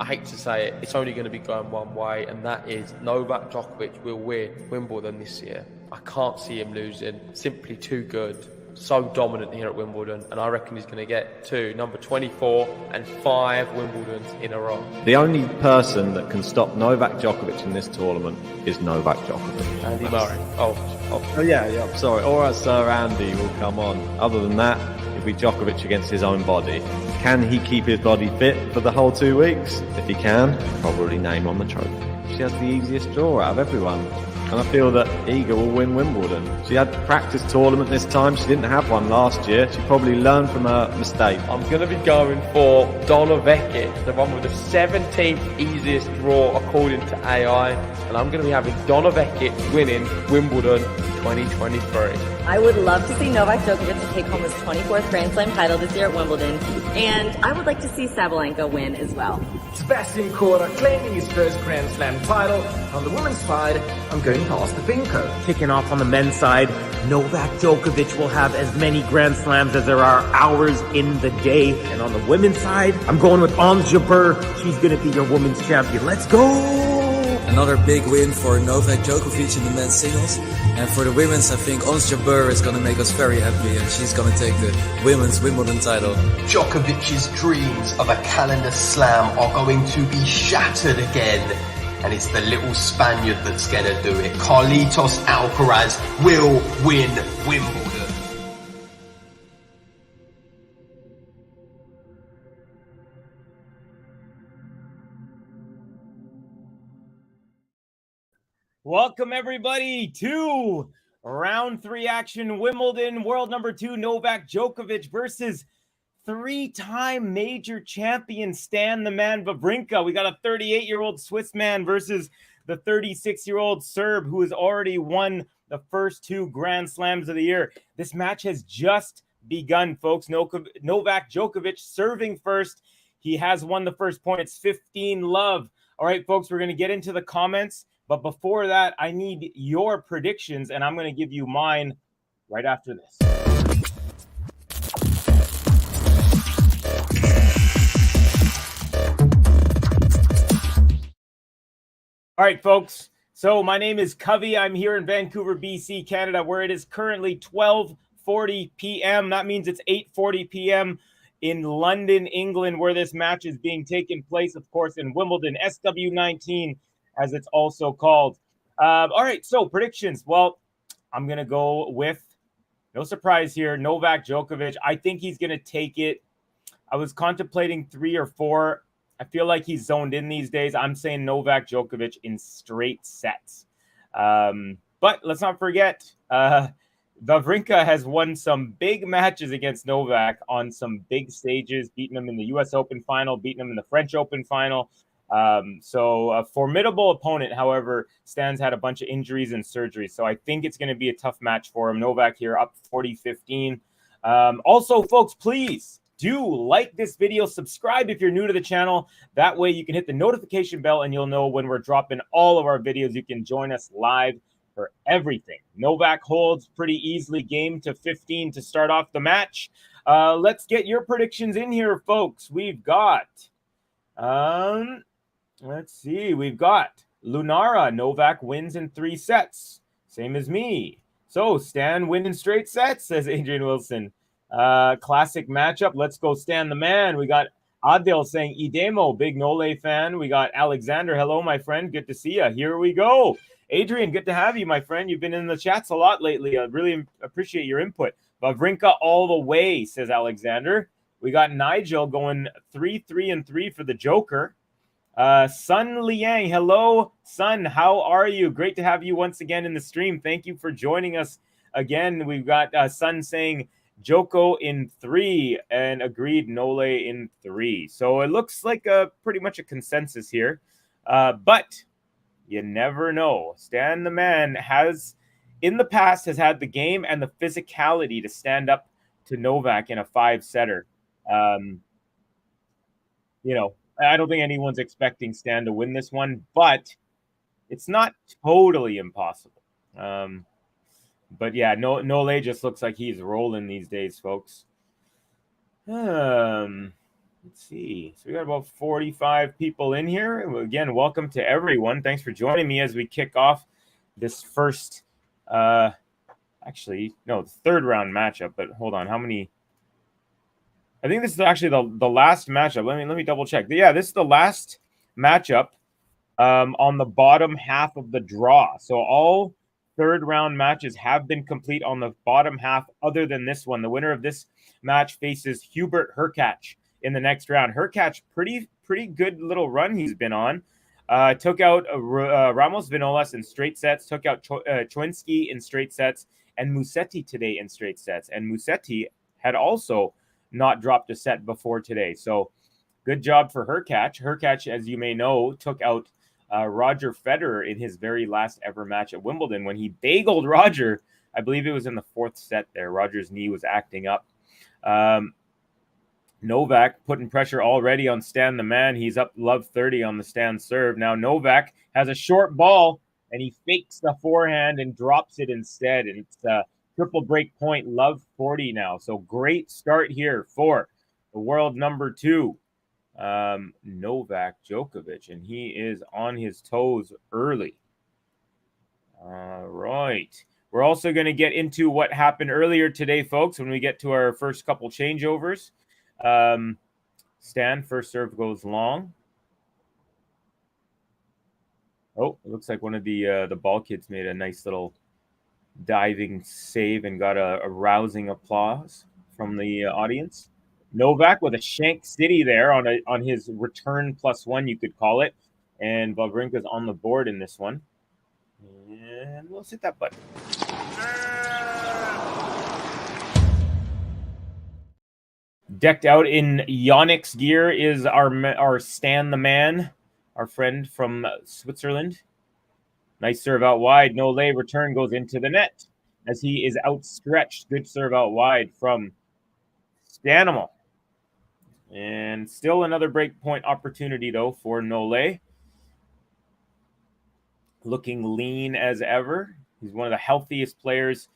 I hate to say it, it's only going to be going one way, and that is Novak Djokovic will win Wimbledon this year. I can't see him losing. Simply too good. So dominant here at Wimbledon, and I reckon he's going to get to number 24 and 5 Wimbledons in a row. The only person that can stop Novak Djokovic in this tournament is Novak Djokovic. Andy Murray. Oh yeah, sorry. All right, Sir Andy will come on. Other than that, it'll be Djokovic against his own body. Can he keep his body fit for the whole 2 weeks? If he can, probably name on the trophy. She has the easiest draw out of everyone. And I feel that Iga will win Wimbledon. She had a practice tournament this time. She didn't have one last year. She probably learned from her mistake. I'm going to be going for Donovekic, the one with the 17th easiest draw according to AI. And I'm going to be having Donovekic winning Wimbledon 2023. I would love to see Novak Djokovic take home his 24th Grand Slam title this year at Wimbledon. And I would like to see Sabalenka win as well. Sebastian Korda claiming his first Grand Slam title. On the women's side, I'm going past the Pinko. Kicking off on the men's side, Novak Djokovic will have as many Grand Slams as there are hours in the day. And on the women's side, I'm going with Ons Jabeur. She's going to be your women's champion. Let's go! Another big win for Novak Djokovic in the men's singles. And for the women's, I think Ons Jabeur is going to make us very happy, and she's going to take the women's Wimbledon title. Djokovic's dreams of a calendar slam are going to be shattered again. And it's the little Spaniard that's going to do it. Carlitos Alcaraz will win Wimbledon. Welcome, everybody, to round 3 action. Wimbledon, world number 2, Novak Djokovic versus 3-time major champion Stan the Man Wawrinka. We got a 38-year-old Swiss man versus the 36-year-old Serb who has already won the first 2 Grand Slams of the year. This match has just begun, folks. Novak Djokovic serving first. He has won the first point. It's 15-love. All right, folks, we're going to get into the comments. But before that, I need your predictions, and I'm going to give you mine right after this. All right, folks. So my name is Covey. I'm here in Vancouver, BC, Canada, where it is currently 12:40 p.m. That means it's 8:40 p.m. in London, England, where this match is being taken place, of course, in Wimbledon, SW19. As it's also called. All right, so predictions. Well, I'm going to go with, no surprise here, Novak Djokovic. I think he's going to take it. I was contemplating 3 or 4. I feel like he's zoned in these days. I'm saying Novak Djokovic in straight sets. But let's not forget, Wawrinka has won some big matches against Novak on some big stages, beating him in the U.S. Open final, beating him in the French Open final. So a formidable opponent. However, Stan's had a bunch of injuries and surgeries. So I think it's going to be a tough match for him. Novak here up 40-15. Also, folks, please do like this video. Subscribe if you're new to the channel. That way you can hit the notification bell and you'll know when we're dropping all of our videos. You can join us live for everything. Novak holds pretty easily, game to 15 to start off the match. Let's get your predictions in here, folks. We've got... let's see. We've got Lunara. Novak wins in 3 sets. Same as me. So, Stan winning straight sets, says Adrian Wilson. Classic matchup. Let's go Stan the Man. We got Adil saying Idemo, big Nole fan. We got Alexander. Hello, my friend. Good to see you. Here we go. Adrian, good to have you, my friend. You've been in the chats a lot lately. I really appreciate your input. Wawrinka all the way, says Alexander. We got Nigel going 3-3-3 for the Joker. Sun Liang, hello, Sun. How are you? Great to have you once again in the stream. Thank you for joining us again. We've got Sun saying Joko in 3 and agreed Nole in 3. So it looks like pretty much a consensus here. But you never know. Stan the Man has, in the past, has had the game and the physicality to stand up to Novak in a 5-setter. You know, I don't think anyone's expecting Stan to win this one, but it's not totally impossible. But yeah, Nole just looks like he's rolling these days, folks. Let's see. So we got about 45 people in here. Again, welcome to everyone. Thanks for joining me as we kick off this first, third round matchup. But hold on, how many? I think this is actually the last matchup. Let me double check. Yeah, this is the last matchup on the bottom half of the draw. So all third round matches have been complete on the bottom half, other than this one. The winner of this match faces Hubert Hurkacz in the next round. Hurkacz, pretty good little run he's been on. Took out Ramos Vinolas in straight sets, took out Chwinski in straight sets, and Musetti today in straight sets. And Musetti had also not dropped a set before today. So good job for Hurkacz. Hurkacz, as you may know, took out Roger Federer in his very last ever match at Wimbledon when he bageled Roger. I believe it was in the fourth set there. Roger's knee was acting up. Novak putting pressure already on Stan the Man. He's up love 30 on the Stan serve. Now Novak has a short ball, and he fakes the forehand and drops it instead. And it's a triple break point, love 40 now. So great start here for the world number 2, Novak Djokovic. And he is on his toes early. All right. We're also going to get into what happened earlier today, folks, when we get to our first couple changeovers. Stan, first serve goes long. Oh, it looks like one of the ball kids made a nice little diving save and got a rousing applause from the audience. Novak with a Shank City there on his return +1, you could call it. And WAWRINKA's on the board in this one. And we'll hit that button. Decked out in Yonex gear is our Stan the Man, our friend from Switzerland. Nice serve out wide. No lay, return goes into the net as he is outstretched. Good serve out wide from Stanimal. And still another break point opportunity, though, for Nole. Looking lean as ever. He's one of the healthiest players,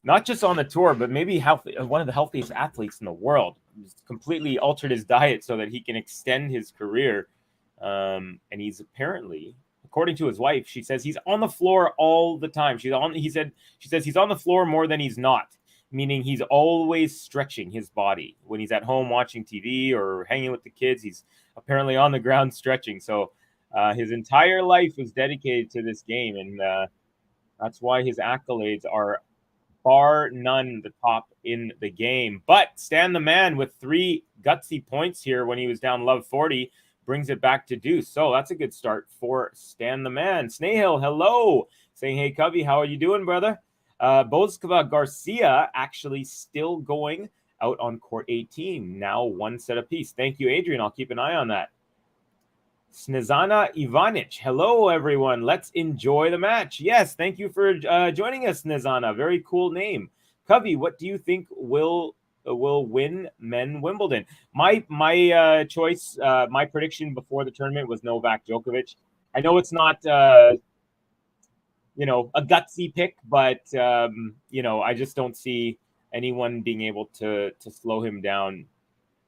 not just on the tour, but maybe one of the healthiest athletes in the world. He's completely altered his diet so that he can extend his career. And he's apparently, according to his wife, she says he's on the floor all the time. She says he's on the floor more than he's not, meaning he's always stretching his body. When he's at home watching TV or hanging with the kids, he's apparently on the ground stretching. So his entire life is dedicated to this game, and that's why his accolades are bar none the top in the game. But Stan the Man with 3 gutsy points here when he was down love 40 brings it back to deuce. So that's a good start for Stan the Man. Snail, hello. Saying, hey, Covey, how are you doing, brother? Bozkova Garcia actually still going out on court 18. Now 1 set apiece. Thank you, Adrian. I'll keep an eye on that. Snezana Ivanic. Hello, everyone. Let's enjoy the match. Yes, thank you for joining us, Snezana. Very cool name. Covey, what do you think will win men Wimbledon? My choice, my prediction before the tournament was Novak Djokovic. I know it's not, a gutsy pick, but, I just don't see anyone being able to slow him down.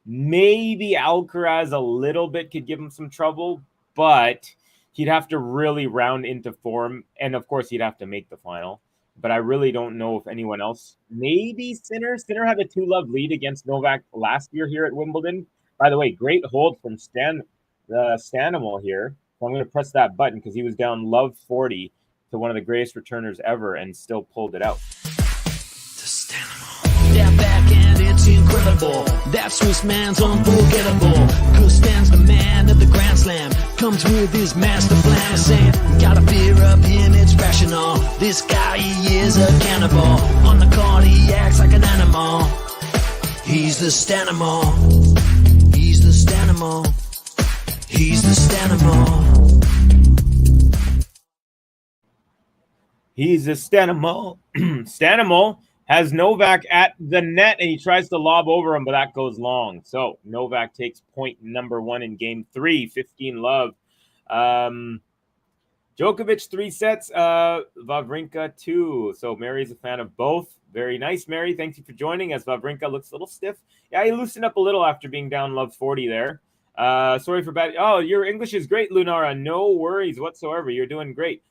Maybe Alcaraz a little bit could give him some trouble, but he'd have to really round into form. And, of course, he'd have to make the final. But I really don't know if anyone else. Maybe Sinner. Sinner had a 2-love lead against Novak last year here at Wimbledon. By the way, great hold from Stanimal here. So I'm going to press that button because he was down love 40 to one of the greatest returners ever and still pulled it out. That backhand, it's incredible. That Swiss man's unforgettable. Cause Stan's the man of the Grand Slam. Comes with his master plan. Saying, gotta fear of him, it's rational. This guy, he is a cannibal. On the court, he acts like an animal. He's the Stanimal. He's the Stanimal. He's the Stanimal. He's the Stanimal. Stanimal has Novak at the net, and he tries to lob over him, but that goes long. So Novak takes point number 1 in game 3, 15 love. Djokovic 3 sets, Wawrinka 2. So Mary's a fan of both. Very nice, Mary. Thank you for joining as Wawrinka looks a little stiff. Yeah, he loosened up a little after being down love 40 there. Sorry for bad. Oh, your English is great, Lunara. No worries whatsoever. You're doing great.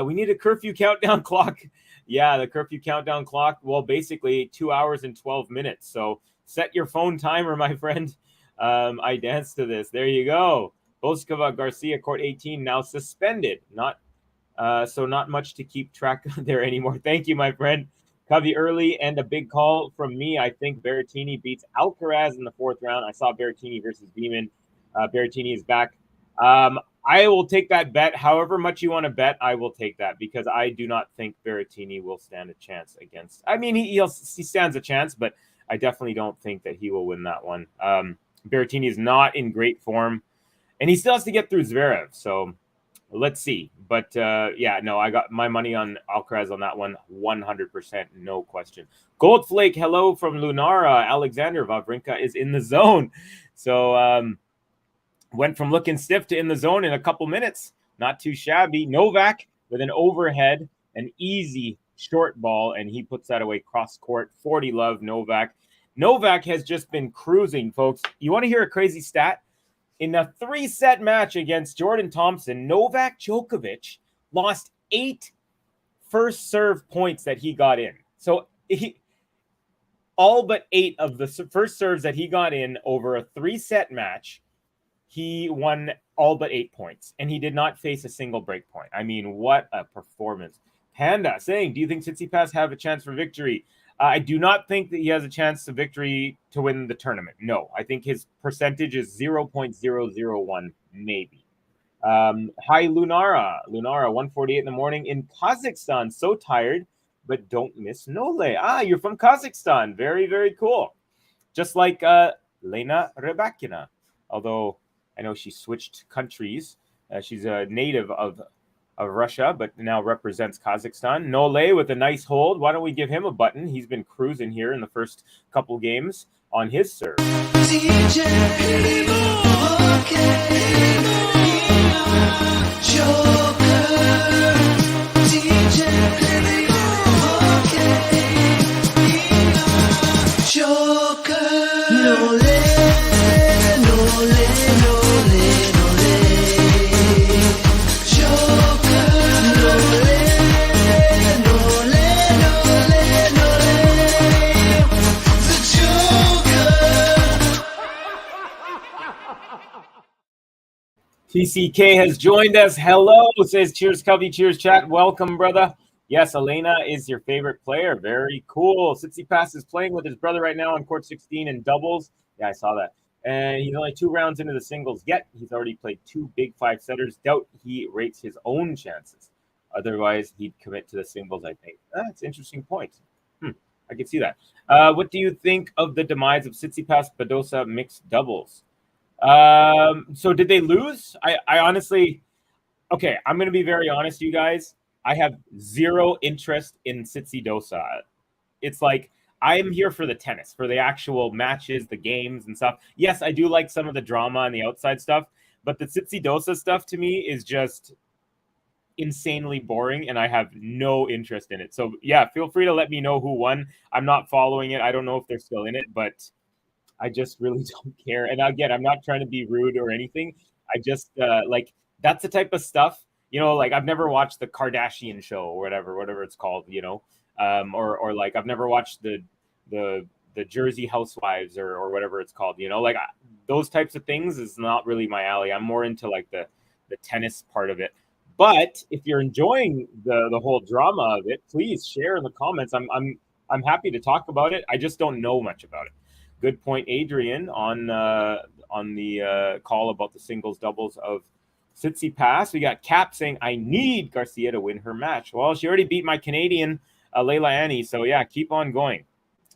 We need a curfew countdown clock. Yeah, the curfew countdown clock. Well, basically 2 hours and 12 minutes. So set your phone timer, my friend. I danced to this. There you go. Boskova Garcia, court 18, now suspended. Not much to keep track of there anymore. Thank you, my friend. Covey early and a big call from me. I think Berrettini beats Alcaraz in the 4th round. I saw Berrettini versus Beeman. Berrettini is back. I will take that bet. However much you want to bet, I will take that because I do not think Berrettini will stand a chance against. I mean, he stands a chance, but I definitely don't think that he will win that one. Berrettini is not in great form, and he still has to get through Zverev. So let's see. But yeah, no, I got my money on Alcaraz on that one, 100%, no question. Goldflake, hello from Lunara. Alexander Wawrinka is in the zone. So went from looking stiff to in the zone in a couple minutes. Not too shabby. Novak with an overhead, an easy short ball, and he puts that away cross court. 40 love, Novak. Novak has just been cruising, folks. You want to hear a crazy stat? In a 3-set match against Jordan Thompson, Novak Djokovic lost 8 first serve points that he got in. So all but 8 of the first serves that he got in over a 3-set match, he won all but 8 points, and he did not face a single break point. I mean, what a performance. Panda saying, do you think Tsitsipas have a chance for victory? I do not think that he has a chance to victory to win the tournament. No, I think his percentage is 0.001, maybe. Hi, Lunara. Lunara, 1:48 in the morning in Kazakhstan. So tired, but don't miss Nole. You're from Kazakhstan. Very, very cool. Just like Lena Rybakina. Although I know she switched countries. She's a native of Russia, but now represents Kazakhstan. Nole with a nice hold. Why don't we give him a button? He's been cruising here in the first couple games on his serve. TCK has joined us. Hello, says cheers, Covey. Cheers, chat. Welcome, brother. Yes, Elena is your favorite player. Very cool. Tsitsipas is playing with his brother right now on court 16 in doubles. Yeah, I saw that. And he's only 2 rounds into the singles yet. He's already played 2 big 5-setters. Doubt he rates his own chances. Otherwise, he'd commit to the singles, I think. That's an interesting point. I can see that. What do you think of the demise of Tsitsipas Badosa mixed doubles? So did they lose? I honestly, okay, I'm going to be very honest, you guys. I have zero interest in Tsitsidosa. It's like, I am here for the tennis, for the actual matches, the games and stuff. Yes, I do like some of the drama and the outside stuff, but the Tsitsidosa stuff to me is just insanely boring, and I have no interest in it. So yeah, feel free to let me know who won. I'm not following it. I don't know if they're still in it, but I just really don't care. And again, I'm not trying to be rude or anything. I just like, that's the type of stuff, you know, like I've never watched the Kardashian show or whatever it's called, you know, or like I've never watched the Jersey Housewives or whatever it's called, you know, like those types of things is not really my alley. I'm more into like the tennis part of it. But if you're enjoying the whole drama of it, please share in the comments. I'm happy to talk about it. I just don't know much about it. Good point, Adrian, on the call about the singles doubles of Tsitsipas. We got Cap saying, I need Garcia to win her match. Well, she already beat my Canadian, Leila Annie. So, yeah, keep on going.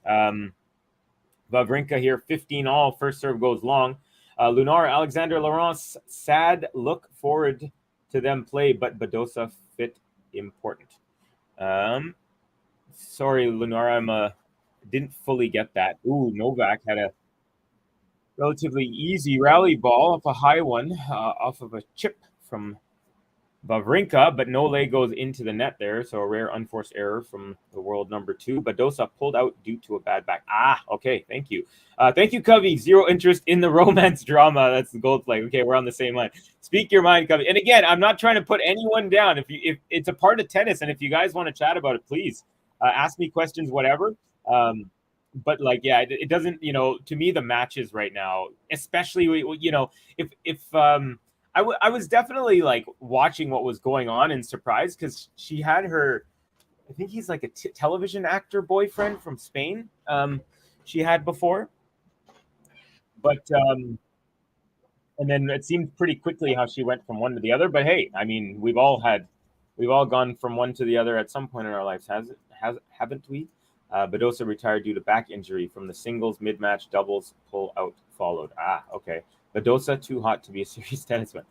Wawrinka here, 15 all. First serve goes long. Lunar, Alexander Laurence, sad look forward to them play, but Badosa fit important. Sorry, Lunar, didn't fully get that. Ooh, Novak had a relatively easy rally ball off a high one, off of a chip from Wawrinka, but Nole goes into the net there. So a rare unforced error from the world number 2. Badosa pulled out due to a bad back. Okay. Thank you. Thank you, Covey. Zero interest in the romance drama. That's the gold flag. Okay, we're on the same line. Speak your mind, Covey. And again, I'm not trying to put anyone down. If it's a part of tennis, and if you guys want to chat about it, please ask me questions, whatever. But like, yeah, it doesn't, to me, the matches right now, especially, if I was definitely like watching what was going on and surprised because she had her, I think he's like a television actor boyfriend from Spain. She had before, but and then it seemed pretty quickly how she went from one to the other. But hey, I mean, we've all gone from one to the other at some point in our lives, haven't we? Badosa retired due to back injury from the singles mid-match doubles pull out followed. Okay. Badosa too hot to be a serious tennisman.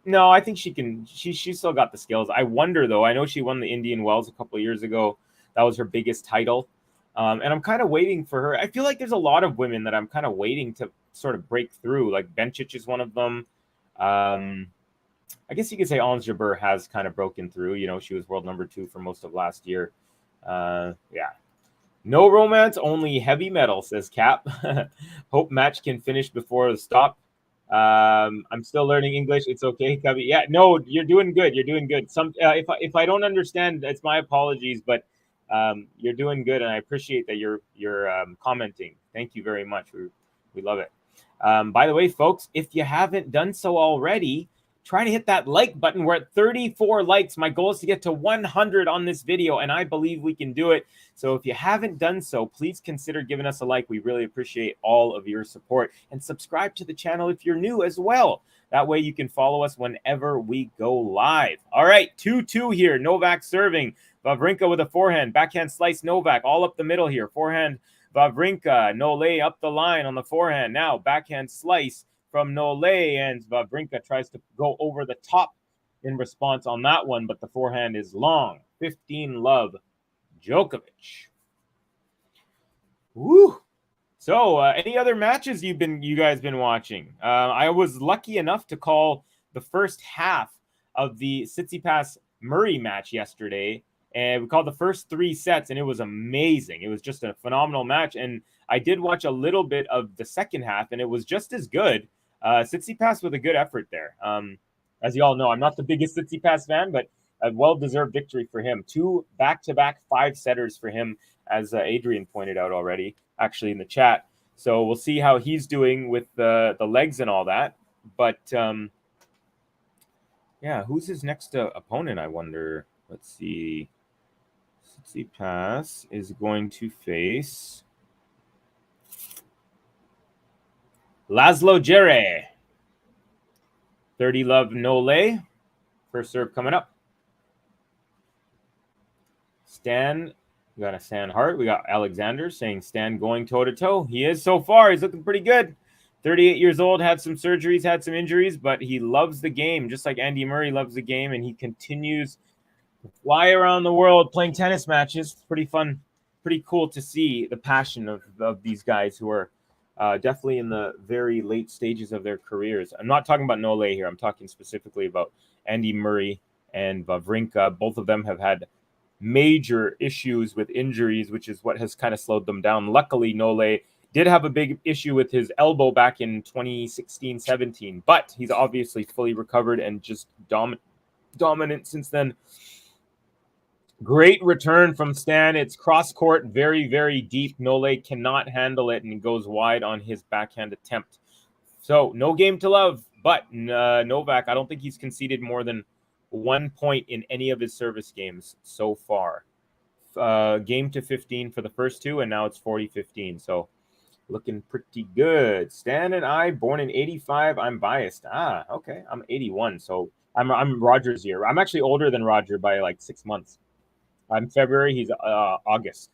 No, I think she can. She's still got the skills. I wonder though. I know she won the Indian Wells a couple of years ago. That was her biggest title. And I'm kind of waiting for her. I feel like there's a lot of women that I'm kind of waiting to sort of break through. Like Bencic is one of them. I guess you could say Ons Jabeur has kind of broken through. She was world number 2 for most of last year. Yeah. No romance, only heavy metal, says Cap. Hope match can finish before the stop. I'm still learning English. It's okay, Cubby. Yeah, no, you're doing good. You're doing good. If I don't understand, it's my apologies, but you're doing good, and I appreciate that you're commenting. Thank you very much. We love it. By the way, folks, if you haven't done so already, try to hit that like button. We're at 34 likes. My goal is to get to 100 on this video, and I believe we can do it. So if you haven't done so, please consider giving us a like. We really appreciate all of your support. And subscribe to the channel if you're new as well. That way you can follow us whenever we go live. All right, 2-2 here. Novak serving. Wawrinka with a forehand. Backhand slice Novak all up the middle here. Forehand Wawrinka. Nole up the line on the forehand. Now backhand slice from Nole, and Wawrinka tries to go over the top in response on that one, but the forehand is long. 15-love Djokovic. Woo! So, any other matches you guys been watching? I was lucky enough to call the first half of the Tsitsipas Murray match yesterday, and we called the first 3 sets, and it was amazing. It was just a phenomenal match, and I did watch a little bit of the second half, and it was just as good. Tsitsipas with a good effort there. As you all know, I'm not the biggest Tsitsipas fan, but a well-deserved victory for him. 2 back-to-back 5-setters for him, as Adrian pointed out already, actually in the chat. So we'll see how he's doing with the legs and all that. But, yeah, who's his next opponent, I wonder? Let's see. Tsitsipas is going to face Laszlo Djere. 30-love Nole. First serve coming up. Stan, we got a Stan Hart. We got Alexander saying Stan going toe-to-toe. He is so far. He's looking pretty good. 38 years old, had some surgeries, had some injuries, but he loves the game, just like Andy Murray loves the game, and he continues to fly around the world playing tennis matches. It's pretty fun, pretty cool to see the passion of these guys who are definitely in the very late stages of their careers. I'm not talking about Nole here. I'm talking specifically about Andy Murray and Wawrinka. Both of them have had major issues with injuries, which is what has kind of slowed them down. Luckily, Nole did have a big issue with his elbow back in 2016-17, but he's obviously fully recovered and just dominant since then. Great return from Stan. It's cross-court, very, very deep. Nole cannot handle it, and he goes wide on his backhand attempt. So, no game to love, but Novak, I don't think he's conceded more than 1 point in any of his service games so far. Game to 15 for the first 2, and now it's 40-15. So, looking pretty good. Stan and I, born in 85. I'm biased. Okay. I'm 81, so I'm Roger's year. I'm actually older than Roger by like 6 months. I'm February. He's August.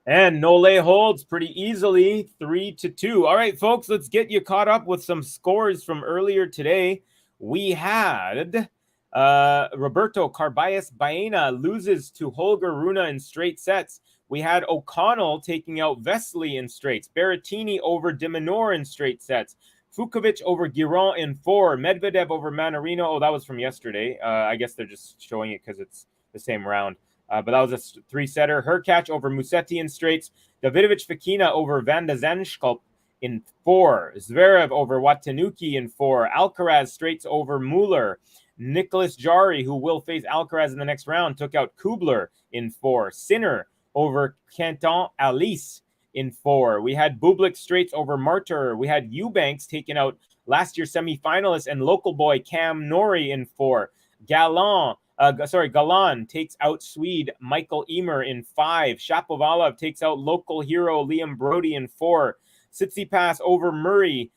And Nole holds pretty easily, 3-2. All right, folks, let's get you caught up with some scores from earlier today. We had Roberto Carballes Baena loses to Holger Rune in straight sets. We had O'Connell taking out Vesely in straights. Berrettini over de Minaur in straight sets. Fukovic over Giron in 4. Medvedev over Manarino. Oh, that was from yesterday. I guess they're just showing it because it's the same round. But that was a 3-setter. Hurkacz over Musetti in straights. Davidovich Fekina over Van de Zandschulp in 4. Zverev over Watanuki in 4. Alcaraz straights over Muller. Nicholas Jarry, who will face Alcaraz in the next round, took out Kubler in 4. Sinner over Quentin Alice in 4. We had Bublik straights over Martyr. We had Eubanks taking out last year's semifinalist and local boy Cam Norrie in 4. Galan takes out Swede Michael Emer in 5. Shapovalov takes out local hero Liam Brody in 4. Tsitsipas over Murray.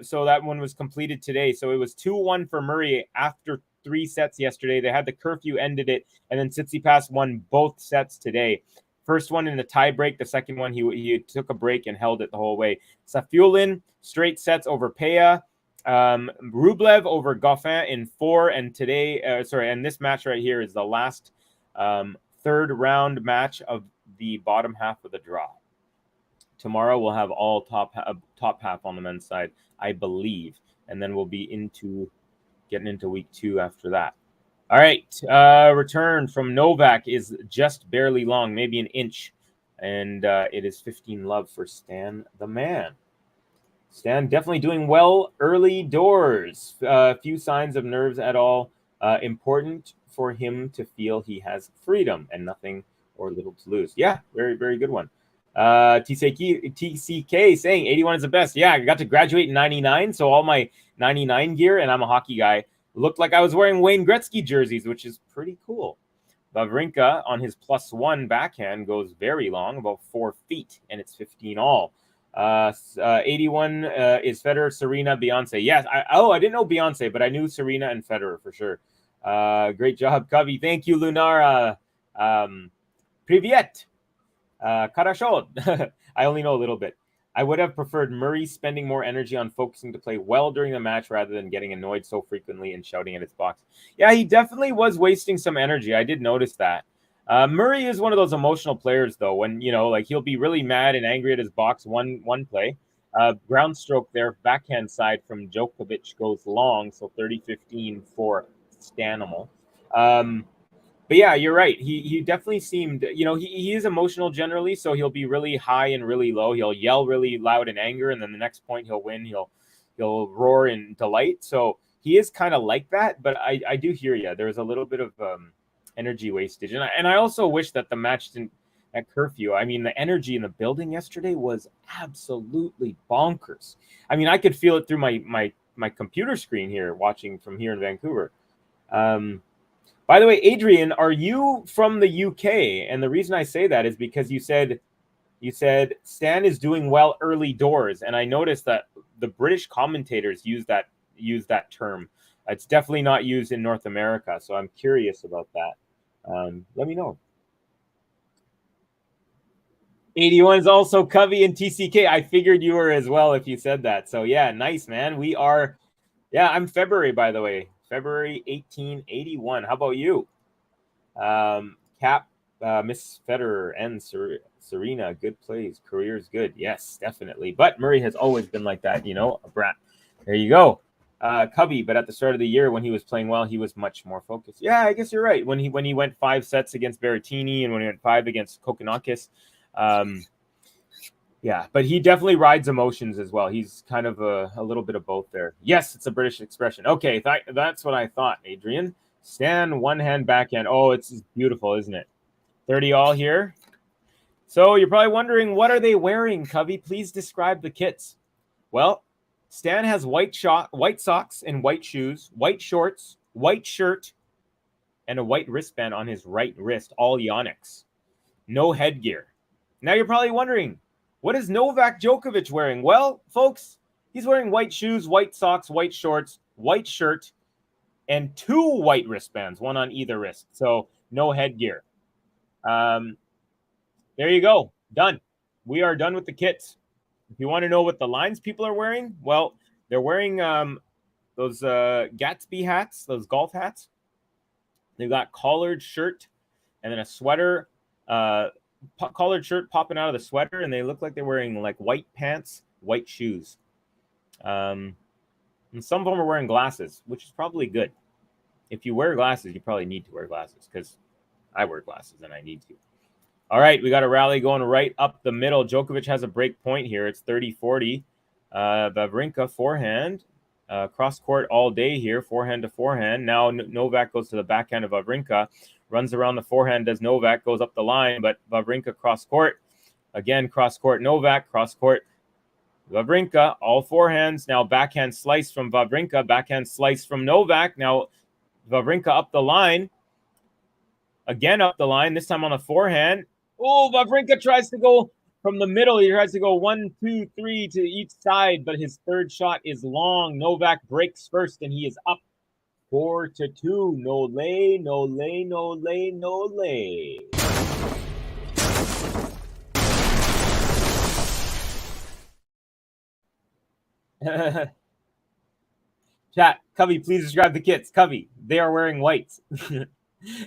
So that one was completed today. So it was 2-1 for Murray after 3 sets yesterday. They had the curfew, ended it, and then Tsitsipas won both sets today. First one in the tie break. The second one, he took a break and held it the whole way. Safiullin, straight sets over Peya. Rublev over Goffin in 4. And today, and this match right here is the last third round match of the bottom half of the draw. Tomorrow we'll have all top half on the men's side, I believe. And then we'll be getting into week 2 after that. All right, return from Novak is just barely long, maybe an inch, and it is 15 love for Stan the man. Stan definitely doing well early doors. Few signs of nerves at all. Important for him to feel he has freedom and nothing or little to lose. Yeah, very, very good one. TCK saying 81 is the best. Yeah, I got to graduate in 99, so all my 99 gear, and I'm a hockey guy, looked like I was wearing Wayne Gretzky jerseys, which is pretty cool. WAWRINKA on his +1 backhand goes very long, about 4 feet, and it's 15 all. 81 is Federer, Serena, Beyonce. Yes, I didn't know Beyonce, but I knew Serena and Federer for sure. Great job, Covey. Thank you, Lunara. Privyet. Karashod. I only know a little bit. I would have preferred Murray spending more energy on focusing to play well during the match rather than getting annoyed so frequently and shouting at his box. Yeah, he definitely was wasting some energy. I did notice that. Murray is one of those emotional players, though, when, he'll be really mad and angry at his box one play. Ground stroke there, backhand side from Djokovic goes long, so 30-15 for Stanimal. But yeah, you're right. He definitely seemed, he is emotional generally, so he'll be really high and really low. He'll yell really loud in anger, and then the next point he'll win. He'll roar in delight. So he is kind of like that, but I do hear you. There's a little bit of energy wastage. And I also wish that the match didn't at curfew. I mean, the energy in the building yesterday was absolutely bonkers. I mean, I could feel it through my computer screen here, watching from here in Vancouver. By the way, Adrian, are you from the UK? And the reason I say that is because you said Stan is doing well early doors, and I noticed that the British commentators use that term. It's definitely not used in North America, so I'm curious about that. Let me know. 81 is also Covey and TCK. I figured you were as well if you said that. So yeah, nice, man. We are. Yeah, I'm February, by the way. February 1881. How about you? Cap, Miss Federer, and Serena. Good plays. Career's good. Yes, definitely. But Murray has always been like that, a brat. There you go. Covey, but at the start of the year when he was playing well, he was much more focused. Yeah, I guess you're right. When he went 5 sets against Berrettini and when he went 5 against Kokkinakis, yeah, but he definitely rides emotions as well. He's kind of a little bit of both there. Yes, it's a British expression. Okay, that's what I thought, Adrian. Stan, one-hand backhand. Oh, it's beautiful, isn't it? 30 all here. So you're probably wondering, what are they wearing, Covey? Please describe the kits. Well, Stan has white socks and white shoes, white shorts, white shirt, and a white wristband on his right wrist, all Yonex. No headgear. Now you're probably wondering, what is Novak Djokovic wearing? Well, folks, he's wearing white shoes, white socks, white shorts, white shirt, and 2 white wristbands, one on either wrist. So no headgear. There you go. Done. We are done with the kits. If you want to know what the lines people are wearing, well, they're wearing those Gatsby hats, those golf hats. They've got collared shirt and then a sweater, collared shirt popping out of the sweater, and they look like they're wearing like white pants, white shoes. And some of them are wearing glasses, which is probably good. If you wear glasses, you probably need to wear glasses because I wear glasses and I need to. All right, we got a rally going right up the middle. Djokovic has a break point here. It's 30-40. WAWRINKA forehand. Cross court all day here, forehand to forehand. Now Novak goes to the backhand of WAWRINKA. Runs around the forehand, does Novak, goes up the line, but WAWRINKA cross court. Again, cross court Novak, cross court WAWRINKA, all forehands. Now backhand slice from WAWRINKA, backhand slice from Novak. Now WAWRINKA up the line. Again up the line, this time on the forehand. Oh, WAWRINKA tries to go from the middle. He tries to go 1, 2, 3 to each side, but his third shot is long. Novak breaks first, and he is up 4-2. No lay, no lay, no lay, no lay. Chat, Covey, please describe the kits. Covey, they are wearing whites.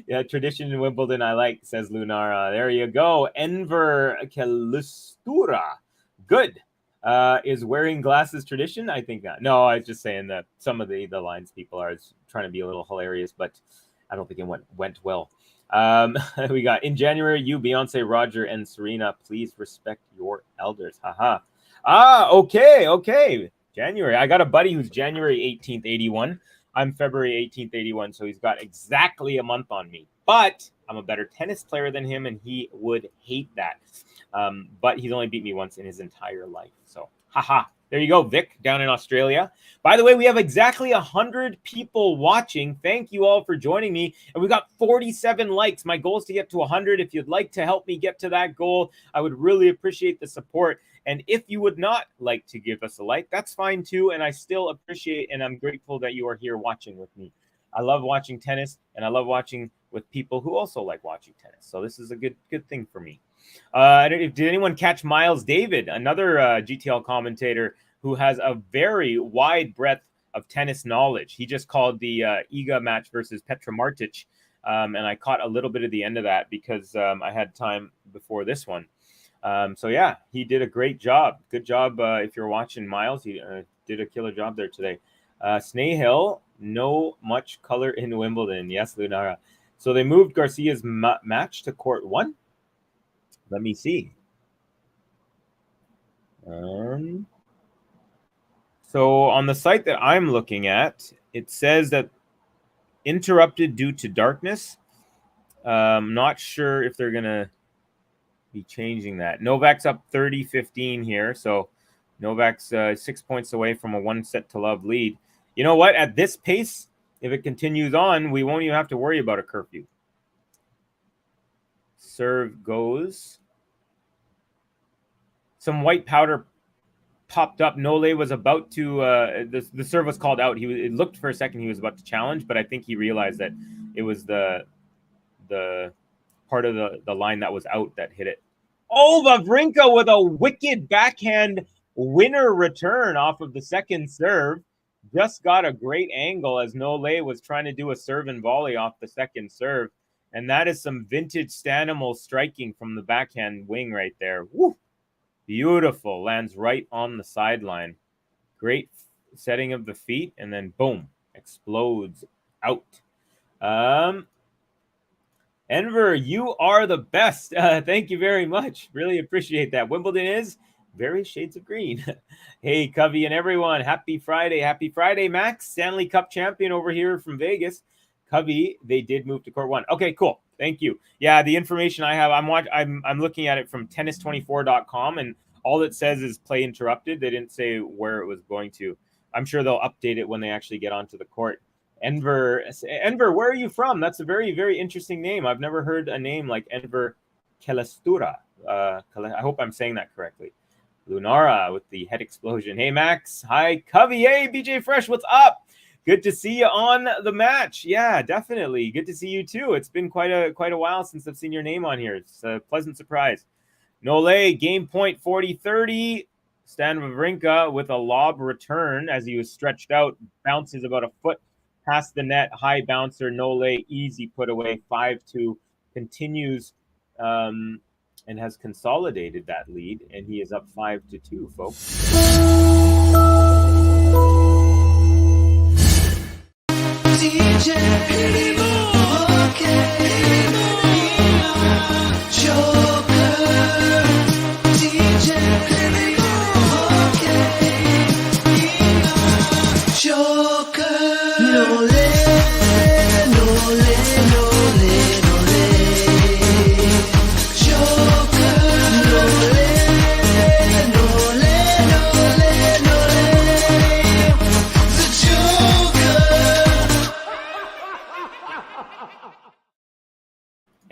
Yeah, tradition in Wimbledon I like, says Lunara. There you go. Enver Kelustura. Good. Is wearing glasses tradition? I think not. No, I was just saying that some of the lines people are trying to be a little hilarious, but I don't think it went well. We got in January, you, Beyonce, Roger, and Serena, please respect your elders. Haha. Okay. January. I got a buddy who's January 18th, 81. I'm February 18th, 81, so he's got exactly a month on me. But I'm a better tennis player than him, and he would hate that. But he's only beat me once in his entire life. So, haha. There you go, Vic, down in Australia. By the way, we have exactly 100 people watching. Thank you all for joining me. And we got 47 likes. My goal is to get to 100. If you'd like to help me get to that goal, I would really appreciate the support. And if you would not like to give us a like, that's fine too. And I still appreciate and I'm grateful that you are here watching with me. I love watching tennis, and I love watching with people who also like watching tennis. So this is a good thing for me. Did anyone catch Miles David, another GTL commentator who has a very wide breadth of tennis knowledge? He just called the Iga match versus Petra Martic, and I caught a little bit of the end of that because I had time before this one. So yeah, he did a great job. Good job if you're watching, Miles. He did a killer job there today. Snaehill, no much color in Wimbledon. Yes, Lunara. So they moved Garcia's match to court 1. Let me see. So on the site that I'm looking at, it says that interrupted due to darkness. I'm not sure if they're going to be changing that. Novak's up 30-15 here. So Novak's 6 points away from a 1-set-to-love lead. You know what? At this pace, if it continues on, we won't even have to worry about a curfew. Serve goes. Some white powder popped up. Nole was about to the serve was called out. It looked for a second he was about to challenge, but I think he realized that it was the part of the line that was out that hit it. Oh, WAWRINKA with a wicked backhand winner return off of the second serve. Just got a great angle as Nole was trying to do a serve and volley off the second serve. And that is some vintage Stanimal striking from the backhand wing right there. Woo! Beautiful. Lands right on the sideline. Great setting of the feet. And then, boom, explodes out. Enver, you are the best. Thank you very much. Really appreciate that. Wimbledon is very shades of green. Hey, Covey and everyone. Happy Friday. Happy Friday, Max. Stanley Cup champion over here from Vegas. Covey, they did move to court 1. Okay, cool. Thank you. Yeah, the information I have, I'm looking at it from tennis24.com, and all it says is play interrupted. They didn't say where it was going to. I'm sure they'll update it when they actually get onto the court. Enver, where are you from? That's a very, very interesting name. I've never heard a name like Enver Kelustura. I hope I'm saying that correctly. Lunara with the head explosion. Hey, Max. Hi, Covey. Hey, BJ Fresh. What's up? Good to see you on the match. Yeah, definitely. Good to see you too. It's been quite a while since I've seen your name on here. It's a pleasant surprise. Nole, game point 40-30. Stan WAWRINKA with a lob return as he was stretched out. Bounces about a foot past the net. High bouncer. Nole, easy put away. 5-2. Continues and has consolidated that lead. And he is up 5-2, folks.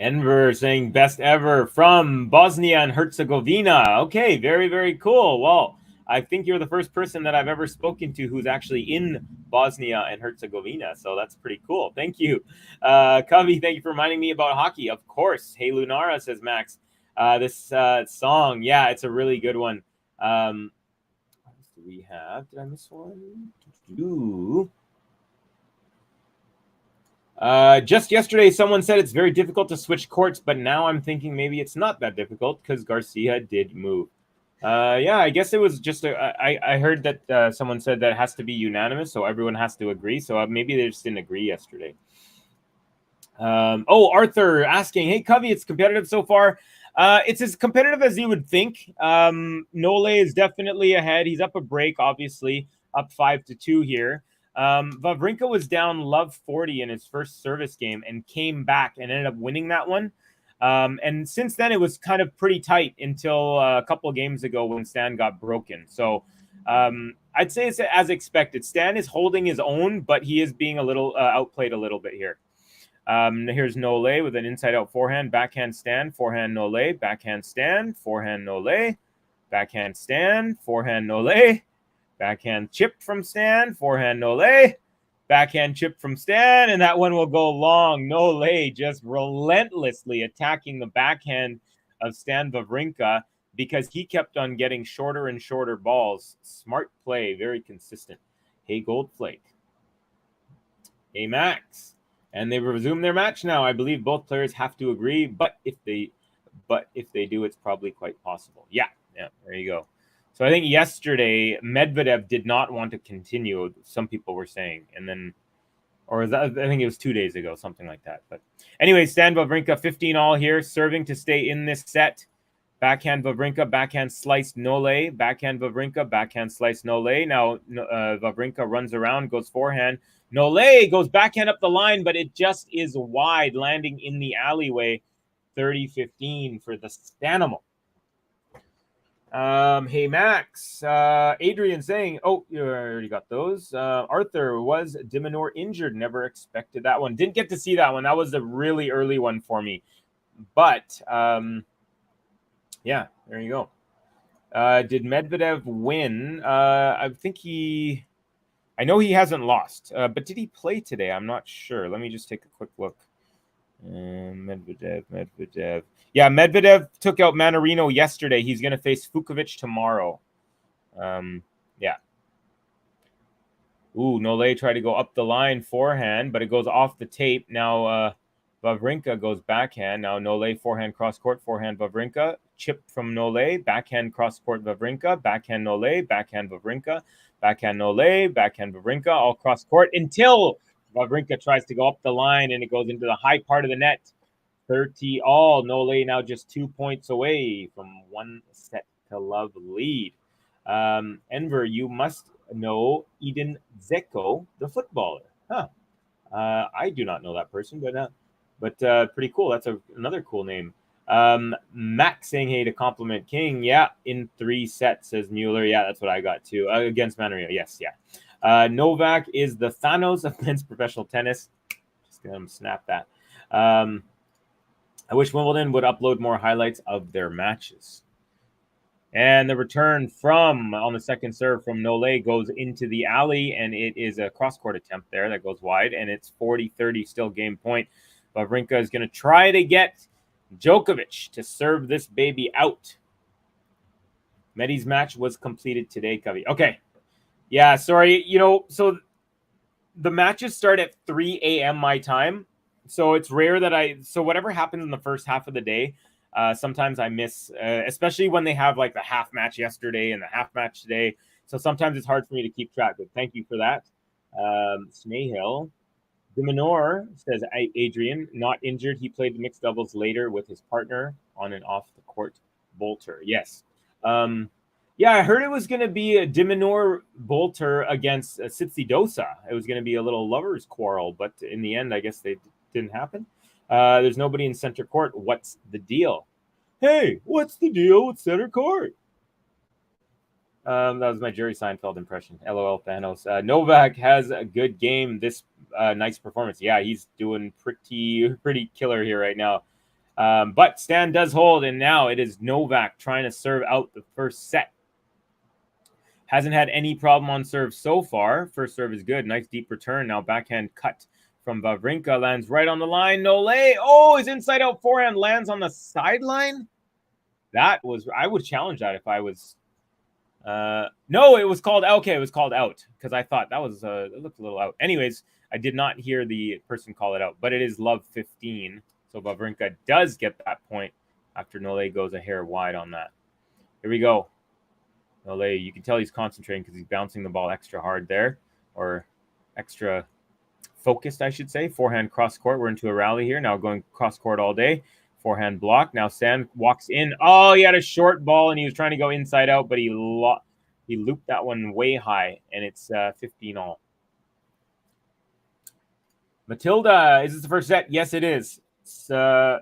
Enver saying best ever from Bosnia and Herzegovina. Okay, very, very cool. Well, I think you're the first person that I've ever spoken to who's actually in Bosnia and Herzegovina. So that's pretty cool. Thank you. Covey, thank you for reminding me about hockey. Of course. Hey, Lunara, says Max. This song, yeah, it's a really good one. What else do we have? Did I miss one? Just yesterday, someone said it's very difficult to switch courts, but now I'm thinking maybe it's not that difficult because Garcia did move. Yeah, I guess it was just I heard that someone said that it has to be unanimous, so everyone has to agree. So maybe they just didn't agree yesterday. Arthur asking, hey, Covey, it's competitive so far. It's as competitive as you would think. Nole is definitely ahead. He's up a break, obviously, up 5-2 here. Wawrinka was down love 40 in his first service game and came back and ended up winning that one. And since then, it was kind of pretty tight until a couple of games ago when Stan got broken. So I'd say it's as expected. Stan is holding his own, but he is being a little outplayed a little bit here. Here's Nole with an inside-out forehand, backhand stand, forehand Nole, backhand stand, forehand Nole, backhand stand, forehand Nole, backhand chip from Stan, forehand Nole, backhand chip from Stan, and that one will go long. Nole just relentlessly attacking the backhand of Stan Wawrinka because he kept on getting shorter and shorter balls. Smart play, very consistent. Hey, Goldflake. Hey, Max. And they resume their match now. I believe both players have to agree, but if they do, it's probably quite possible. Yeah, there you go. So I think yesterday Medvedev did not want to continue. Some people were saying, and then, or I think it was 2 days ago, something like that. But anyway, Stan Wawrinka 15 all here, serving to stay in this set. Backhand Wawrinka, backhand slice Nole, backhand Wawrinka, backhand slice Nole. Now Wawrinka runs around, goes forehand. Nole goes backhand up the line, but it just is wide, landing in the alleyway. 30-15 for the Stanimal. Hey, Max. Adrian saying, oh, you already got those. Arthur, was de Minaur injured? Never expected that one. Didn't get to see that one. That was a really early one for me. But, yeah, there you go. Did Medvedev win? I think I know he hasn't lost, but did he play today? I'm not sure. Let me just take a quick look. Medvedev. Yeah, Medvedev took out Manarino yesterday. He's going to face Fukovic tomorrow. Yeah. Ooh, Nole tried to go up the line forehand, but it goes off the tape. Now Wawrinka goes backhand. Now Nole forehand cross-court, forehand Wawrinka. Chip from Nole, backhand cross-court Wawrinka, backhand Nole, backhand Wawrinka, backhand Nole, backhand Wawrinka, all cross-court until Wawrinka tries to go up the line and it goes into the high part of the net. 30 all. Nole now just 2 points away from 1 set to love lead. Enver, you must know Eden Dzeko, the footballer. Huh. I do not know that person, but pretty cool. That's another cool name. Max saying hey to compliment King. Yeah, in 3 sets, says Mueller. Yeah, that's what I got too. Against Manarino. Yes, yeah. Novak is the Thanos of men's professional tennis. Just gonna snap that. I wish Wimbledon would upload more highlights of their matches. And the return from on the second serve from Nole goes into the alley, and it is a cross-court attempt there that goes wide, and it's 40-30 still game point. Wawrinka is going to try to get Djokovic to serve this baby out. Medi's match was completed today, Covey. Okay. Yeah, sorry. So the matches start at 3 a.m. my time. So it's rare that so whatever happens in the first half of the day, sometimes I miss, especially when they have like the half match yesterday and the half match today. So sometimes it's hard for me to keep track, but thank you for that. Snehill. De Minaur, says Adrian, not injured. He played the mixed doubles later with his partner on and off the court. Bolter, yes. Yeah, I heard it was going to be a de Minaur Bolter against Tsitsidosa. It was going to be a little lovers quarrel, but in the end, I guess they didn't happen. There's nobody in center court. What's the deal? Hey, what's the deal with center court? That was my Jerry Seinfeld impression. LOL, Thanos. Novak has a good game. This nice performance. Yeah, he's doing pretty killer here right now. But Stan does hold, and now it is Novak trying to serve out the first set. Hasn't had any problem on serve so far. First serve is good. Nice deep return. Now backhand cut from WAWRINKA. Lands right on the line. No lay. Oh, his inside out forehand lands on the sideline. That was, I would challenge that if I was, no, it was called, okay, it was called out because I thought that was, it looked a little out. Anyways, I did not hear the person call it out, but it is love 15. So WAWRINKA does get that point after Nole goes a hair wide on that. Here we go. Nole, you can tell he's concentrating because he's bouncing the ball extra hard there, or extra focused, I should say. Forehand cross court. We're into a rally here. Now going cross court all day. Forehand block. Now Stan walks in. Oh, he had a short ball and he was trying to go inside out, but he looped that one way high, and it's 15 all. Matilda, is this the first set? Yes, it is. It's 5-3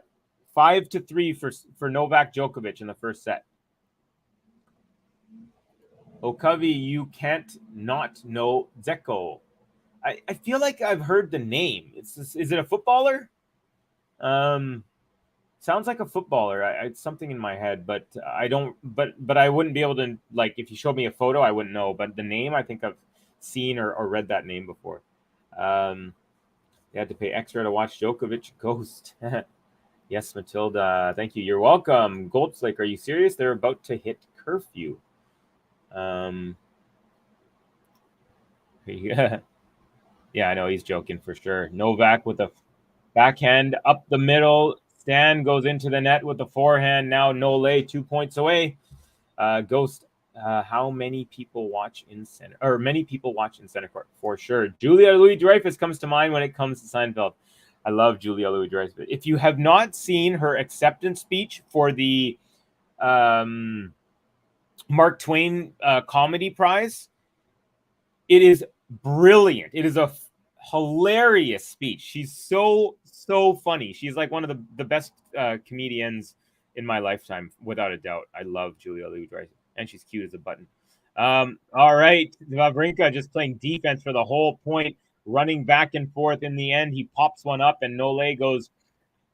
for Novak Djokovic in the first set. Okavi, you can't not know Dzeko. I feel like I've heard the name. Is it a footballer? Sounds like a footballer. It's something in my head, but I don't. But I wouldn't be able to, like, if you showed me a photo, I wouldn't know. But the name, I think I've seen or read that name before. You had to pay extra to watch Djokovic Ghost. Yes, Matilda. Thank you. You're welcome. Goldslake, are you serious? They're about to hit curfew. Yeah, I know he's joking for sure. Novak with a backhand up the middle. Stan goes into the net with the forehand. Now Nole 2 points away. Ghost, how many people watch in center? Or many people watch in center court for sure. Julia Louis-Dreyfus comes to mind when it comes to Seinfeld. I love Julia Louis-Dreyfus. If you have not seen her acceptance speech for the Mark Twain Comedy Prize, it is brilliant. It is a hilarious speech. She's so funny. She's like one of the best comedians in my lifetime, without a doubt. I love Julia Louis-Dreyfus, and she's cute as a button. All right, WAWRINKA just playing defense for the whole point, running back and forth. In the end, he pops one up, and Nole goes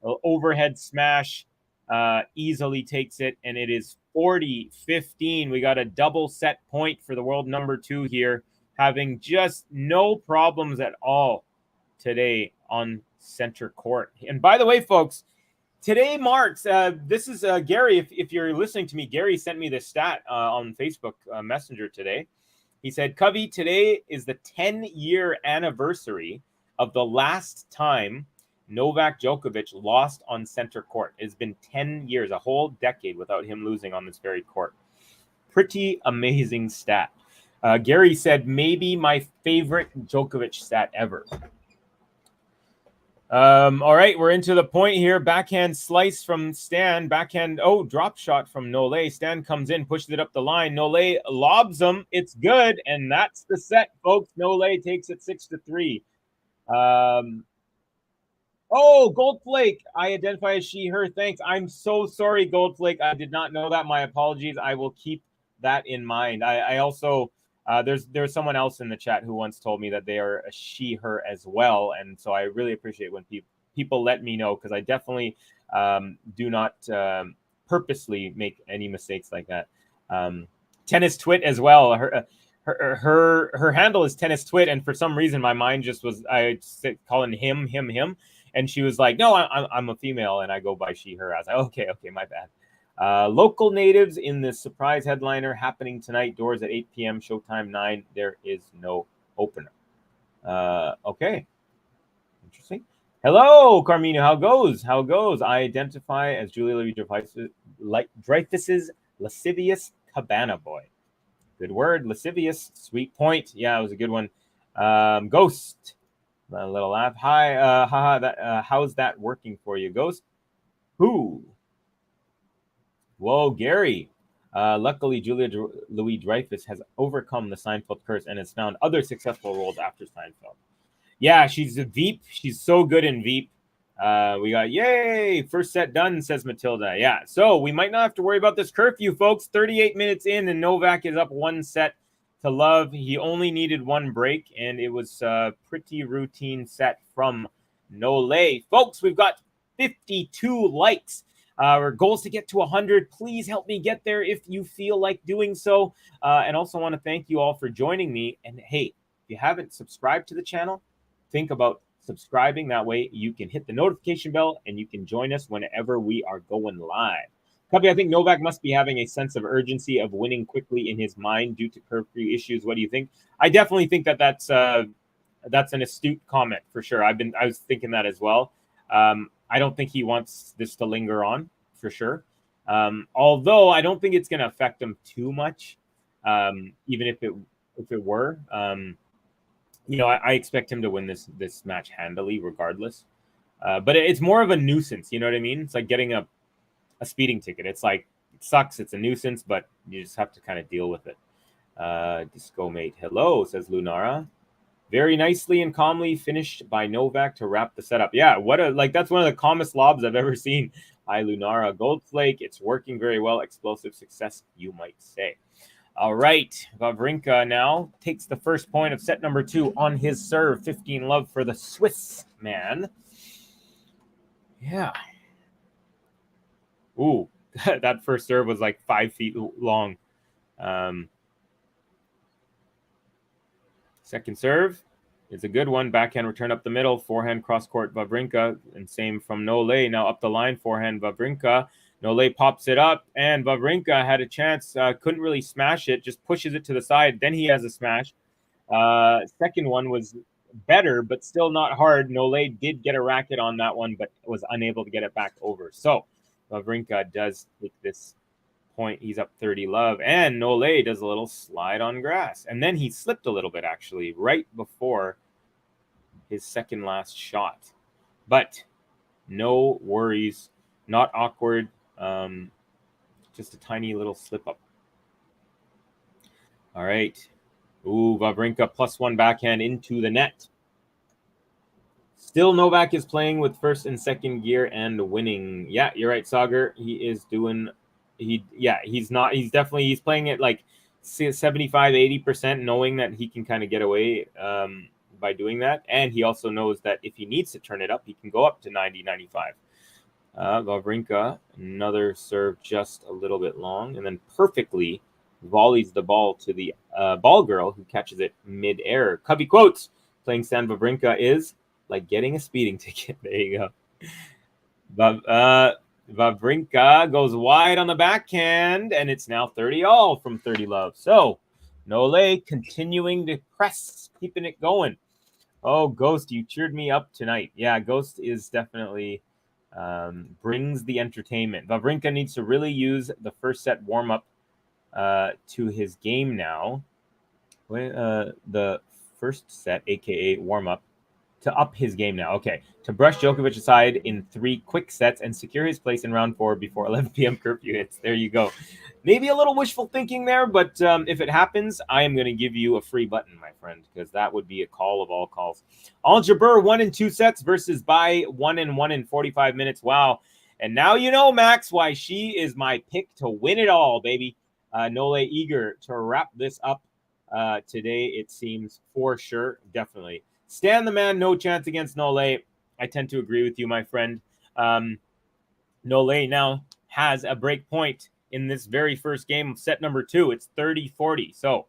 overhead smash, easily takes it, and it is 40-15. We got a double set point for the world number 2 here, having just no problems at all today on center court. And by the way, folks, today marks, this is Gary, if you're listening to me, Gary sent me this stat on Facebook Messenger today. He said, Covey, today is the 10-year anniversary of the last time Novak Djokovic lost on center court. It's been 10 years, a whole decade without him losing on this very court. Pretty amazing stat. Gary said, maybe my favorite Djokovic stat ever. All right, we're into the point here. Backhand slice from Stan. Backhand, drop shot from Nole. Stan comes in, pushes it up the line. Nole lobs him. It's good, and that's the set, folks. Nole takes it 6-3. Goldflake. I identify as she, her. Thanks. I'm so sorry, Goldflake. I did not know that. My apologies. I will keep that in mind. I also... there's someone else in the chat who once told me that they are a she, her as well. And so I really appreciate when people let me know, because I definitely do not purposely make any mistakes like that. Tennis Twit as well. Her handle is Tennis Twit. And for some reason, my mind just was, I calling him. And she was like, no, I'm a female and I go by she, her. I was like, okay, my bad. Local natives in the surprise headliner happening tonight. Doors at 8 p.m. Showtime 9. There is no opener. Okay. Interesting. Hello, Carmina. How goes? I identify as Julia Louis-Dreyfus's lascivious cabana boy. Good word. Lascivious. Sweet point. Yeah, it was a good one. Ghost. A little laugh. Hi. How's that working for you, Ghost? Who? Whoa, Gary. Luckily, Julia Louis-Dreyfus has overcome the Seinfeld curse and has found other successful roles after Seinfeld. Yeah, she's a Veep. She's so good in Veep. We got, yay, first set done, says Matilda. Yeah, so we might not have to worry about this curfew, folks. 38 minutes in, and Novak is up 1-0 to love. He only needed one break, and it was a pretty routine set from Nole. Folks, we've got 52 likes. Our goals to get to 100. Please help me get there if you feel like doing so. And also want to thank you all for joining me. And hey, if you haven't subscribed to the channel, think about subscribing. That way you can hit the notification bell and you can join us whenever we are going live. Cubby, I think Novak must be having a sense of urgency of winning quickly in his mind due to curfew issues. What do you think? I definitely think that that's an astute comment for sure. I was thinking that as well. I don't think he wants this to linger on for sure. Although I don't think it's going to affect him too much, even if it were. I expect him to win this match handily, regardless. But it's more of a nuisance. You know what I mean? It's like getting a speeding ticket. It's like, it sucks. It's a nuisance, but you just have to kind of deal with it. Disco mate, hello, says Lunara. Very nicely and calmly finished by Novak to wrap the setup. Yeah, that's one of the calmest lobs I've ever seen. Hi, Lunara. Goldflake, it's working very well. Explosive success, you might say. All right, Wawrinka now takes the first point of set number 2 on his serve. 15 love for the Swiss man. Yeah. Ooh, that first serve was like 5 feet long. Second serve is a good one. Backhand return up the middle. Forehand cross-court Wawrinka. And same from Nole. Now up the line. Forehand Wawrinka. Nole pops it up. And Wawrinka had a chance. Couldn't really smash it. Just pushes it to the side. Then he has a smash. Second one was better, but still not hard. Nole did get a racket on that one, but was unable to get it back over. So Wawrinka does take this point. He's up 30 love, and Nole does a little slide on grass, and then he slipped a little bit actually right before his second last shot, but no worries, not awkward, just a tiny little slip up. All right. Ooh, Wawrinka +1 backhand into the net. Still, Novak is playing with first and second gear and winning. Yeah, you're right, Sagar. He is doing. He's playing it like 75-80%, knowing that he can kind of get away by doing that, and he also knows that if he needs to turn it up, he can go up to 90-95. Wawrinka, another serve just a little bit long, and then perfectly volleys the ball to the ball girl, who catches it mid-air. Cubby quotes, playing Stan Wawrinka is like getting a speeding ticket. There you go. Wawrinka goes wide on the backhand, and it's now 30-all from 30 love. So Nole continuing to press, keeping it going. Oh, Ghost, you cheered me up tonight. Yeah, Ghost is definitely brings the entertainment. Wawrinka needs to really use the first set warm-up to his game now. The first set, aka warm-up, to up his game now. Okay, to brush Djokovic aside in 3 quick sets and secure his place in round 4 before 11 p.m. curfew hits. There you go. Maybe a little wishful thinking there, but if it happens, I am going to give you a free button, my friend, because that would be a call of all calls. Ons Jabeur 1 in 2 sets versus Bai 1 in 1 in 45 minutes. Wow. And now you know, Max, why she is my pick to win it all, baby. Nole eager to wrap this up today, it seems, for sure. Definitely. Stan the man, no chance against Nole. I tend to agree with you, my friend. Nole now has a break point in this very first game of set number 2. It's 30-40. So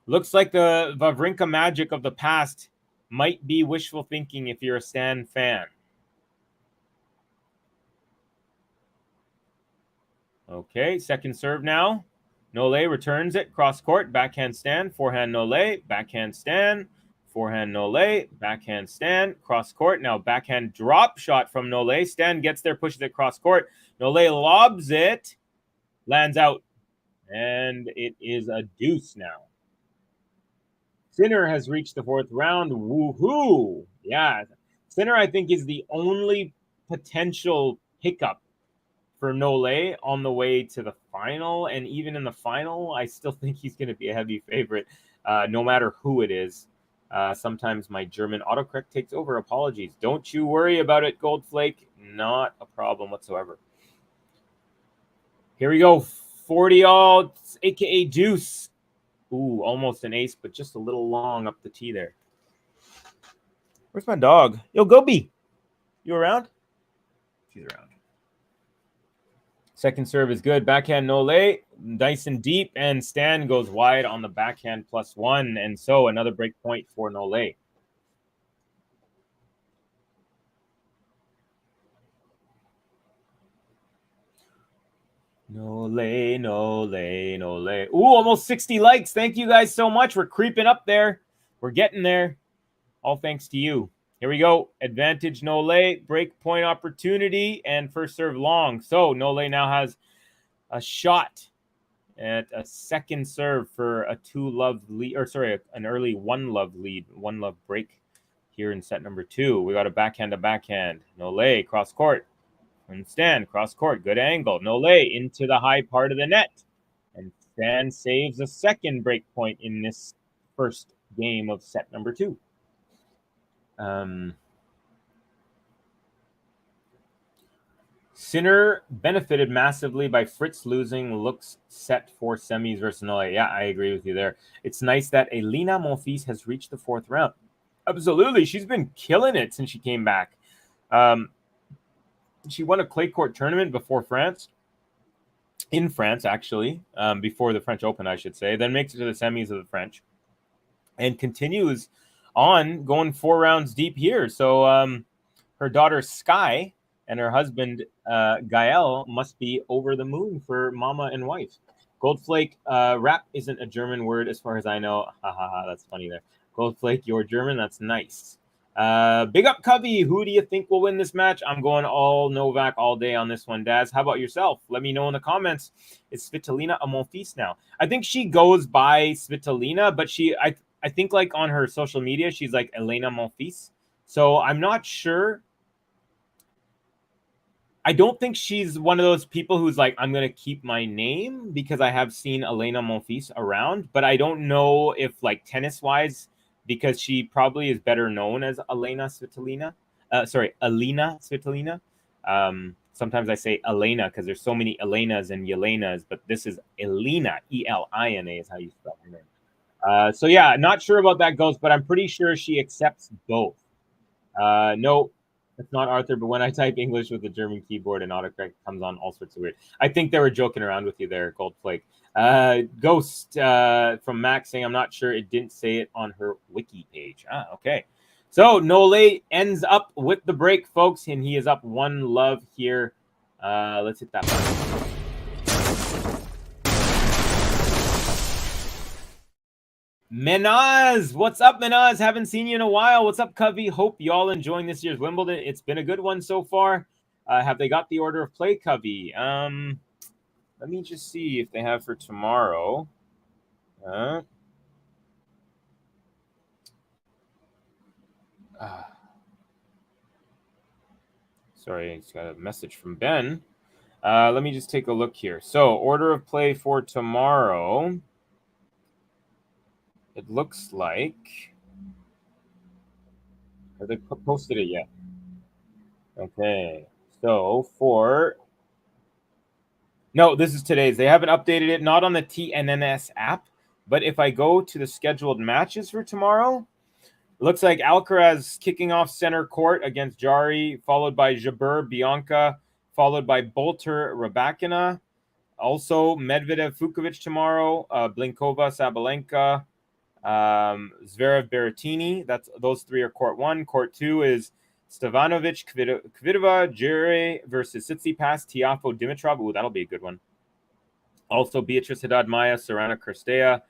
looks like the Wawrinka magic of the past might be wishful thinking if you're a Stan fan. Okay, second serve now. Nole returns it, cross court, backhand stand, forehand Nole, backhand stand, forehand Nole, backhand stand, cross court. Now backhand drop shot from Nole. Stan gets there, pushes it cross court. Nole lobs it, lands out, and it is a deuce now. Sinner has reached the 4th round. Woohoo! Yeah, Sinner, I think, is the only potential hiccup for Nole on the way to the final. And even in the final, I still think he's going to be a heavy favorite, no matter who it is. Sometimes my German autocorrect takes over. Apologies. Don't you worry about it, Goldflake. Not a problem whatsoever. Here we go. 40-all, a.k.a. deuce. Ooh, almost an ace, but just a little long up the tee there. Where's my dog? Yo, Gobi. You around? She's around. Second serve is good. Backhand Nole, nice and deep, and Stan goes wide on the backhand +1, and so another break point for Nole. Nole. Ooh, almost 60 likes. Thank you guys so much. We're creeping up there. We're getting there. All thanks to you. Here we go. Advantage Nole, break point opportunity, and first serve long. So Nole now has a shot at a second serve for a 2-love lead, or sorry, an early 1-love lead, 1-love break here in set number 2. We got a backhand to backhand. Nole cross court. And Stan cross court. Good angle. Nole into the high part of the net. And Stan saves a second break point in this first game of set number 2. Sinner benefited massively by Fritz losing. Looks set for semis versus Nole. Yeah, I agree with you there. It's nice that Elena Monfils has reached the 4th round. Absolutely. She's been killing it since she came back. She won a clay court tournament before France. In France, actually. Before the French Open, I should say. Then makes it to the semis of the French. And continues on going 4 rounds deep here. So her daughter Sky and her husband Gael must be over the moon for mama and wife. Goldflake, rap isn't a German word as far as I know. That's funny there. Goldflake, you're German. That's nice. Big up Covey. Who do you think will win this match? I'm going all Novak all day on this one. Daz, how about yourself? Let me know in the comments. Is Svitolina a Monfils now? I think she goes by Svitolina, but I think like on her social media, she's like Elena Monfils. So I'm not sure. I don't think she's one of those people who's like, I'm going to keep my name, because I have seen Elena Monfils around, but I don't know if like tennis wise, because she probably is better known as Elena Svitolina. Elena Svitolina. Sometimes I say Elena because there's so many Elenas and Yelenas, but this is Elena, E-L-I-N-A is how you spell her name. So yeah, not sure about that, Ghost, but I'm pretty sure she accepts both. No, it's not Arthur, but when I type English with the German keyboard and autocorrect comes on all sorts of weird. I think they were joking around with you there, Goldflake. Ghost from Max saying, I'm not sure, it didn't say it on her wiki page. Okay. So Nole ends up with the break, folks, and he is up 1-love here. Let's hit that button. Menaz, what's up, Menaz? Haven't seen you in a while. What's up, Covey? Hope y'all enjoying this year's Wimbledon. It's been a good one so far. Have they got the order of play, Covey? Let me just see if they have for tomorrow. Sorry, I just got a message from Ben. Let me just take a look here. So, order of play for tomorrow. It looks like... Have they posted it yet? Okay. So, for... No, this is today's. They haven't updated it, not on the TNNS app. But if I go to the scheduled matches for tomorrow, it looks like Alcaraz kicking off center court against Jari, followed by Jabeur, Bianca, followed by Bolter, Rybakina. Also, Medvedev, Fukovic tomorrow, Blinkova, Sabalenka, Zverev, Berrettini. Those 3 are court 1. Court 2 is Stevanovic, Kvitova, Jure versus Tsitsipas, Tiafoe, Dimitrov. Ooh, that'll be a good one. Also, Beatrice Haddad Maia, Sorana Cirstea,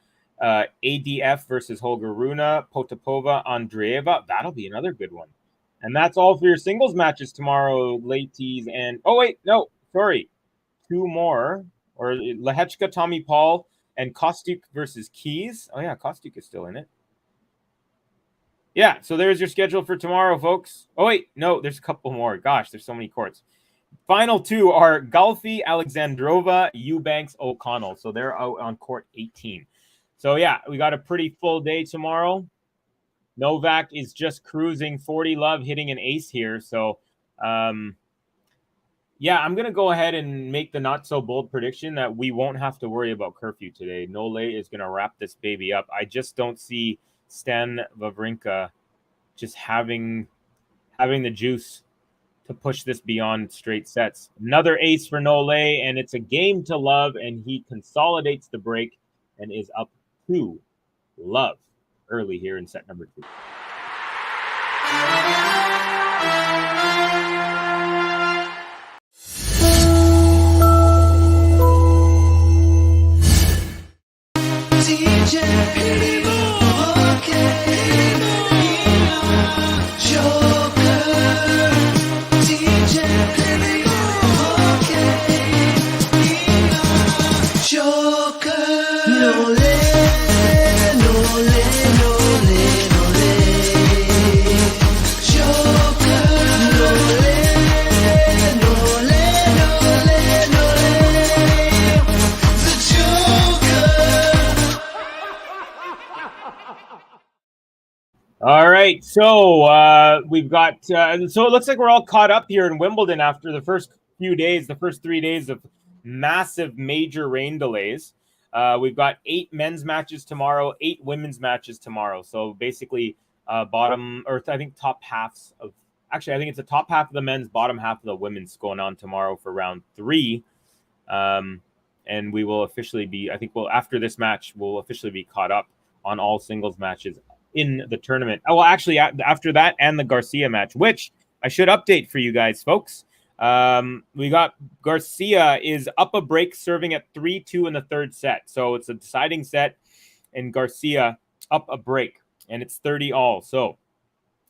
ADF versus Holger Rune, Potapova, Andreeva. That'll be another good one. And that's all for your singles matches tomorrow, ladies. And oh wait, no, sorry, 2 more. Or Lehechka, Tommy Paul, and Kostic versus Keys. Oh yeah, Kostic is still in it. Yeah, so there's your schedule for tomorrow, folks. Oh wait, no, there's a couple more. Gosh, there's so many courts. Final 2 are Galfi, Alexandrova, Eubanks, O'Connell. So they're out on court 18. So yeah, we got a pretty full day tomorrow. Novak is just cruising 40-love, hitting an ace here. So yeah, I'm going to go ahead and make the not-so-bold prediction that we won't have to worry about curfew today. Nole is going to wrap this baby up. I just don't see Stan Wawrinka just having the juice to push this beyond straight sets. Another ace for Nole, and it's a game to love, and he consolidates the break and is up 2-love early here in set number 2. All right, so we've got so it looks like we're all caught up here in Wimbledon after the first few days, the first 3 days of massive major rain delays. We've got 8 men's matches tomorrow, 8 women's matches tomorrow. So basically, bottom, or I think top halves of, actually I think it's the top half of the men's, bottom half of the women's going on tomorrow for round 3. And we will officially be, I think after this match, we'll officially be caught up on all singles matches in the tournament. Oh, well, actually, after that and the Garcia match, which I should update for you guys, folks. We got Garcia is up a break, serving at 3-2 in the third set. So it's a deciding set, and Garcia up a break, and it's 30-all. So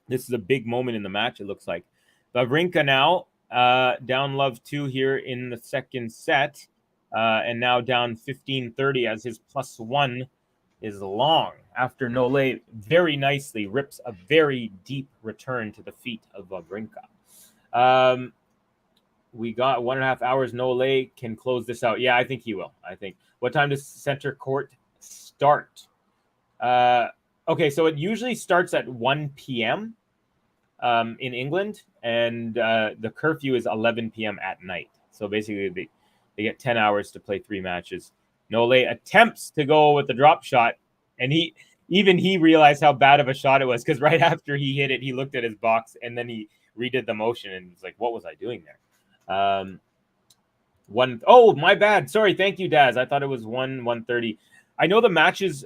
this is a big moment in the match, it looks like. WAWRINKA now down love 2 here in the second set, and now down 15-30 as his +1 is long after Nole very nicely rips a very deep return to the feet of WAWRINKA. We got 1.5 hours. Nole can close this out. Yeah, I think he will. I think. What time does center court start? Okay, so it usually starts at 1 p.m. In England, and the curfew is 11 p.m. at night. So basically, they get 10 hours to play 3 matches. Nole attempts to go with the drop shot, and he realized how bad of a shot it was, because right after he hit it, he looked at his box and then he redid the motion and was like, "What was I doing there?" Oh, my bad. Sorry. Thank you, Daz. I thought it was 1:30. I know the matches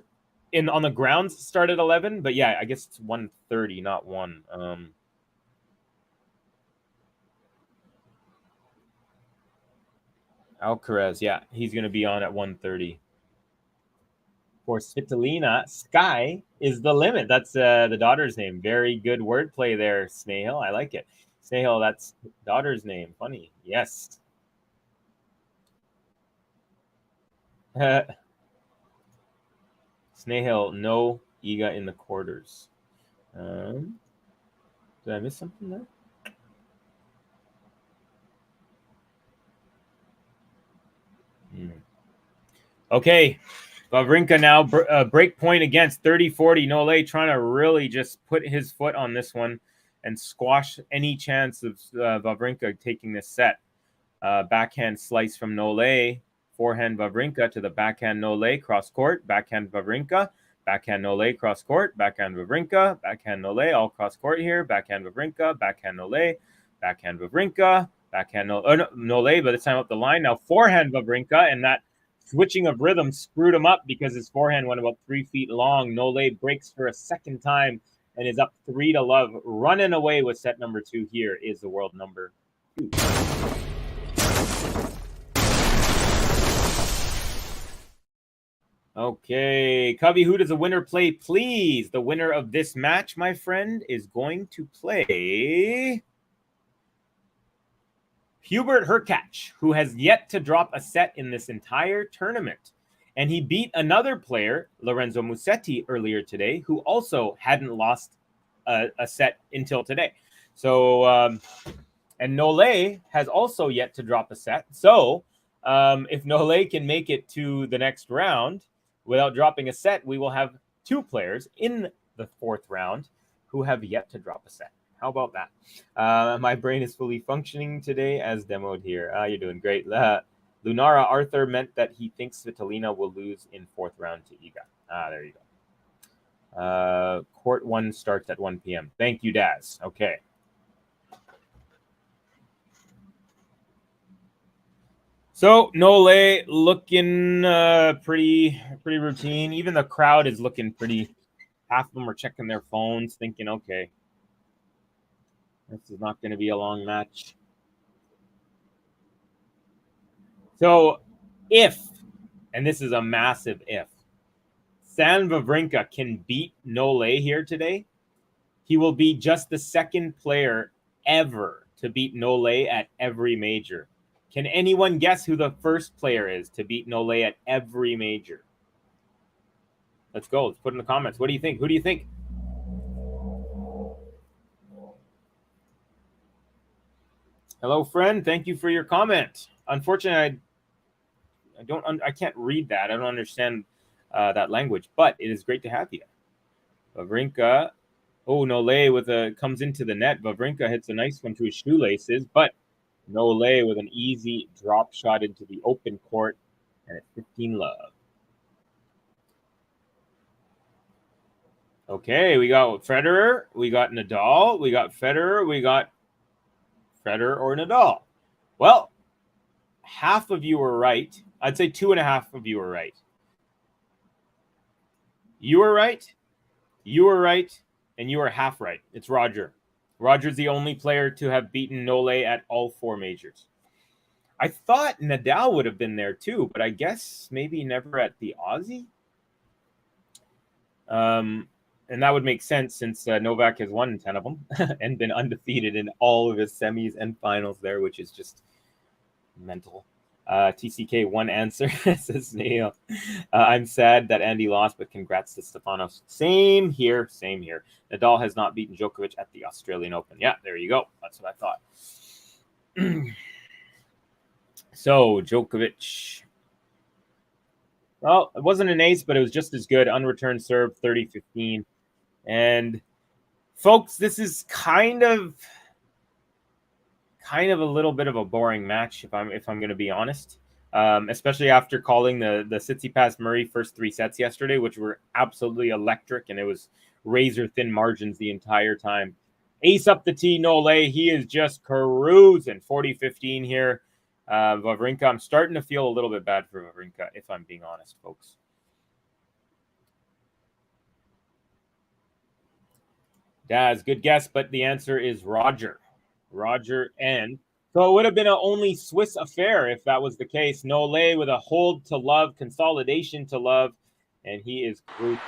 on the grounds start at 11, but yeah, I guess it's 1:30, not 1. Alcaraz, yeah, he's going to be on at 1:30. For Svitolina, sky is the limit. That's the daughter's name. Very good wordplay there, Snehal. I like it. Snehal, that's daughter's name. Funny. Yes. Snehal, no Iga in the quarters. Did I miss something there? Okay, WAWRINKA now break point against 30-40. Nole trying to really just put his foot on this one and squash any chance of WAWRINKA taking this set. Backhand slice from Nole. Forehand WAWRINKA to the backhand Nole, cross court. Backhand WAWRINKA. Backhand Nole, cross court. Backhand WAWRINKA. Backhand Nole, all cross court here. Backhand WAWRINKA. Backhand Nole. Backhand WAWRINKA. Backhand Nole, but this time up the line. Now forehand WAWRINKA, and that switching of rhythm screwed him up because his forehand went about 3 feet long. Nole breaks for a second time and is up 3-love. Running away with set number 2 here is the world number 2. Okay, Covey, who does the winner play, please? The winner of this match, my friend, is going to play Hubert Hurkacz, who has yet to drop a set in this entire tournament. And he beat another player, Lorenzo Musetti, earlier today, who also hadn't lost a set until today. So, and Nole has also yet to drop a set. So, if Nole can make it to the next round without dropping a set, we will have 2 players in the 4th round who have yet to drop a set. How about that? My brain is fully functioning today as demoed here. You're doing great. Lunara Arthur meant that he thinks Svitolina will lose in 4th round to Iga. There you go. Court 1 starts at 1 p.m. Thank you, Daz. Okay. So Nole looking pretty routine. Even the crowd is looking pretty. Half of them are checking their phones, thinking, okay, this is not going to be a long match. So if, and this is a massive if, Stan Wawrinka can beat Nole here today, he will be just the second player ever to beat Nole at every major. Can anyone guess who the first player is to beat Nole at every major? Let's go. Let's put in the comments. What do you think? Who do you think? Hello, friend. Thank you for your comment. Unfortunately, I can't read that. I don't understand that language, but it is great to have you. Wawrinka. Oh, Nole comes into the net. Wawrinka hits a nice one to his shoelaces, but Nole with an easy drop shot into the open court, and it's 15 love. Okay, we got Federer, we got Nadal, we got Federer, we got Federer or Nadal. Well, half of you were right. I'd say 2.5 of you were right. You were right, you were right, and you were half right. It's Roger. Roger's the only player to have beaten Nole at all 4 majors. I thought Nadal would have been there too, but I guess maybe never at the Aussie. And that would make sense since Novak has won 10 of them and been undefeated in all of his semis and finals there, which is just mental. TCK, one answer, says Neil. I'm sad that Andy lost, but congrats to Stefanos. Same here, same here. Nadal has not beaten Djokovic at the Australian Open. Yeah, there you go. That's what I thought. So, Djokovic. Well, it wasn't an ace, but it was just as good. Unreturned serve, 30-15. And, folks, this is kind of a little bit of a boring match, if I'm going to be honest. Especially after calling the Tsitsipas Murray first 3 sets yesterday, which were absolutely electric, and it was razor thin margins the entire time. Ace up the tee, Nole. He is just cruising. 40-15 here. Wawrinka. I'm starting to feel a little bit bad for Wawrinka, if I'm being honest, folks. Daz, good guess, but the answer is Roger. Roger, and so it would have been an only Swiss affair if that was the case. Nole with a hold to love, consolidation to love, and he is cruising.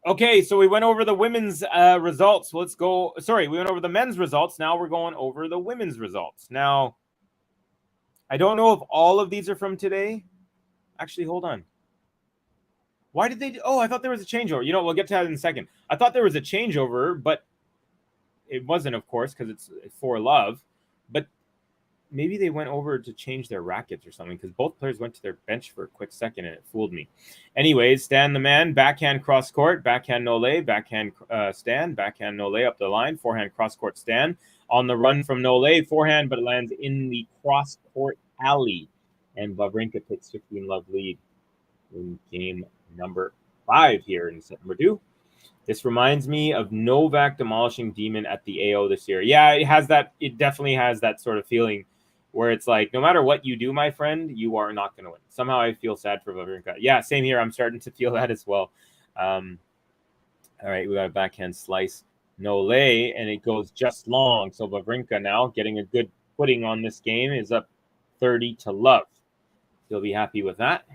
Okay, so we went over the women's results. Let's go. Sorry, we went over the men's results. Now we're going over the women's results. Now, I don't know if all of these are from today. Actually, hold on. Why did they? Oh, I thought there was a changeover. You know, we'll get to that in a second. I thought there was a changeover, but it wasn't, of course, because it's for love. But maybe they went over to change their rackets or something, because both players went to their bench for a quick second and it fooled me. Anyways, Stan the man, backhand cross court, backhand Nole, backhand Stan, backhand Nole up the line, forehand cross court Stan. On the run from Nole, forehand, but it lands in the cross court alley. And Wawrinka takes 15 love lead in game number 5 here in set number 2. This reminds me of Novak demolishing Demon at the AO this year. Yeah, it has that. It definitely has that sort of feeling where it's like, no matter what you do, my friend, you are not going to win. Somehow I feel sad for Wawrinka. Yeah, same here. I'm starting to feel that as well. All right, we got a backhand slice. Nole, and it goes just long. So Wawrinka now getting a good footing on this game is up 30 to love. You'll be happy with that.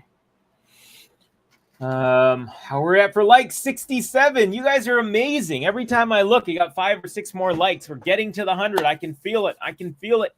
How we're at for likes? 67. You guys are amazing. Every time I look, you got 5 or 6 more likes. We're getting to the 100. I can feel it. I can feel it.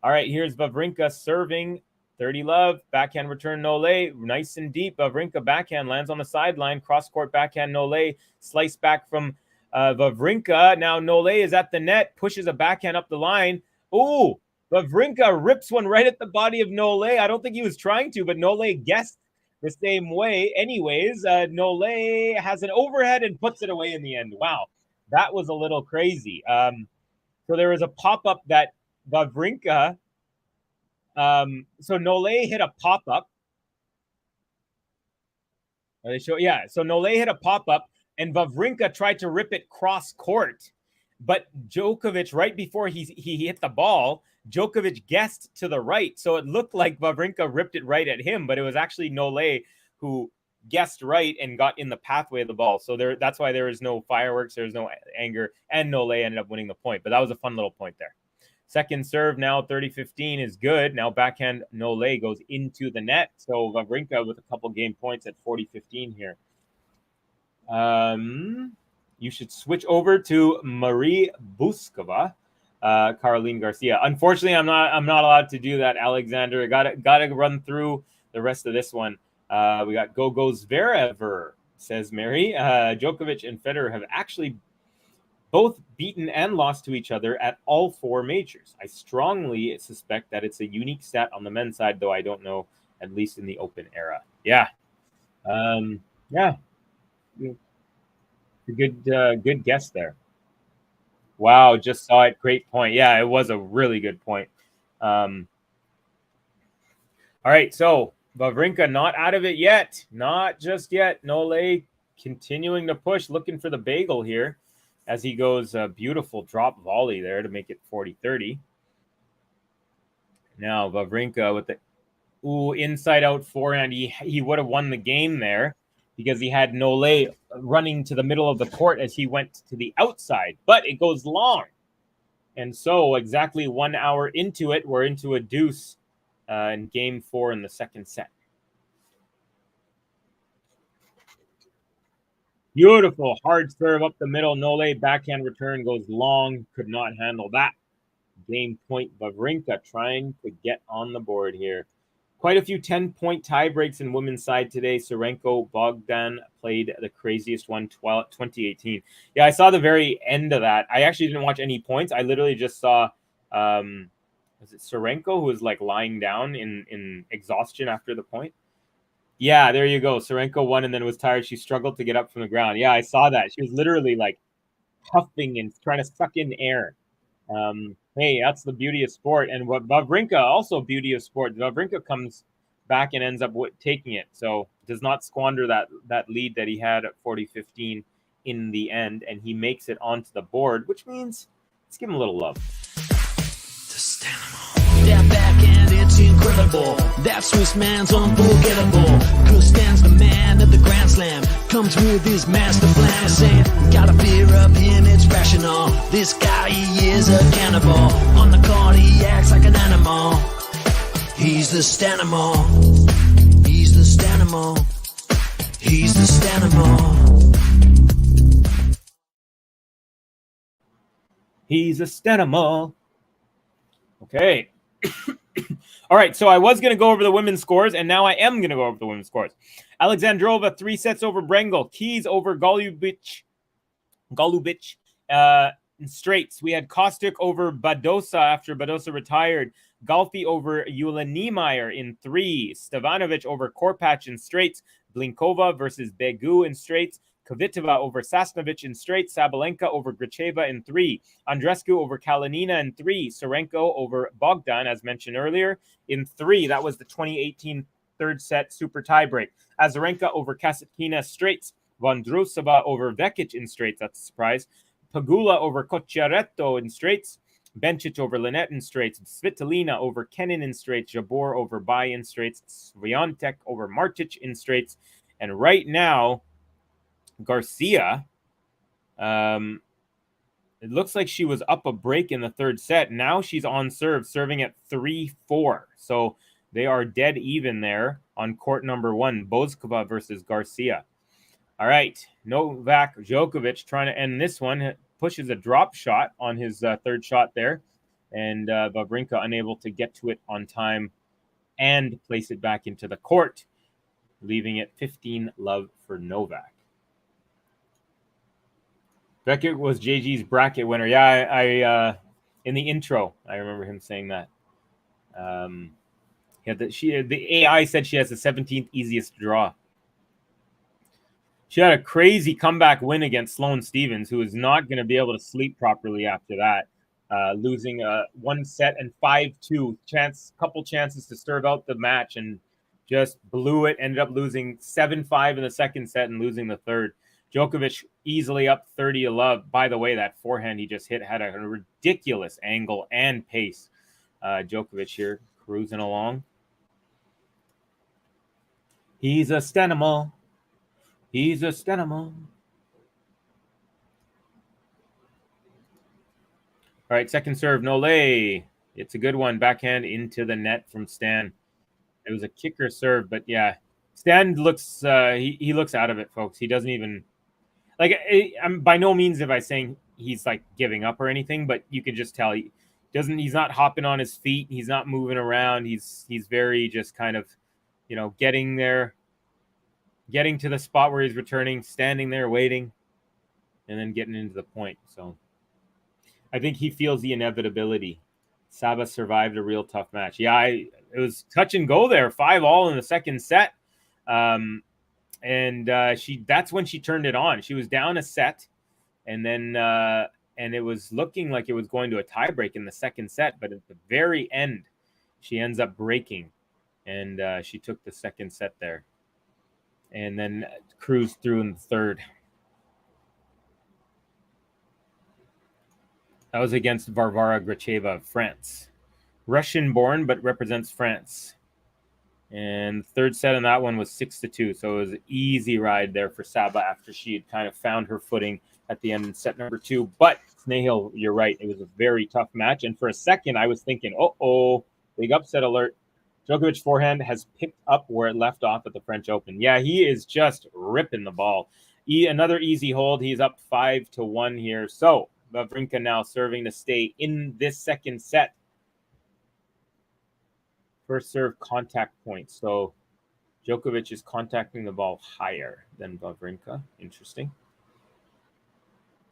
All right, here's Wawrinka serving. 30 love. Backhand return Nole. Nice and deep. Wawrinka backhand lands on the sideline. Cross-court backhand Nole. Slice back from Wawrinka. Now Nole is at the net. Pushes a backhand up the line. Ooh, Wawrinka rips one right at the body of Nole. I don't think he was trying to, but Nole guessed the same way. Anyways, Nole has an overhead and puts it away in the end. Wow, that was a little crazy. So there was a pop-up that Wawrinka, so Nole hit a pop-up. They show, yeah. So Nole hit a pop-up, and Wawrinka tried to rip it cross-court. But Djokovic, right before he hit the ball, Djokovic guessed to the right. So it looked like Wawrinka ripped it right at him, but it was actually Nole who guessed right and got in the pathway of the ball. So that's why there was no fireworks, there was no anger, and Nole ended up winning the point. But that was a fun little point there. Second serve now, 30-15 is good. Now backhand Nole goes into the net. So Wawrinka with a couple game points at 40-15 here. You should switch over to Marie Buskova, Caroline Garcia. Unfortunately, I'm not allowed to do that, Alexander. Gotta run through the rest of this one. We got Gogo Zverev, says Mary. Djokovic and Federer have actually both beaten and lost to each other at all 4 majors. I strongly suspect that it's a unique stat on the men's side, though I don't know, at least in the Open era. Yeah. Yeah. Good guess there. Wow, just saw it. Great point. Yeah, it was a really good point. All right, so Wawrinka not out of it yet. Not just yet. Nole continuing to push, looking for the bagel here as he goes a beautiful drop volley there to make it 40-30. Now Wawrinka with the inside out forehand. He would have won the game there because he had Nole running to the middle of the court as he went to the outside, but it goes long. And so exactly 1 hour into it, we're into a deuce in game 4 in the second set. Beautiful hard serve up the middle. Nole backhand return goes long. Could not handle that. Game point Wawrinka trying to get on the board here. Quite a few 10-point tie breaks in women's side today. Serenko Bogdan played the craziest one, 2018. Yeah, I saw the very end of that. I actually didn't watch any points. I literally just saw, was it Serenko who was like lying down in exhaustion after the point? Yeah, there you go. Serenko won and then was tired. She struggled to get up from the ground. Yeah, I saw that. She was literally like puffing and trying to suck in air. Hey, that's the beauty of sport. And what Wawrinka, also beauty of sport. Wawrinka comes back and ends up taking it. So does not squander that lead that he had at 40-15 in the end. And he makes it onto the board, which means let's give him a little love. That backhand, it's incredible. That Swiss man's unforgettable. Cause stands the man at the Grand Slam. Comes with his master plan. Saying, gotta fear of him, it's rational. This guy, he is a cannibal. On the court, he acts like an animal. He's the Stanimal. He's the Stanimal. He's the Stanimal. He's a Stanimal. Okay. All right, so I was going to go over the women's scores, and now I am going to go over the women's scores. Alexandrova, 3 sets over Brengel. Keys over Golubic. In straights, we had Kostic over Badosa after Badosa retired. Galfi over Yulia Niemeyer in 3. Stevanovic over Korpach in straights. Blinkova versus Begu in straights. Kvitova over Sasnovich in straights. Sabalenka over Gracheva in 3. Andreescu over Kalinina in 3. Serenko over Bogdan, as mentioned earlier, in 3. That was the 2018 third set super tiebreak. Azarenka over Kasatkina straights. Vondrousova over Vekic in straights. That's a surprise. Pagula over Cocciaretto in straights. Bencic over Linette in straights. Svitolina over Kenin in straights. Jabor over Bai in straights. Swiatek over Martic in straights. And right now, Garcia, it looks like she was up a break in the third set. Now she's on serve, serving at 3-4. So they are dead even there on court number 1, Boskova versus Garcia. All right, Novak Djokovic trying to end this one. Pushes a drop shot on his third shot there. And Wawrinka unable to get to it on time and place it back into the court, leaving it 15-love for Novak. Beckett was JG's bracket winner. Yeah, I in the intro, I remember him saying that. The AI said she has the 17th easiest draw. She had a crazy comeback win against Sloane Stephens, who is not going to be able to sleep properly after that, losing 1 set and 5-2. Couple chances to serve out the match and just blew it, ended up losing 7-5 in the second set and losing the third. Djokovic easily up 30-love. By the way, that forehand he just hit had a ridiculous angle and pace. Djokovic here cruising along. He's a stenimal. He's a stenimal. All right, second serve, Nole. It's a good one. Backhand into the net from Stan. It was a kicker serve, but yeah. Stan looks, he looks out of it, folks. He doesn't even, like, I'm by no means if I saying he's like giving up or anything, but you can just tell he's not hopping on his feet. He's not moving around. He's very just kind of, you know, getting there, getting to the spot where he's returning, standing there, waiting, and then getting into the point. So I think he feels the inevitability. Saba survived a real tough match. Yeah, it was touch and go there, 5-all in the second set. That's when she turned it on. She was down a set, and then and it was looking like it was going to a tiebreak in the second set, but at the very end, she ends up breaking, and she took the second set there, and then cruised through in the third. That was against Varvara Gracheva of France. Russian-born, but represents France. And the third set on that one was 6-2. So it was an easy ride there for Saba after she had kind of found her footing at the end in set number 2. But, Snehil, you're right. It was a very tough match. And for a second, I was thinking, uh-oh, big upset alert. Djokovic forehand has picked up where it left off at the French Open. Yeah, he is just ripping the ball. Another easy hold. He's up 5-1 here. So Wawrinka now serving to stay in this second set. First serve contact point. So Djokovic is contacting the ball higher than Wawrinka. Interesting.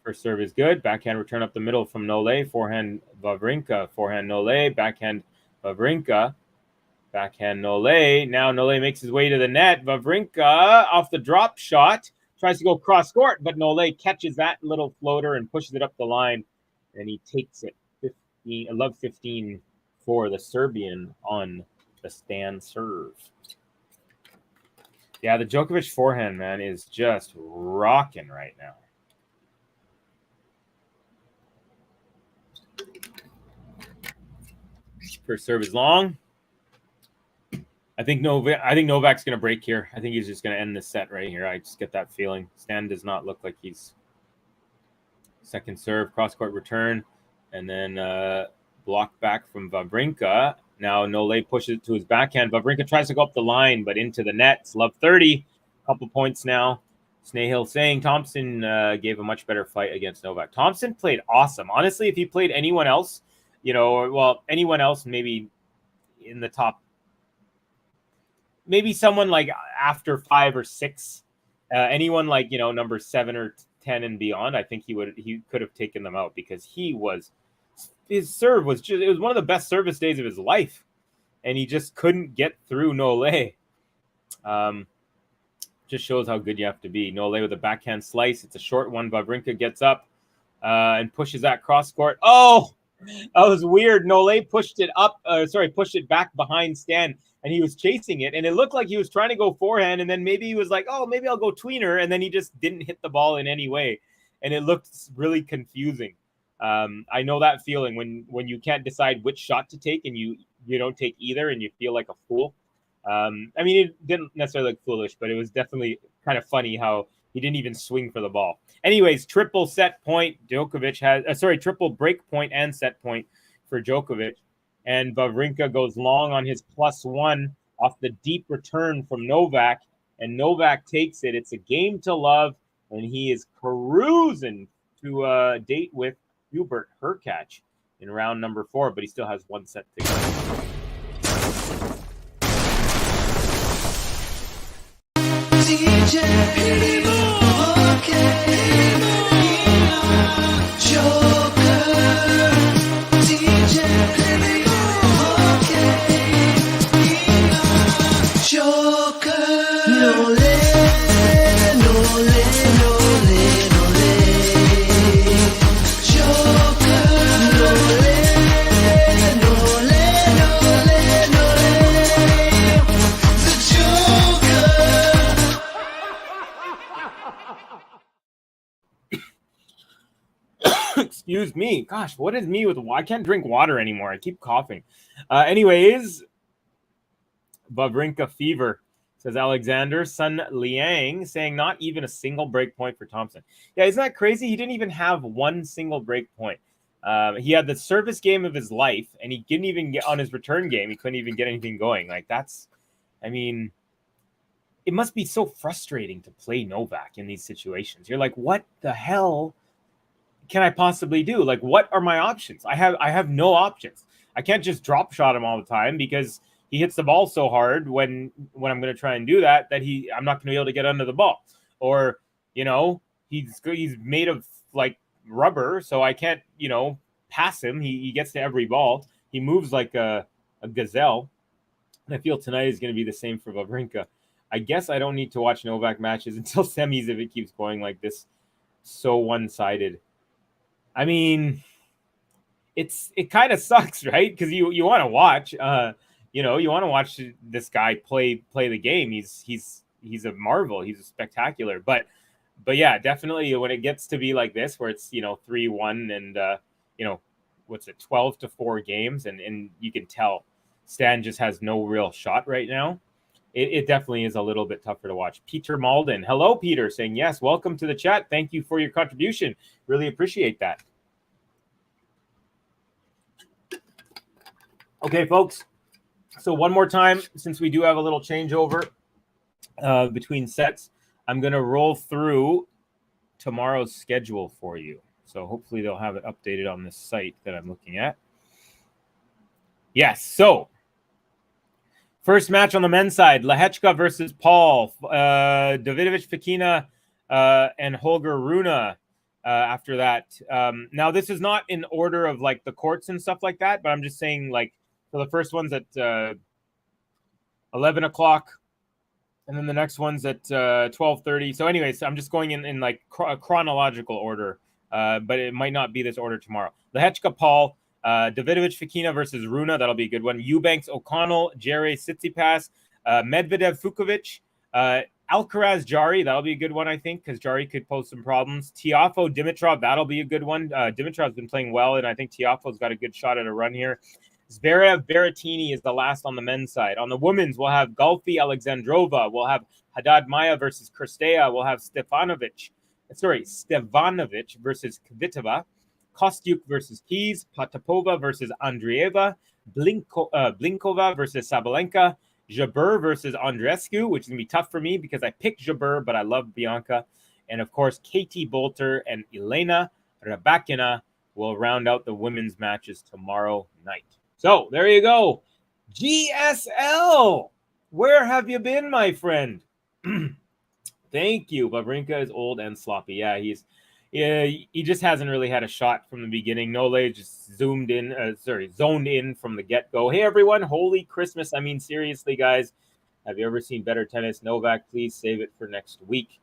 First serve is good. Backhand return up the middle from Nole. Forehand Wawrinka. Forehand Nole. Backhand Wawrinka. Backhand Nole. Now Nole makes his way to the net. Wawrinka off the drop shot. Tries to go cross court, but Nole catches that little floater and pushes it up the line, and he takes it 15 for the Serbian on the Stan serve. Yeah, the Djokovic forehand, man, is just rocking right now. First serve is long. I think Novak's going to break here. I think he's just going to end this set right here. I just get that feeling. Stan does not look like he's second serve, cross-court return, and then block back from Wawrinka. Now Nole pushes it to his backhand. Wawrinka tries to go up the line, but into the net. It's love 30. Couple points now. Snehil saying Thompson gave a much better fight against Novak. Thompson played awesome. Honestly, if he played anyone else, anyone else maybe in the top, maybe someone like after 5 or 6, anyone like, number 7 or 10 and beyond, I think he could have taken them out because his serve was it was one of the best service days of his life, and he just couldn't get through Nole. Just shows how good you have to be. Nole with a backhand slice. It's a short one. Wawrinka gets up and pushes that cross court. Oh, that was weird. Nole pushed it back behind Stan, and he was chasing it, and it looked like he was trying to go forehand, and then maybe he was like, oh, maybe I'll go tweener, and then he just didn't hit the ball in any way, and it looked really confusing. I know that feeling when you can't decide which shot to take, and you don't take either, and you feel like a fool. It didn't necessarily look foolish, but it was definitely kind of funny how he didn't even swing for the ball. Anyways, triple set point. Djokovic has triple break point and set point for Djokovic. And Wawrinka goes long on his +1 off the deep return from Novak. And Novak takes it. It's a game to love. And he is cruising to a date with Hubert Hurkacz in round number 4. But he still has one set to go. Excuse me. Gosh, what is me with... I can't drink water anymore. I keep coughing. Anyways, WAWRINKA fever, says Alexander. Sun Liang saying not even a single break point for Thompson. Yeah, isn't that crazy? He didn't even have one single break point. He had the service game of his life, and he didn't even get on his return game. He couldn't even get anything going. Like, that's... I mean... It must be so frustrating to play Novak in these situations. You're like, what the hell can I possibly do? Like, what are my options? I have no options. I can't just drop shot him all the time because he hits the ball so hard when I'm going to try and do that I'm not going to be able to get under the ball. Or, you know, he's made of like rubber, so I can't, you know, pass him. He gets to every ball. He moves like a gazelle. And I feel tonight is going to be the same for WAWRINKA. I guess I don't need to watch Novak matches until semis if it keeps going like this. So one-sided. I mean, it kind of sucks, right? Because you want to watch, you know, you want to watch this guy play the game. He's a marvel. He's a spectacular. But yeah, definitely when it gets to be like this, where it's, you know, 3-1 and you know, what's it, 12-4 games, and you can tell Stan just has no real shot right now. It definitely is a little bit tougher to watch. Peter Malden. Hello, Peter, saying, yes, welcome to the chat. Thank you for your contribution. Really appreciate that. Okay, folks. So one more time, since we do have a little changeover between sets, I'm going to roll through tomorrow's schedule for you. So hopefully they'll have it updated on this site that I'm looking at. Yes, so... First match on the men's side, Lehechka versus Paul, Davidovich Fekina and Holger Rune after that. Now, this is not in order of, like, the courts and stuff like that, but I'm just saying, like, for the first one's at 11 o'clock, and then the next one's at 12:30. So anyways, I'm just going in like, chronological order, but it might not be this order tomorrow. Lehechka, Paul. Davidovich Fekina versus Rune, that'll be a good one. Eubanks O'Connell, Jerry Tsitsipas, Medvedev Fukovic, Alcaraz Jari, that'll be a good one, I think, because Jari could pose some problems. Tiafoe Dimitrov, that'll be a good one. Dimitrov's been playing well, and I think Tiafoe's got a good shot at a run here. Zverev Berrettini is the last on the men's side. On the women's, we'll have Golfi Alexandrova, we'll have Haddad Maia versus Kirstea, we'll have Stevanovic versus Kvitova. Kostyuk versus Keys, Potapova versus Andreeva, Blinkova versus Sabalenka, Jabeur versus Andreescu, which is going to be tough for me because I picked Jabeur, but I love Bianca. And, of course, Katie Bolter and Elena Rybakina will round out the women's matches tomorrow night. So, there you go. GSL! Where have you been, my friend? Thank you. WAWRINKA is old and sloppy. Yeah, he just hasn't really had a shot from the beginning. Nole just zoned in from the get-go. Hey, everyone. Holy Christmas. I mean, seriously, guys. Have you ever seen better tennis? Novak, please save it for next week.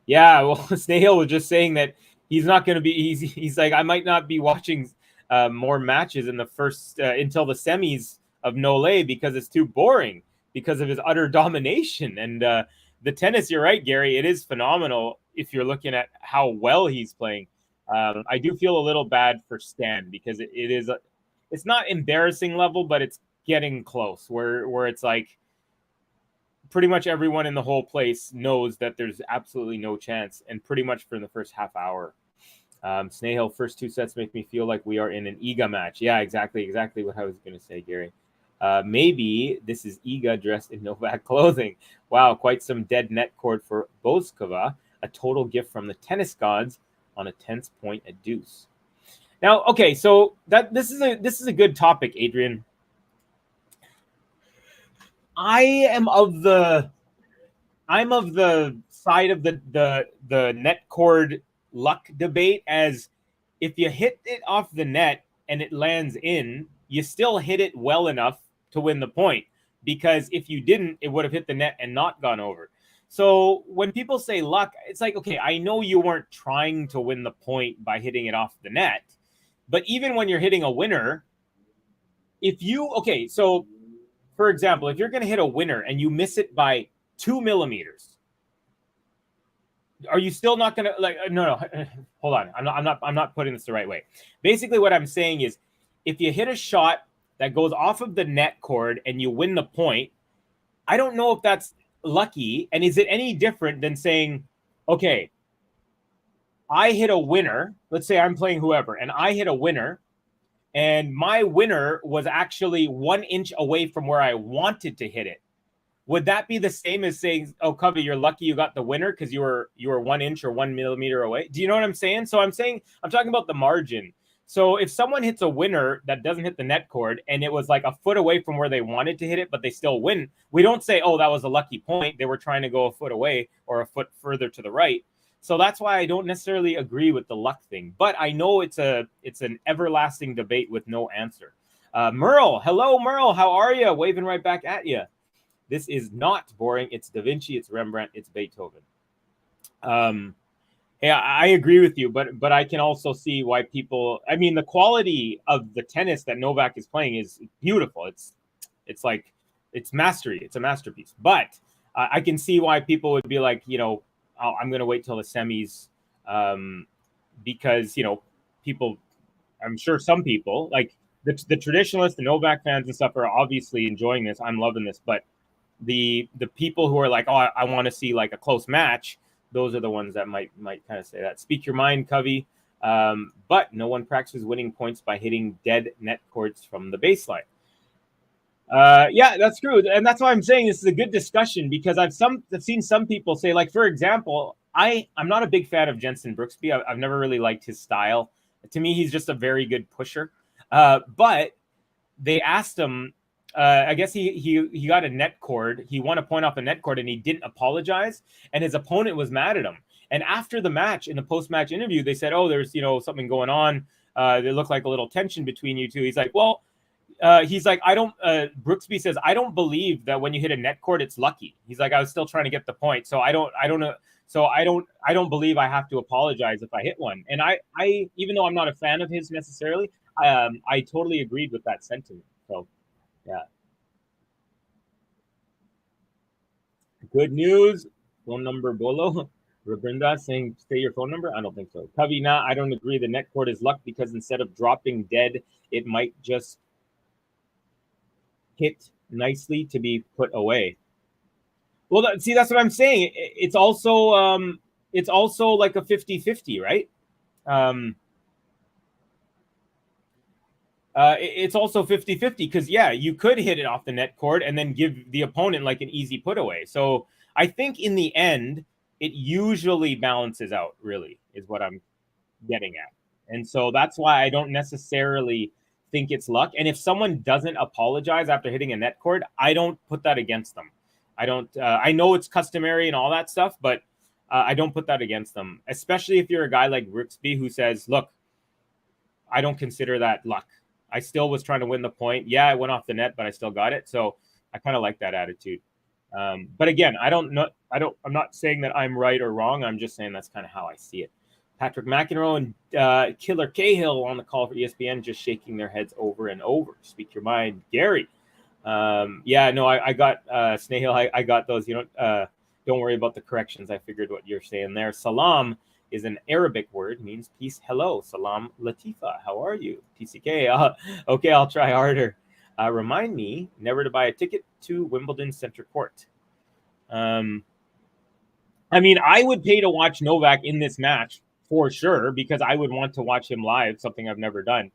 Yeah, well, Snail was just saying that he's not going to be... He's like, I might not be watching more matches in the first... until the semis of Nole because it's too boring because of his utter domination. And the tennis, you're right, Gary, it is phenomenal if you're looking at how well he's playing. I do feel a little bad for Stan because it's not embarrassing level, but it's getting close where it's like pretty much everyone in the whole place knows that there's absolutely no chance, and pretty much for the first half hour. Snail, first two sets make me feel like we are in an Iga match. Yeah, exactly what I was going to say, Gary. Maybe this is Iga dressed in Novak clothing. Wow, quite some dead net cord for Boskova. A total gift from the tennis gods on a tense point at deuce. Now, okay, so this is a good topic, Adrian. I'm of the side of the net cord luck debate, as if you hit it off the net and it lands in, you still hit it well enough to win the point, because if you didn't, it would have hit the net and not gone over. So when people say luck, it's like, okay, I know you weren't trying to win the point by hitting it off the net, but even when you're hitting a winner, so for example, if you're going to hit a winner and you miss it by 2 millimeters, are you still not gonna like? No. Hold on. I'm not putting this the right way. Basically, what I'm saying is, if you hit a shot that goes off of the net cord and you win the point, I don't know if that's lucky. And is it any different than saying, okay, I hit a winner. Let's say I'm playing whoever, and I hit a winner, and my winner was actually 1 inch away from where I wanted to hit it. Would that be the same as saying, "Oh, Covey, you're lucky you got the winner because you were 1 inch or 1 millimeter away"? Do you know what I'm saying? So I'm talking about the margin. So if someone hits a winner that doesn't hit the net cord and it was like a foot away from where they wanted to hit it, but they still win, we don't say, "Oh, that was a lucky point. They were trying to go a foot away or a foot further to the right." So that's why I don't necessarily agree with the luck thing. But I know it's an everlasting debate with no answer. Merle, hello, Merle. How are you? Waving right back at you. This is not boring. It's Da Vinci, it's Rembrandt, it's Beethoven. Yeah, I agree with you, but I can also see why people. I mean, the quality of the tennis that Novak is playing is beautiful. It's like it's mastery. It's a masterpiece. But I can see why people would be like, I'm going to wait till the semis, because people. I'm sure some people like the traditionalists, the Novak fans and stuff are obviously enjoying this. I'm loving this, but the people who are like, oh, I want to see like a close match, those are the ones that might kind of say that. Speak your mind, Covey. But no one practices winning points by hitting dead net cords from the baseline. Yeah, that's true, and that's why I'm saying this is a good discussion, because I've seen some people say, like, for example, I'm not a big fan of Jensen Brooksby. I've never really liked his style. To me, he's just a very good pusher. But they asked him. I guess he got a net cord. He won a point off the net cord, and he didn't apologize. And his opponent was mad at him. And after the match, in the post-match interview, they said, "Oh, there's something going on. There looked like a little tension between you two." He's like, "Well," he's like, "I don't." Brooksby says, "I don't believe that when you hit a net cord, it's lucky." He's like, "I was still trying to get the point, so I don't know. So I don't believe I have to apologize if I hit one." And I even though I'm not a fan of his necessarily, I totally agreed with that sentiment. So. Yeah. Good news. Phone number Bolo. Rabinda saying, "Say your phone number." I don't think so. Covey, nah, I don't agree. The net cord is luck because instead of dropping dead, it might just hit nicely to be put away. Well, see, that's what I'm saying. It's also like a 50-50, right? It's also 50-50 because, yeah, you could hit it off the net cord and then give the opponent like an easy put away. So I think in the end, it usually balances out, really, is what I'm getting at. And so that's why I don't necessarily think it's luck. And if someone doesn't apologize after hitting a net cord, I don't put that against them. I don't. I know it's customary and all that stuff, but I don't put that against them, especially if you're a guy like Brooksby who says, "Look, I don't consider that luck. I still was trying to win the point. Yeah, I went off the net, but I still got it." So I kind of like that attitude. But again, I'm not saying that I'm right or wrong. I'm just saying that's kind of how I see it. Patrick McEnroe and Killer Cahill on the call for ESPN, just shaking their heads over and over. Speak your mind, Gary. Yeah, no, I got Snail. I got those. Don't worry about the corrections. I figured what you're saying there. Salam is an Arabic word, means peace, hello. Salam Latifa, how are you? TCK, okay, I'll try harder. Remind me never to buy a ticket to Wimbledon Center Court. I mean, I would pay to watch Novak in this match for sure, because I would want to watch him live, something I've never done.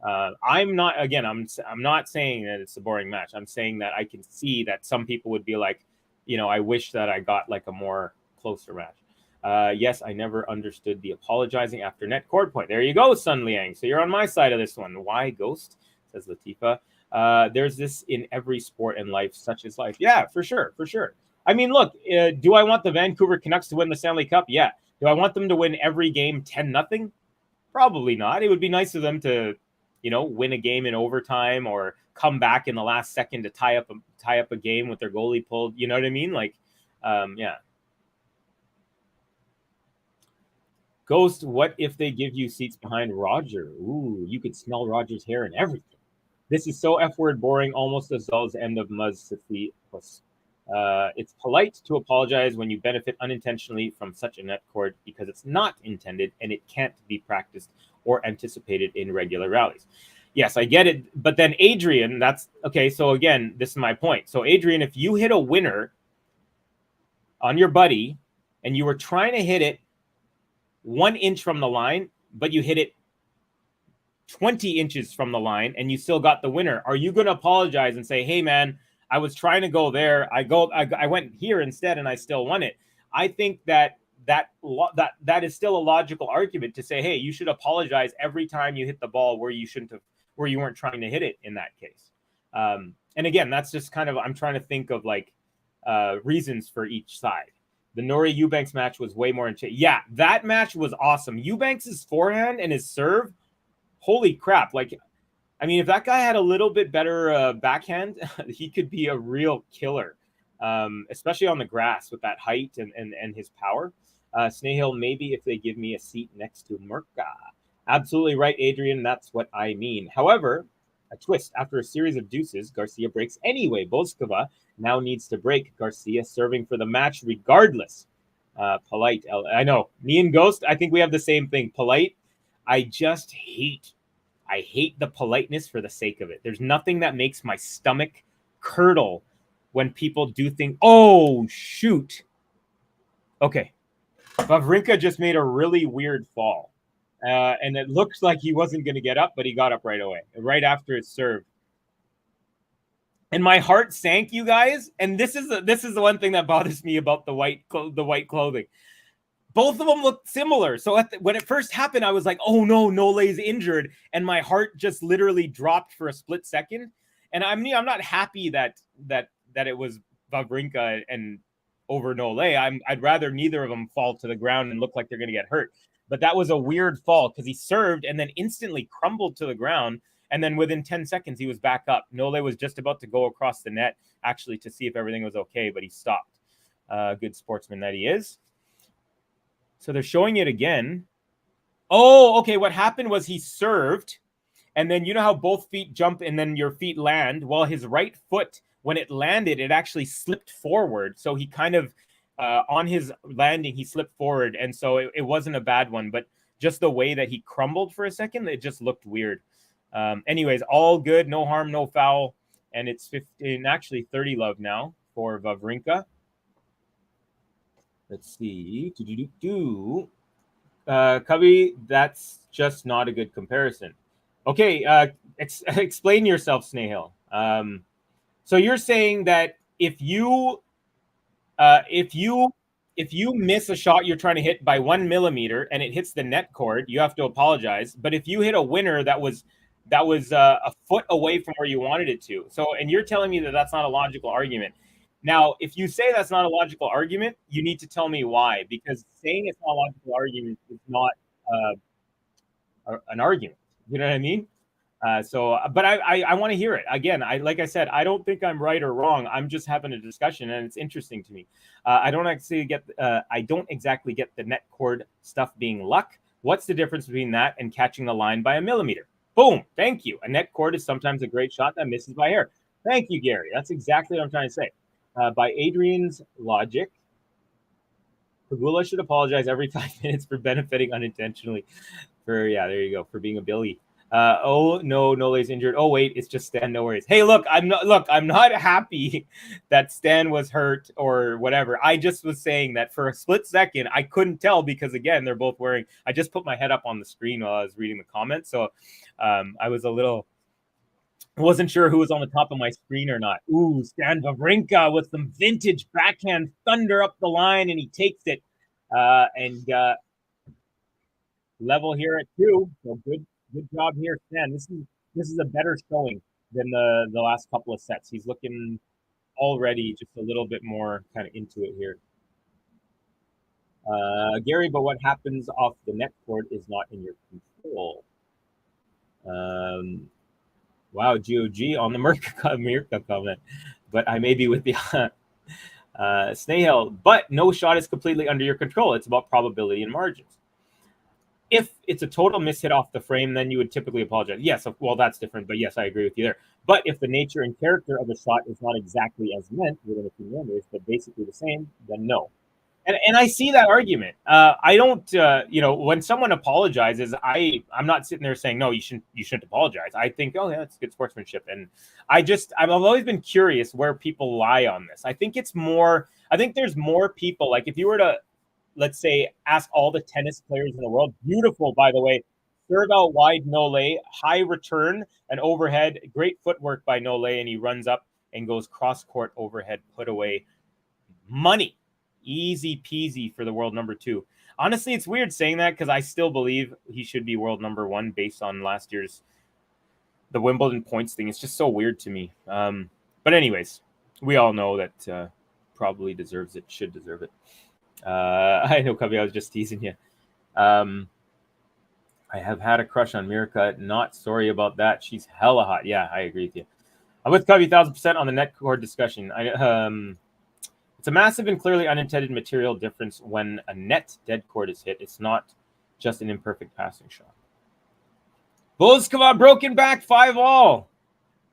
I'm not saying that it's a boring match. I'm saying that I can see that some people would be like, I wish that I got like a more closer match. Yes, I never understood the apologizing after net cord point. There you go, Sun Liang. So you're on my side of this one. Why, Ghost? Says Latifa. There's this in every sport and life, such as life. Yeah, for sure. I mean, look, do I want the Vancouver Canucks to win the Stanley Cup? Yeah. Do I want them to win every game 10-0? Probably not. It would be nice of them to, win a game in overtime or come back in the last second to tie up a game with their goalie pulled. You know what I mean? Like, yeah. Ghost, what if they give you seats behind Roger? Ooh, you could smell Roger's hair and everything. This is so F-word boring, almost as dull as end of Muzz City. It's polite to apologize when you benefit unintentionally from such a net cord because it's not intended and it can't be practiced or anticipated in regular rallies. Yes, I get it. But then Adrian, that's okay. So again, this is my point. So Adrian, if you hit a winner on your buddy and you were trying to hit it 1 inch from the line, but you hit it 20 inches from the line and you still got the winner, are you going to apologize and say, hey man, I was trying to go there, I went here instead and I still won it? I think that is still a logical argument to say, hey, you should apologize every time you hit the ball where you shouldn't have, where you weren't trying to hit it in that case. And again, that's just kind of, I'm trying to think of like reasons for each side. The Norrie Eubanks match was way more yeah, that match was awesome. Eubanks's forehand and his serve, holy crap. Like, I mean, if that guy had a little bit better backhand, he could be a real killer, especially on the grass with that height and his power. Snehal, maybe if they give me a seat next to Murka. Absolutely right, Adrian. That's what I mean. However, a twist. After a series of deuces, Garcia breaks anyway. Boskova now needs to break. Garcia serving for the match regardless. Polite. I know. Me and Ghost, I think we have the same thing. Polite. I just hate the politeness for the sake of it. There's nothing that makes my stomach curdle when people do things. Oh, shoot. Okay. Wawrinka just made a really weird fall. And it looks like he wasn't going to get up, but he got up right away, right after his serve. And my heart sank, you guys. And this is the one thing that bothers me about the white clothing. Both of them looked similar. So when it first happened, I was like, oh no, Nole's injured. And my heart just literally dropped for a split second. And I'm not happy that it was Wawrinka and over Nole. I'd rather neither of them fall to the ground and look like they're going to get hurt. But that was a weird fall because he served and then instantly crumbled to the ground. And then within 10 seconds, he was back up. Nole was just about to go across the net, actually, to see if everything was okay, but he stopped. Good sportsman that he is. So they're showing it again. Oh, okay. What happened was he served. And then you know how both feet jump and then your feet land? Well, his right foot, when it landed, it actually slipped forward. So he kind of, on his landing, he slipped forward. And so it wasn't a bad one. But just the way that he crumbled for a second, it just looked weird. Anyways, all good. No harm, no foul. And it's 30 love now for Wawrinka. Let's see. Cubby, that's just not a good comparison. Okay, explain yourself, Snehal. So you're saying that if you miss a shot you're trying to hit by 1 millimeter and it hits the net cord, you have to apologize. But if you hit a winner that was a foot away from where you wanted it to, and you're telling me that that's not a logical argument. Now, if you say that's not a logical argument, you need to tell me why, because saying it's not a logical argument is not an argument. You know what I mean? But I want to hear it. Again, like I said, I don't think I'm right or wrong. I'm just having a discussion, and it's interesting to me. I don't exactly get the net cord stuff being luck. What's the difference between that and catching the line by a millimeter? Boom. Thank you. A net cord is sometimes a great shot that misses by hair. Thank you, Gary. That's exactly what I'm trying to say. By Adrian's logic, Pagula should apologize every 5 minutes for benefiting unintentionally. There you go, for being a Billy. Oh no, Nole's injured. Oh wait, it's just Stan. No worries. Hey, I'm not happy that Stan was hurt or whatever. I just was saying that for a split second I couldn't tell because again they're both wearing. I just put my head up on the screen while I was reading the comments, so I was wasn't sure who was on the top of my screen or not. Ooh, Stan Wawrinka with some vintage backhand thunder up the line, and he takes it. And level here at 2. So good job here, Stan. This is a better showing than the last couple of sets. He's looking already just a little bit more kind of into it here. Gary, but what happens off the net cord is not in your control. Wow, GOG on the Mirka comment. But I may be with the Snehal. But no shot is completely under your control. It's about probability and margins. If it's a total mishit off the frame, then you would typically apologize. Yes, well, that's different, but yes, I agree with you there. But if the nature and character of the shot is not exactly as meant within a few millimeters, but basically the same, then no. And I see that argument. I don't, when someone apologizes, I'm not sitting there saying no, you shouldn't apologize. I think, oh yeah, it's good sportsmanship. And I've always been curious where people lie on this. I think there's more people, like if you were to, let's say, ask all the tennis players in the world, beautiful, by the way, serve out wide, no lay, high return and overhead, great footwork by no lay, and he runs up and goes cross court overhead, put away, money. Easy peasy for the world number 2. Honestly, it's weird saying that because I still believe he should be world number 1 based on last year's the Wimbledon points thing. It's just so weird to me. But anyways, we all know that probably deserves it, should deserve it. I know, Covey, I was just teasing you. I have had a crush on Mirka. Not sorry about that. She's hella hot. Yeah, I agree with you. I'm with Covey 1000% on the net cord discussion. It's a massive and clearly unintended material difference when a net dead cord is hit. It's not just an imperfect passing shot. Bulls come on, broken back, 5-all.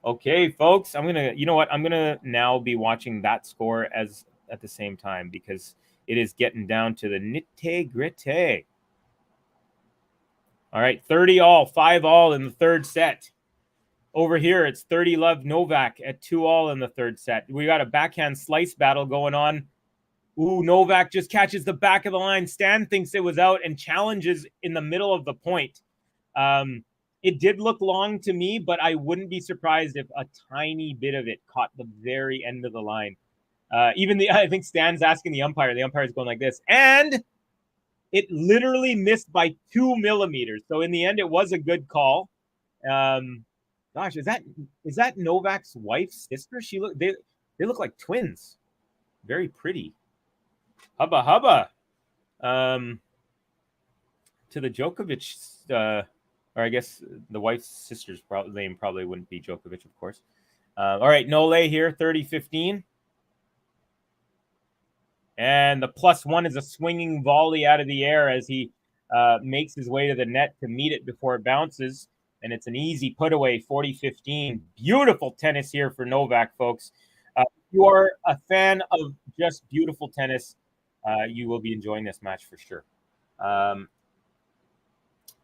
Okay, folks, I'm gonna now be watching that score as at the same time because it is getting down to the nitty-gritty. All right, 30-all, 5-all in the third set. Over here, it's 30-love Novak at 2-all in the third set. We got a backhand slice battle going on. Ooh, Novak just catches the back of the line. Stan thinks it was out and challenges in the middle of the point. It did look long to me, but I wouldn't be surprised if a tiny bit of it caught the very end of the line. I think Stan's asking the umpire. The umpire's going like this. And it literally missed by 2 millimeters. So in the end, it was a good call. Gosh, is that Novak's wife's sister? They look like twins. Very pretty. Hubba. To the Djokovic, or I guess the wife's sister's name probably wouldn't be Djokovic, of course. All right, Nole here, 30-15. And the +1 is a swinging volley out of the air as he makes his way to the net to meet it before it bounces. And it's an easy put away, 40-15. Beautiful tennis here for Novak, folks. If you are a fan of just beautiful tennis, you will be enjoying this match for sure.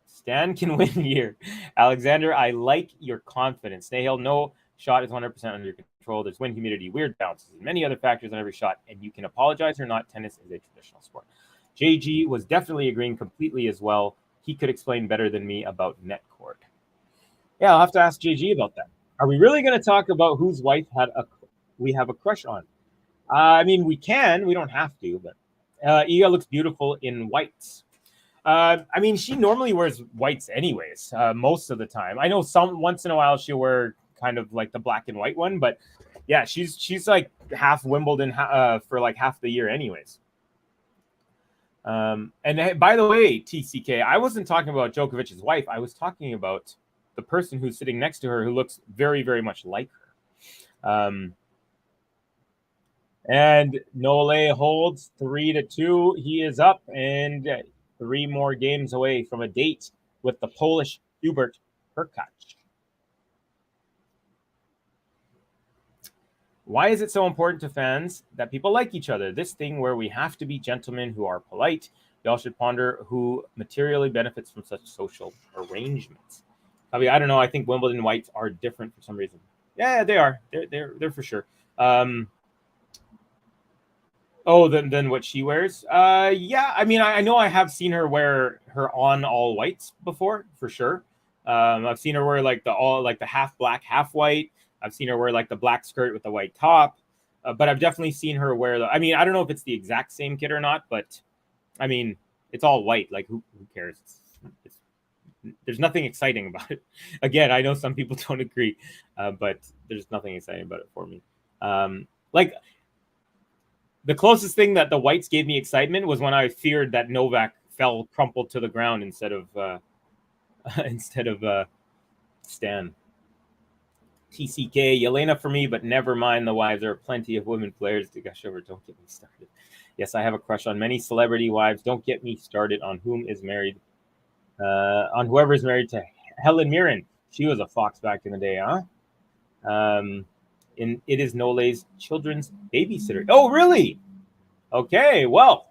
Stan can win here. Alexander, I like your confidence. Nahil, no shot is 100% under your control. There's wind, humidity, weird bounces, and many other factors on every shot, and you can apologize or not. Tennis is a traditional sport. JG was definitely agreeing completely as well. He could explain better than me about net cord. Yeah, I'll have to ask JG about that. Are we really going to talk about whose wife we have a crush on? I mean, we can. We don't have to, but Iga looks beautiful in whites. I mean, she normally wears whites anyways, most of the time. I know once in a while she'll wear kind of like the black and white one, but yeah, she's like half Wimbledon for like half the year anyways. And by the way, TCK, I wasn't talking about Djokovic's wife. I was talking about the person who's sitting next to her who looks very, very much like her. And Nole holds 3-2. He is up and 3 more games away from a date with the Polish Hubert Hurkacz. Why is it so important to fans that people like each other? This thing where we have to be gentlemen who are polite. Y'all should ponder who materially benefits from such social arrangements. I mean, I don't know. I think Wimbledon whites are different for some reason. Yeah, they are. They're for sure. Than what she wears. Yeah. I mean, I know I have seen her wear her on all whites before, for sure. I've seen her wear like the half black, half white. I've seen her wear like the black skirt with the white top. But I've definitely seen her wear I mean, I don't know if it's the exact same kit or not, but I mean, it's all white. Like who cares? There's nothing exciting about it. Again, I know some people don't agree, but there's nothing exciting about it for me. Like the closest thing that the whites gave me excitement was when I feared that Novak fell crumpled to the ground instead of Stan. TCK, Yelena for me, but never mind the wives. There are plenty of women players to gush over. Don't get me started. Yes, I have a crush on many celebrity wives. Don't get me started on whom is married on whoever's married to Helen Mirren. She was a fox back in the day, huh? It is Nole's children's babysitter. Oh, really? Okay, well,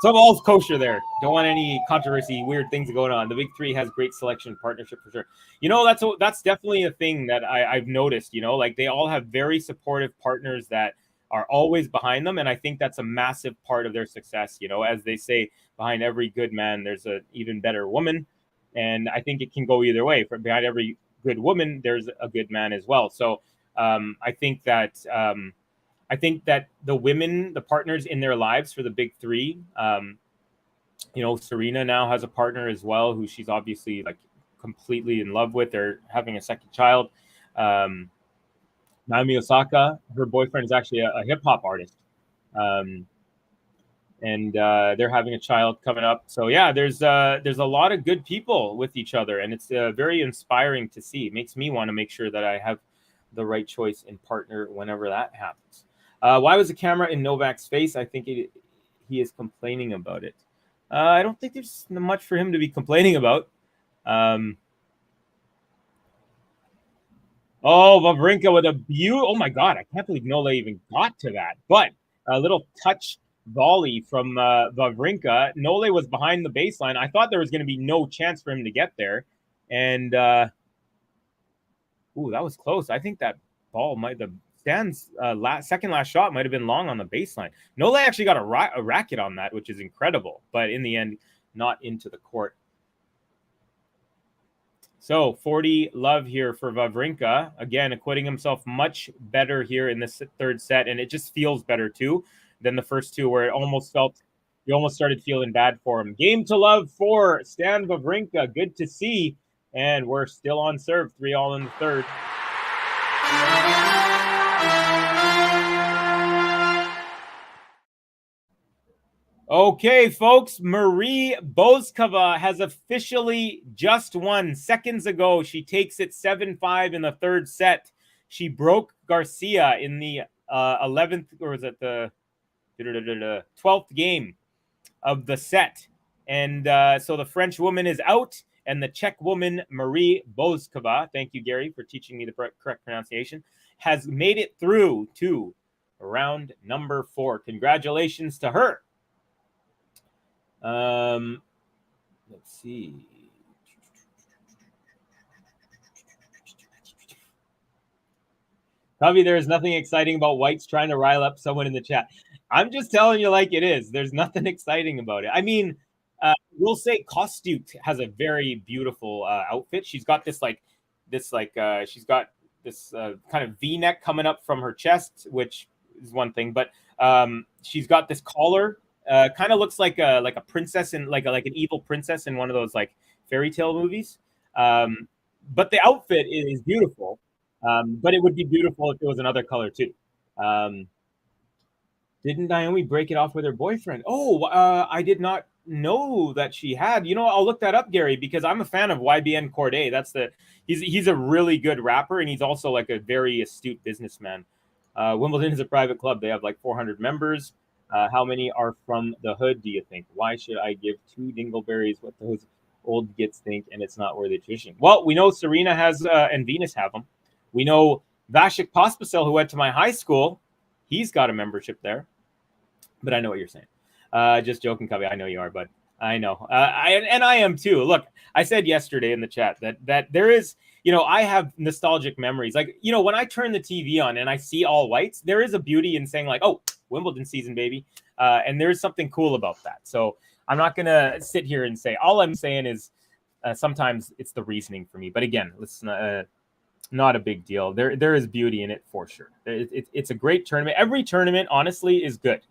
so all's kosher there. Don't want any controversy, weird things going on. The big three has great selection partnership for sure. That's definitely a thing that I've noticed. Like they all have very supportive partners that are always behind them, and I think that's a massive part of their success. As they say, behind every good man, there's an even better woman, and I think it can go either way. From behind every good woman, there's a good man as well. So I think that the women, the partners in their lives for the big three, Serena now has a partner as well, who she's obviously like completely in love with. They're having a second child. Naomi Osaka, her boyfriend is actually a hip hop artist. And they're having a child coming up. So yeah, there's a lot of good people with each other, and it's very inspiring to see. It makes me want to make sure that I have the right choice in partner whenever that happens. Why was the camera in Novak's face? I think he is complaining about it. I don't think there's much for him to be complaining about. Wawrinka with a oh my God, I can't believe Nole even got to that. But a little touch volley from Wawrinka. Nole was behind the baseline. I thought there was going to be no chance for him to get there. And, that was close. I think that ball Stan's second last shot might have been long on the baseline. Nole actually got a racket on that, which is incredible. But in the end, not into the court. So 40 love here for Wawrinka. Again, acquitting himself much better here in this third set. And it just feels better, too, than the first two, where you almost started feeling bad for him. Game to love for Stan Wawrinka. Good to see. And we're still on serve. 3-all in the third. Okay, folks, Marie Bouzkova has officially just won. Seconds ago, she takes it 7-5 in the third set. She broke Garcia in the 11th, or was it the 12th game of the set. And so the French woman is out, and the Czech woman, Marie Bouzkova, thank you, Gary, for teaching me the correct pronunciation, has made it through to round number 4. Congratulations to her. Let's see. Covey, there is nothing exciting about whites trying to rile up someone in the chat. I'm just telling you like it is. There's nothing exciting about it. I mean, we'll say Kostut has a very beautiful outfit. She's got this she's got this kind of V-neck coming up from her chest, which is one thing, but she's got this collar. Kind of looks like a princess in like an evil princess in one of those like fairy tale movies. But the outfit is beautiful. But it would be beautiful if it was another color too. Didn't Naomi break it off with her boyfriend? I did not know that she had. I'll look that up, Gary, because I'm a fan of YBN Corday. He's a really good rapper, and he's also like a very astute businessman. Wimbledon is a private club. They have like 400 members. How many are from the hood, do you think? Why should I give 2 dingleberries what those old gits think, and it's not worthy tuition? Well, we know Serena has and Venus have them. We know Vasek Pospisil, who went to my high school, he's got a membership there. But I know what you're saying. Just joking, Covey. I know you are, but I know. I am too. Look, I said yesterday in the chat that there is, I have nostalgic memories. Like, when I turn the TV on and I see all whites, there is a beauty in saying like, oh, Wimbledon season, baby. And there's something cool about that. So I'm not going to sit here and say, all I'm saying is sometimes it's the reasoning for me. But again, listen, not a big deal. There is beauty in it for sure. It's a great tournament. Every tournament, honestly, is good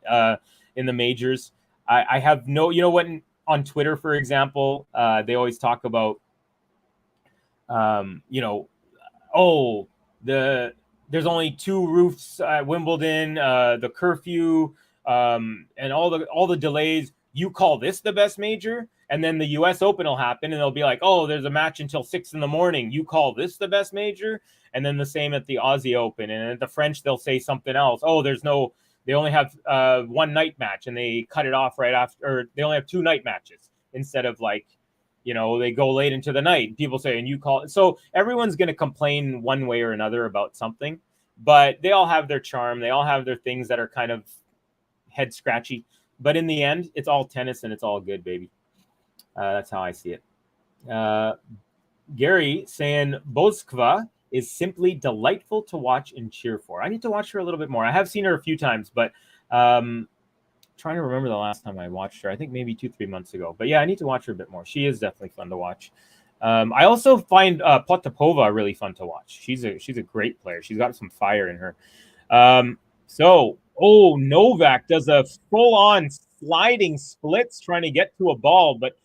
in the majors. I have no, when on Twitter, for example, they always talk about, there's only 2 roofs at Wimbledon, the curfew, and all the delays. You call this the best major? And then the U.S. Open will happen, and they'll be like, oh, there's a match until 6 a.m. You call this the best major? And then the same at the Aussie Open. And at the French, they'll say something else. Oh, there's no they only have one night match and they cut it off right after, or they only have 2 night matches instead of like, they go late into the night. People say, and you call it. So everyone's going to complain one way or another about something, but they all have their charm. They all have their things that are kind of head scratchy. But in the end, it's all tennis and it's all good, baby. That's how I see it. Gary saying Boskva is simply delightful to watch and cheer for. I need to watch her a little bit more. I have seen her a few times, but trying to remember the last time I watched her. I think maybe 2-3 months ago. But yeah, I need to watch her a bit more. She is definitely fun to watch. I also find Potapova really fun to watch. She's a great player. She's got some fire in her. Novak does a full-on sliding splits trying to get to a ball, but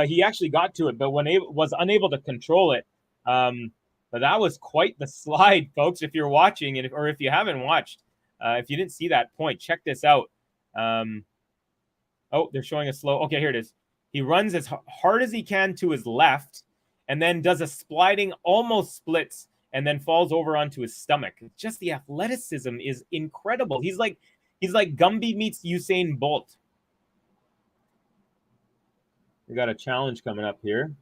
he actually got to it, but was unable to control it. But that was quite the slide, folks. If you're watching, or if you haven't watched, if you didn't see that point, check this out. They're showing a slow. Okay, here it is. He runs as hard as he can to his left, and then does a sliding, almost splits, and then falls over onto his stomach. Just the athleticism is incredible. He's like Gumby meets Usain Bolt. We got a challenge coming up here.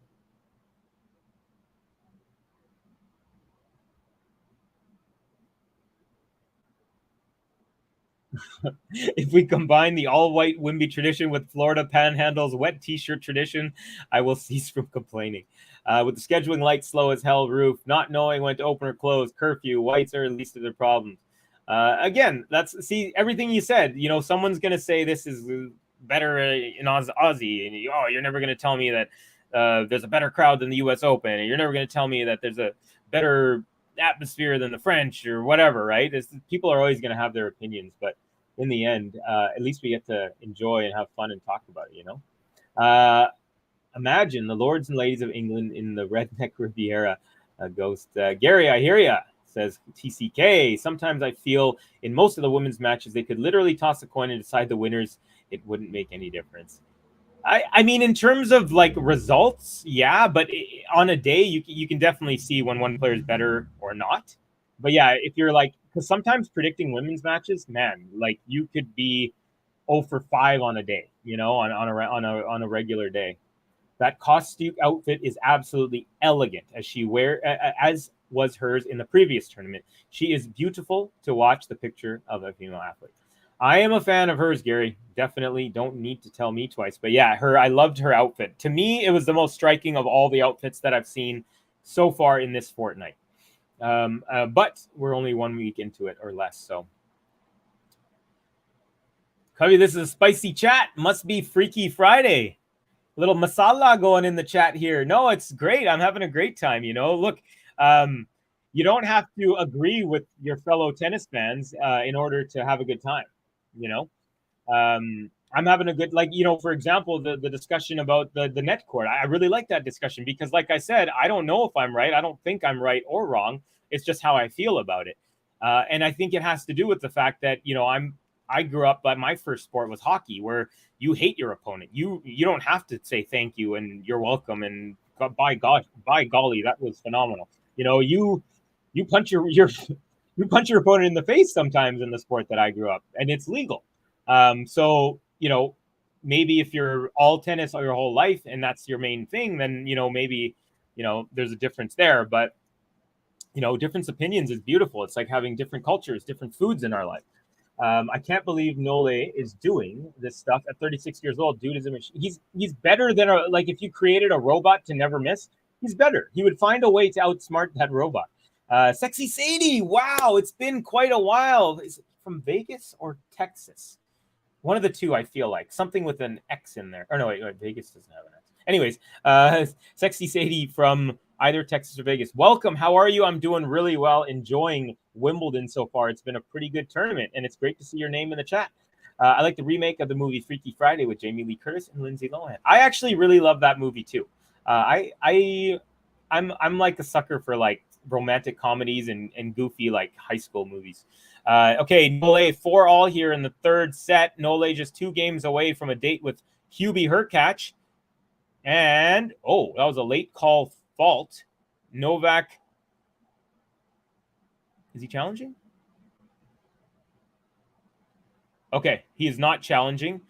If we combine the all-white Wimby tradition with Florida Panhandle's wet T-shirt tradition, I will cease from complaining. With the scheduling lights slow as hell roof, not knowing when to open or close, curfew, whites are least of their problems. Again, everything you said. Someone's going to say this is better in Aussie, and you're never going to tell me that there's a better crowd than the U.S. Open, and you're never going to tell me that there's a better atmosphere than the French or whatever, right? People are always going to have their opinions, but in the end, at least we get to enjoy and have fun and talk about it, Imagine the lords and ladies of England in the Redneck Riviera. Ghost Gary, I hear ya, says TCK. Sometimes I feel in most of the women's matches, they could literally toss a coin and decide the winners. It wouldn't make any difference. I mean, in terms of like results, yeah, but on a day, you can definitely see when one player is better or not. But yeah, if you're like, because sometimes predicting women's matches, man, like you could be 0 for 5 on a day, on a regular day. That costume outfit is absolutely elegant, as was hers in the previous tournament. She is beautiful to watch. The picture of a female athlete. I am a fan of hers, Gary. Definitely don't need to tell me twice. But yeah, I loved her outfit. To me, it was the most striking of all the outfits that I've seen so far in this fortnight. But we're only 1 week into it or less. So, Covey, this is a spicy chat. Must be Freaky Friday. Little masala going in the chat here. No, it's great. I'm having a great time. Look, you don't have to agree with your fellow tennis fans in order to have a good time. I'm having a good, for example, the discussion about the net court. I really like that discussion because, like I said, I don't know if I'm right. I don't think I'm right or wrong. It's just how I feel about it. And I think it has to do with the fact that, I grew up, but my first sport was hockey, where you hate your opponent. You don't have to say thank you and you're welcome. And by golly, that was phenomenal. You punch your opponent in the face sometimes in the sport that I grew up, and it's legal. So maybe if you're all tennis all your whole life and that's your main thing, then maybe there's a difference there. But different opinions is beautiful. It's like having different cultures, different foods in our life. I can't believe Nole is doing this stuff at 36 years old. Dude is a machine. He's better than if you created a robot to never miss, he's better. He would find a way to outsmart that robot. Sexy Sadie, wow, it's been quite a while. Is it from Vegas or Texas? One of the two, I feel like. Something with an X in there. Or no, wait, Vegas doesn't have an X. Anyways, Sexy Sadie from either Texas or Vegas. Welcome. How are you? I'm doing really well. Enjoying Wimbledon so far. It's been a pretty good tournament, and it's great to see your name in the chat. I like the remake of the movie Freaky Friday with Jamie Lee Curtis and Lindsay Lohan. I actually really love that movie too. I'm like a sucker for like romantic comedies and goofy like high school movies. Okay, Nole 4-all here in the third set. Nole just 2 games away from a date with Hubie Hurkacz. And that was a late call fault. Novak, is he challenging? Okay, he is not challenging.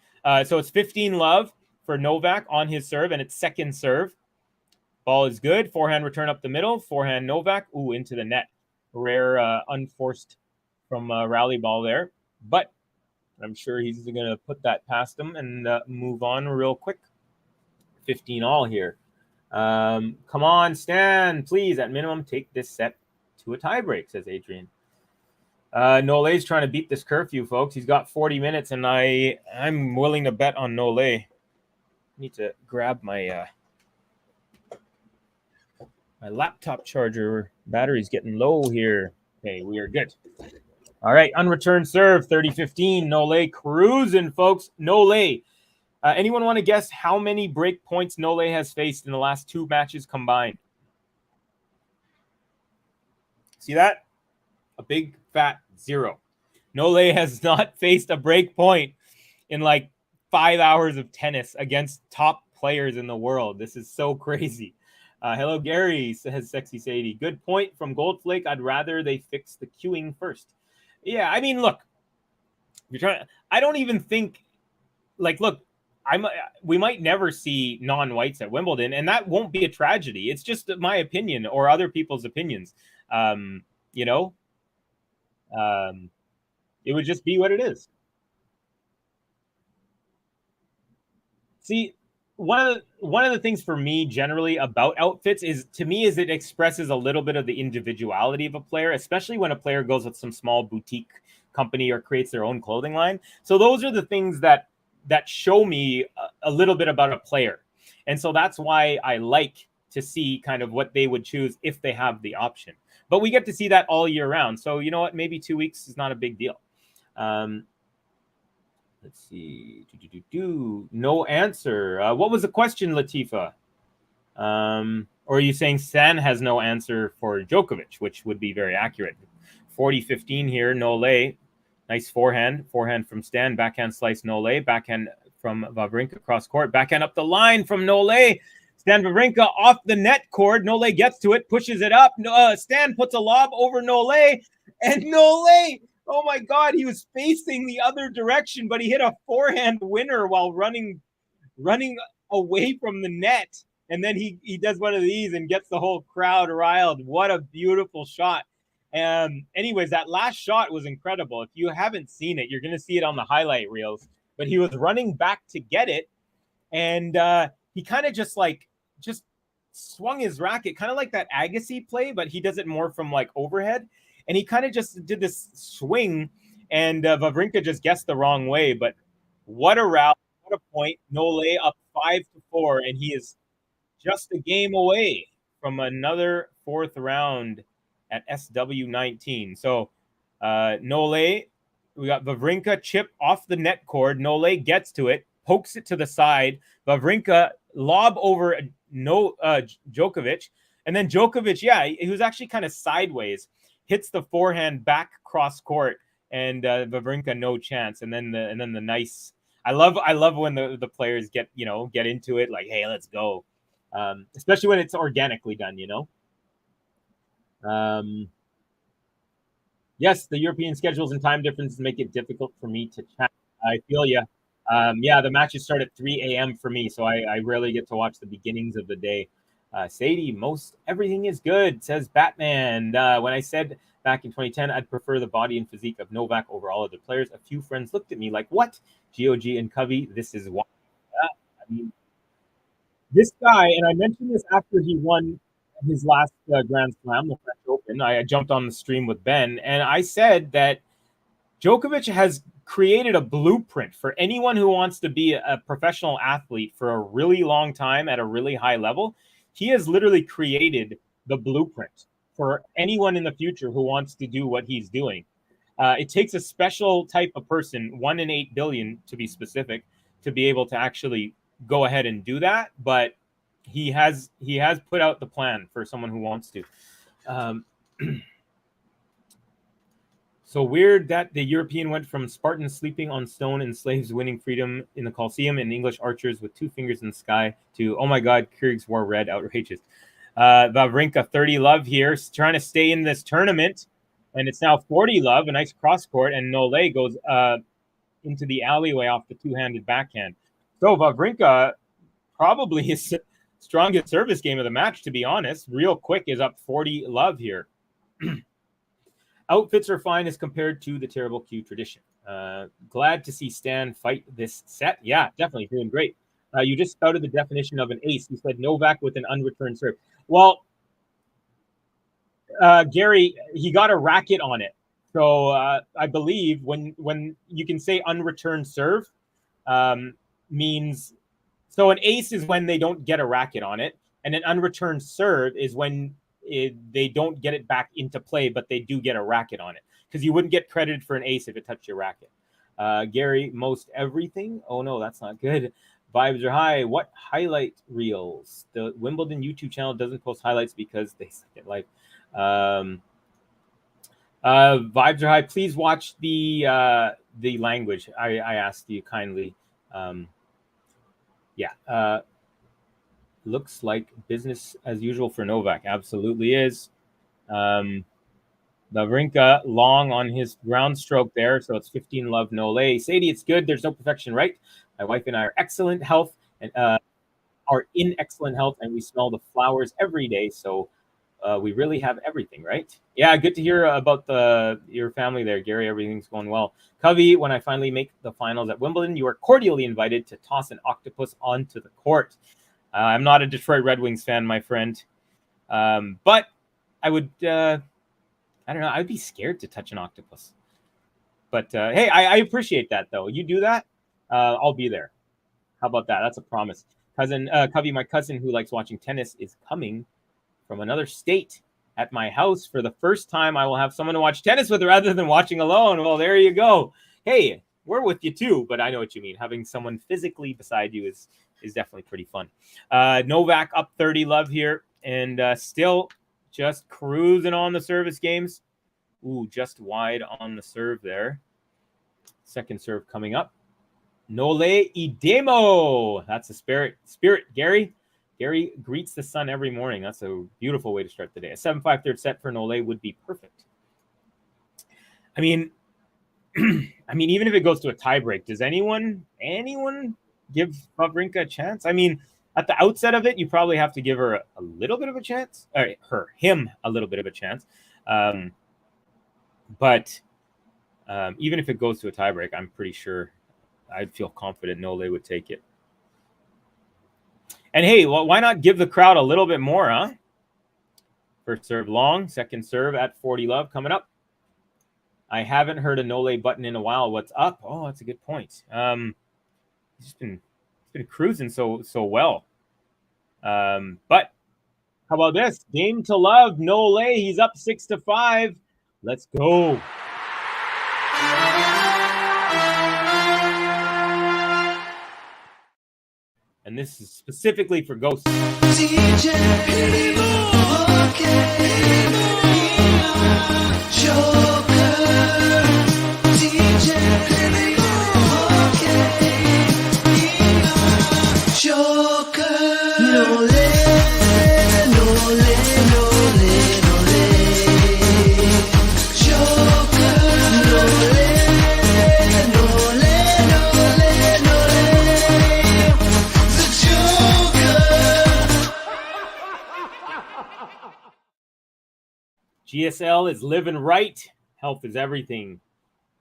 So it's 15 love for Novak on his serve, and it's second serve. Ball is good. Forehand return up the middle. Forehand Novak. Ooh, into the net. Rare unforced from rally ball there. But I'm sure he's going to put that past him and move on real quick. 15 all here. Come on, Stan. Please, at minimum, take this set to a tiebreak, says Adrian. Nole's trying to beat this curfew, folks. He's got 40 minutes, and I'm willing to bet on Nole. Need to grab my my laptop charger. Battery's getting low here. Okay, we are good. All right, unreturned serve, 30-15. Nole cruising, folks. Nole. Anyone want to guess how many break points Nole has faced in the last 2 matches combined? See that? A big fat 0. Nole has not faced a break point in like 5 hours of tennis against top players in the world. This is so crazy. Hello, Gary, says Sexy Sadie. Good point from Goldflake. I'd rather they fix the queuing first. Yeah, I mean, look, you're trying. I don't even think, like, look, we might never see non-whites at Wimbledon, and that won't be a tragedy. It's just my opinion or other people's opinions. You know, it would just be what it is. See, one of the things for me generally about outfits is it expresses a little bit of the individuality of a player, especially when a player goes with some small boutique company or creates their own clothing line. So those are the things that show me a little bit about a player. And so that's why I like to see kind of what they would choose if they have the option. But we get to see that all year round. So you know what? Maybe 2 weeks is not a big deal. Let's see. No answer. What was the question, Latifa? Or are you saying Stan has no answer for Djokovic, which would be very accurate? 40-15 here. Nole. Nice forehand. Forehand from Stan. Backhand slice Nole. Backhand from WAWRINKA cross court. Backhand up the line from Nole. Stan WAWRINKA off the net cord. Nole gets to it, pushes it up. Stan puts a lob over Nole. And Nole, oh my God, he was facing the other direction, but he hit a forehand winner while running away from the net. And then he does one of these and gets the whole crowd riled. What a beautiful shot. Anyways, that last shot was incredible. If you haven't seen it, you're going to see it on the highlight reels. But he was running back to get it, and he kind of just swung his racket, kind of like that Agassi play, but he does it more from like overhead. And he kind of just did this swing, and WAWRINKA just guessed the wrong way. But what a route, what a point. Nole up 5-4, and he is just a game away from another 4th round at SW19. So Nole, we got WAWRINKA chip off the net cord. Nole gets to it, pokes it to the side. WAWRINKA lob over Djokovic. And then Djokovic, he was actually kind of sideways. Hits the forehand back cross court, and WAWRINKA no chance. And then the nice. I love when the players get into it, like, hey, let's go. Especially when it's organically done, Yes, the European schedules and time differences make it difficult for me to chat. I feel you. The matches start at 3 a.m. for me, so I rarely get to watch the beginnings of the day. Sadie, most everything is good, says Batman. When I said back in 2010 I'd prefer the body and physique of Novak over all other players, a few friends looked at me like, what? GOG and Covey, this is why. I mean, this guy, and I mentioned this after he won his last Grand Slam, the French Open. I jumped on the stream with Ben, and I said that Djokovic has created a blueprint for anyone who wants to be a professional athlete for a really long time at a really high level. He has literally created the blueprint for anyone in the future who wants to do what he's doing. It takes a special type of person, 1 in 8 billion to be specific, to be able to actually go ahead and do that. But he has put out the plan for someone who wants to. So weird that the European went from Spartans sleeping on stone and slaves winning freedom in the Colosseum and English archers with 2 fingers in the sky to, oh my God, Kyrgios wore red, outrageous. WAWRINKA 30 love here, trying to stay in this tournament. And it's now 40 love, a nice cross court. And Nole goes into the alleyway off the two-handed backhand. So Wawrinka probably his strongest service game of the match, to be honest. Real quick is up 40 love here. Outfits are fine as compared to the terrible Q tradition. Glad to see Stan fight this set. Yeah, definitely doing great. You just spouted the definition of an ace. You said Novak with an unreturned serve. Well, Gary, he got a racket on it. So I believe when you can say unreturned serve means, so an ace is when they don't get a racket on it, and an unreturned serve is when they don't get it back into play, but they do get a racket on it, because you wouldn't get credited for an ace if it touched your racket. Gary, most everything. Oh no, that's not good. Vibes are high. What highlight reels? The Wimbledon YouTube channel doesn't post highlights because they suck at life. Vibes are high. Please watch the language. I asked you kindly. Looks like business as usual for Novak. Absolutely is. Wawrinka long on his ground stroke there, so it's 15 love, no lay. Sadie, it's good. There's no perfection, right? My wife and I are excellent health and are in excellent health, and we smell the flowers every day. So we really have everything, right? Yeah, good to hear about your family there, Gary. Everything's going well. Covey, when I finally make the finals at Wimbledon, you are cordially invited to toss an octopus onto the court. I'm not a Detroit Red Wings fan, my friend, but I would. I don't know. I'd be scared to touch an octopus. But hey, I appreciate that though. You do that, I'll be there. How about that? That's a promise. Cousin Covey, my cousin who likes watching tennis, is coming from another state at my house for the first time. I will have someone to watch tennis with rather than watching alone. Well, there you go. Hey, we're with you too, but I know what you mean. Having someone physically beside you is definitely pretty fun. Novak up 30 love here, and still just cruising on the service games. Ooh, just wide on the serve there. Second serve coming up. Nole idemo. That's the spirit, Gary. Gary greets the sun every morning. That's a beautiful way to start the day. A 7-5 third set for Nole would be perfect. I mean, even if it goes to a tiebreak, does anyone give Wawrinka a chance? I mean, at the outset of it, you probably have to give her a little bit of a chance. Him a little bit of a chance. But even if it goes to a tiebreak, I'm pretty sure I'd feel confident Nole would take it. And hey, well, why not give the crowd a little bit more, huh? First serve long, second serve at 40 love coming up. I haven't heard a Nole button in a while. What's up? Oh, that's a good point. He's been cruising so well. But how about this? Game to love, Nole. He's up 6-5. Let's go. And this is specifically for Ghost. GSL is living right. Health is everything.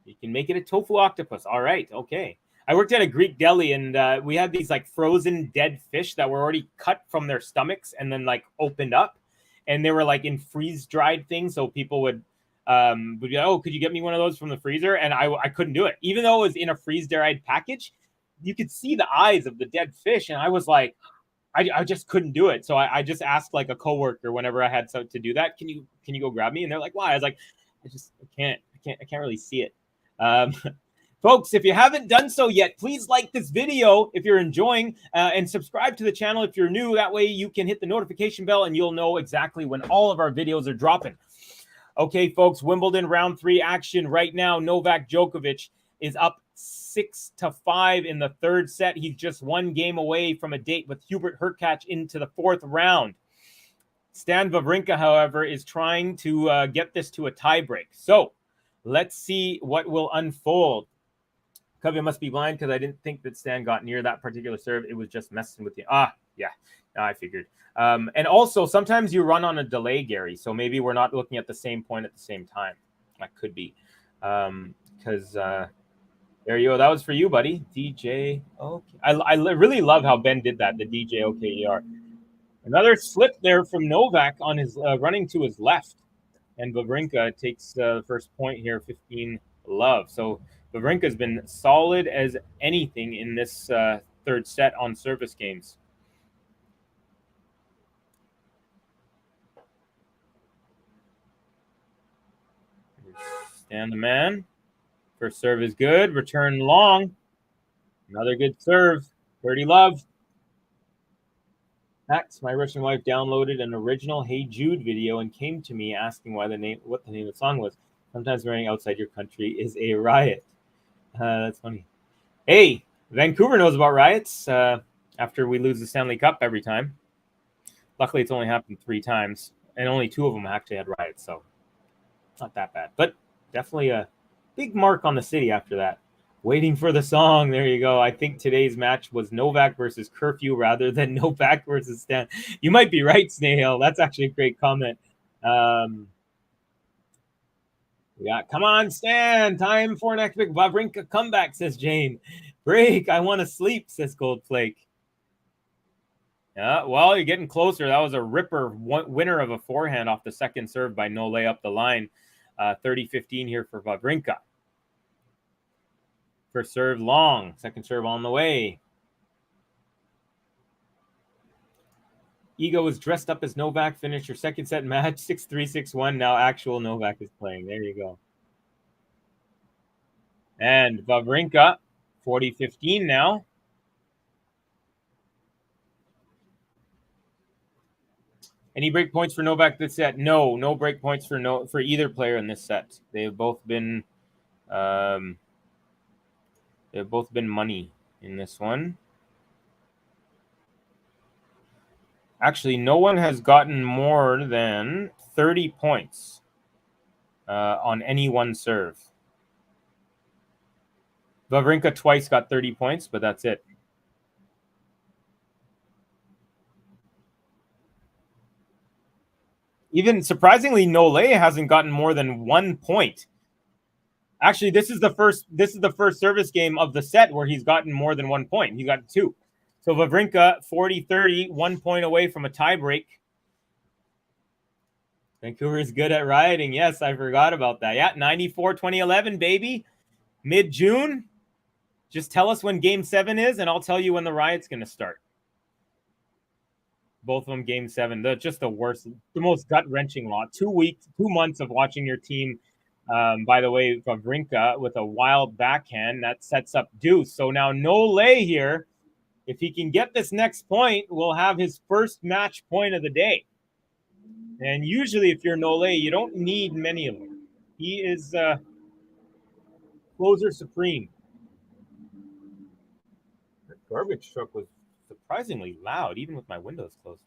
You can make it a tofu octopus. All right. Okay. I worked at a Greek deli, and we had these like frozen dead fish that were already cut from their stomachs and then like opened up, and they were like in freeze dried things. So people would be like, oh, could you get me one of those from the freezer? And I couldn't do it. Even though it was in a freeze dried package, you could see the eyes of the dead fish. And I was like, I just couldn't do it. So I just asked like a coworker whenever I had to do that, can you go grab me? And they're like, why? I was like, I can't really see it. Folks, if you haven't done so yet, please like this video if you're enjoying, and subscribe to the channel if you're new. That way you can hit the notification bell and you'll know exactly when all of our videos are dropping. Okay, folks, Wimbledon round 3 action right now. Novak Djokovic is up 6-5 in the third set. He's just one game away from a date with Hubert Hurkacz into the 4th round. Stan Wawrinka, however, is trying to get this to a tiebreak. So let's see what will unfold. Covey must be blind because I didn't think that Stan got near that particular serve. It was just messing with you. Yeah. I figured. And also, sometimes you run on a delay, Gary. So maybe we're not looking at the same point at the same time. That could be. Because there you go. That was for you, buddy. DJ. Okay. I really love how Ben did that. The DJ OKER. Another slip there from Novak on his running to his left. And Wawrinka takes the first point here, 15-love. So Wawrinka's been solid as anything in this third set on service games. Stan the man. First serve is good. Return long. Another good serve. 30-love. Max, my Russian wife, downloaded an original Hey Jude video and came to me asking what the name of the song was. Sometimes wearing outside your country is a riot. That's funny. Hey, Vancouver knows about riots after we lose the Stanley Cup every time. Luckily, it's only happened 3 times, and only 2 of them actually had riots, so not that bad. But definitely a big mark on the city after that. Waiting for the song. There you go. I think today's match was Novak versus Curfew rather than Novak versus Stan. You might be right, Snail. That's actually a great comment. Yeah, come on, Stan. Time for an epic Wawrinka comeback, says Jane. Break. I want to sleep, says Goldflake. Yeah, well, you're getting closer. That was a ripper winner of a forehand off the second serve by Nole up the line. 30-15 here for Wawrinka. First serve long. Second serve on the way. Ego was dressed up as Novak. Finished your second set match. 6-3, 6-1. Now actual Novak is playing. There you go. And Wawrinka, 40-15 now. Any break points for Novak this set? No break points for either player in this set. They have both been money in this one. Actually, no one has gotten more than 30 points on any one serve. Wawrinka twice got 30 points, but that's it. Even surprisingly, Nole hasn't gotten more than 1 point. Actually, this is the first service game of the set where he's gotten more than 1 point. He got 2. So Wawrinka, 40-30, 1 point away from a tiebreak. Vancouver is good at rioting. Yes, I forgot about that. Yeah, 94-2011, baby. Mid-June. Just tell us when Game 7 is, and I'll tell you when the riot's going to start. Both of them Game 7. They're just the worst, the most gut-wrenching lot. 2 months of watching your team. By the way, Wawrinka with a wild backhand that sets up deuce. So now Nole here, if he can get this next point, will have his first match point of the day. And usually, if you're Nole, you don't need many of them. He is closer supreme. The garbage truck was surprisingly loud, even with my windows closed.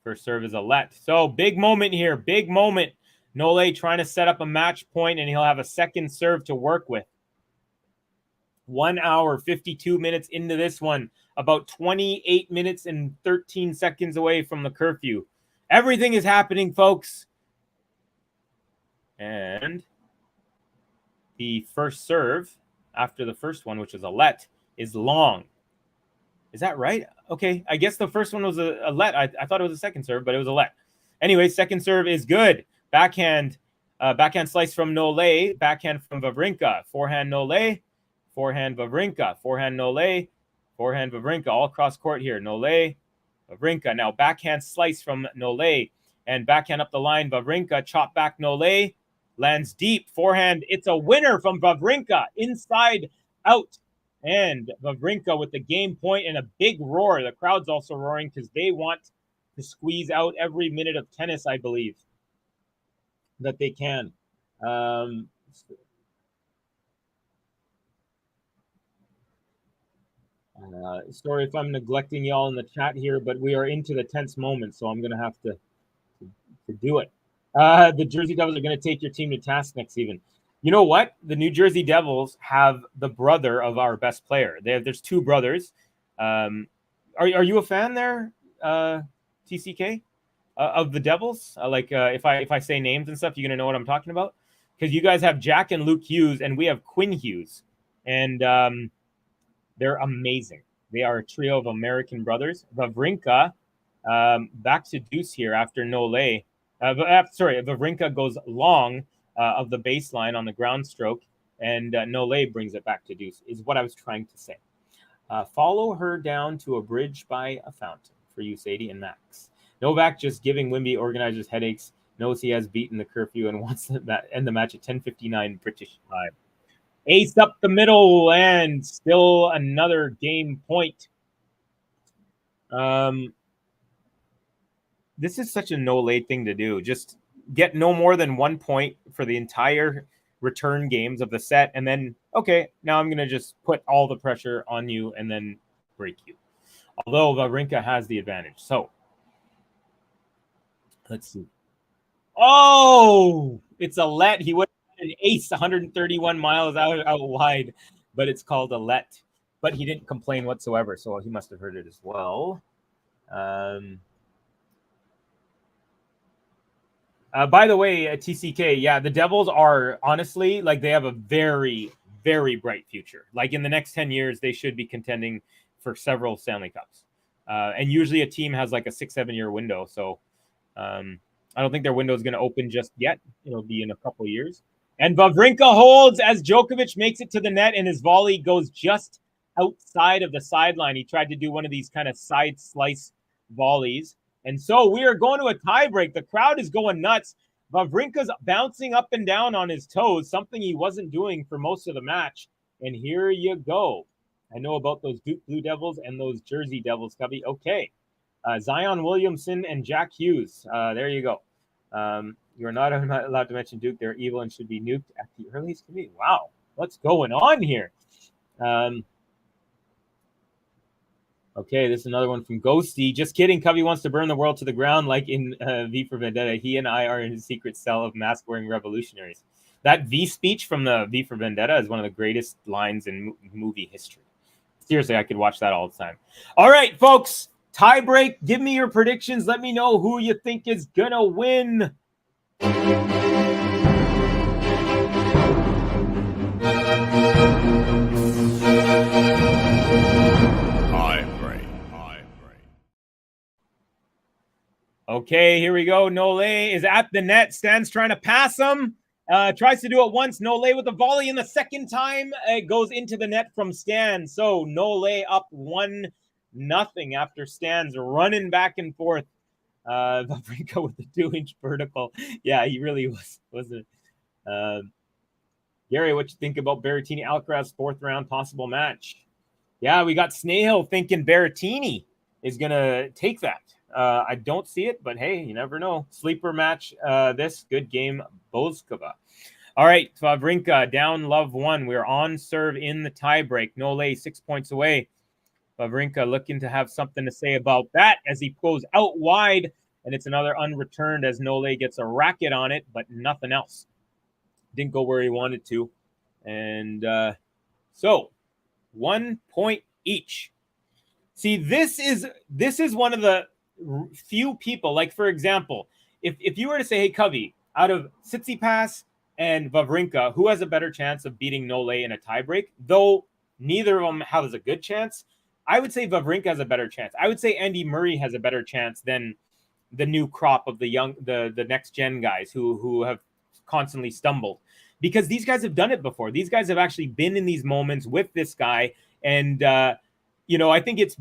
First serve is a let. So big moment here. Big moment. Nole trying to set up a match point, and he'll have a second serve to work with. 1 hour, 52 minutes into this one. About 28 minutes and 13 seconds away from the curfew. Everything is happening, folks. And the first serve after the first one, which is a let, is long. Is that right? Okay, I guess the first one was a let. I thought it was a second serve, but it was a let. Anyway, second serve is good. Backhand slice from Nole. Backhand from Wawrinka. Forehand Nole. Forehand Wawrinka. Forehand Nole. Forehand Wawrinka. All across court here. Nole. Wawrinka. Now backhand slice from Nole. And backhand up the line. Wawrinka. Chop back Nole. Lands deep. Forehand. It's a winner from Wawrinka. Inside out. And Wawrinka with the game point and a big roar. The crowd's also roaring because they want to squeeze out every minute of tennis, I believe, that they can. Sorry if I'm neglecting y'all in the chat here, but we are into the tense moment, so I'm going to have to do it. The Jersey Devils are going to take your team to task next season. You know what? The New Jersey Devils have the brother of our best player. There's two brothers. Are you a fan there, TCK, of the Devils? If I say names and stuff, you're gonna know what I'm talking about, because you guys have Jack and Luke Hughes, and we have Quinn Hughes, and they're amazing. They are a trio of American brothers. Wawrinka, back to deuce here after Nole. Wawrinka goes long of the baseline on the ground stroke, and Nole brings it back to deuce, is what I was trying to say. Follow her down to a bridge by a fountain for you, Sadie and Max. Novak just giving Wimby organizers headaches, knows he has beaten the curfew and wants to end the match at 10:59 British time. Ace up the middle, and still another game point. This is such a no-late thing to do. Just get no more than 1 point for the entire return games of the set, and then, okay, now I'm going to just put all the pressure on you and then break you. Although Wawrinka has the advantage. So, let's see. Oh, it's a let. He would have an ace 131 miles out wide, but it's called a let. But he didn't complain whatsoever, so he must have heard it as well. By the way, TCK, yeah, the Devils are honestly, like, they have a very, very bright future. Like, in the next 10 years, they should be contending for several Stanley Cups. And usually a team has like a 6-7 year window. So I don't think their window is going to open just yet. It'll be in a couple of years. And Wawrinka holds as Djokovic makes it to the net, and his volley goes just outside of the sideline. He tried to do one of these kind of side slice volleys. And so we are going to a tiebreak. The crowd is going nuts. Wawrinka's bouncing up and down on his toes, something he wasn't doing for most of the match. And here you go. I know about those Duke Blue Devils and those Jersey Devils, Cubby. Okay. Zion Williamson and Jack Hughes. There you go. You are not allowed to mention Duke. They're evil and should be nuked at the earliest convenience. Wow. What's going on here? Okay, this is another one from Ghosty. Just kidding. Cubby wants to burn the world to the ground like in V for Vendetta. He and I are in his secret cell of mask-wearing revolutionaries. That V speech from the V for Vendetta is one of the greatest lines in movie history. Seriously, I could watch that all the time. All right, folks. Tie break. Give me your predictions. Let me know who you think is going to win. Okay, here we go. Nole is at the net. Stan's trying to pass him. Tries to do it once. Nole with the volley, and the second time it goes into the net from Stan. So Nole up 1-0 after Stan's running back and forth. Wawrinka with the 2-inch vertical. Yeah, he really was, wasn't it? Gary, what you think about Berrettini Alcaraz fourth round possible match? Yeah, we got Snail thinking Berrettini is going to take that. I don't see it, but hey, you never know. Sleeper match, this good game, Bozkova. All right, Wawrinka down love 1. We're on serve in the tiebreak. Nole 6 points away. Wawrinka looking to have something to say about that as he goes out wide, and it's another unreturned as Nole gets a racket on it, but nothing else. Didn't go where he wanted to. And so 1 point each. See, this is one of the few people, like, for example, if you were to say, hey, Covey, out of Tsitsipas and Wawrinka, who has a better chance of beating Nole in a tiebreak, though neither of them has a good chance, I would say Wawrinka has a better chance. I would say Andy Murray has a better chance than the new crop of the next gen guys who have constantly stumbled, because these guys have done it before. These guys have actually been in these moments with this guy, and I think it's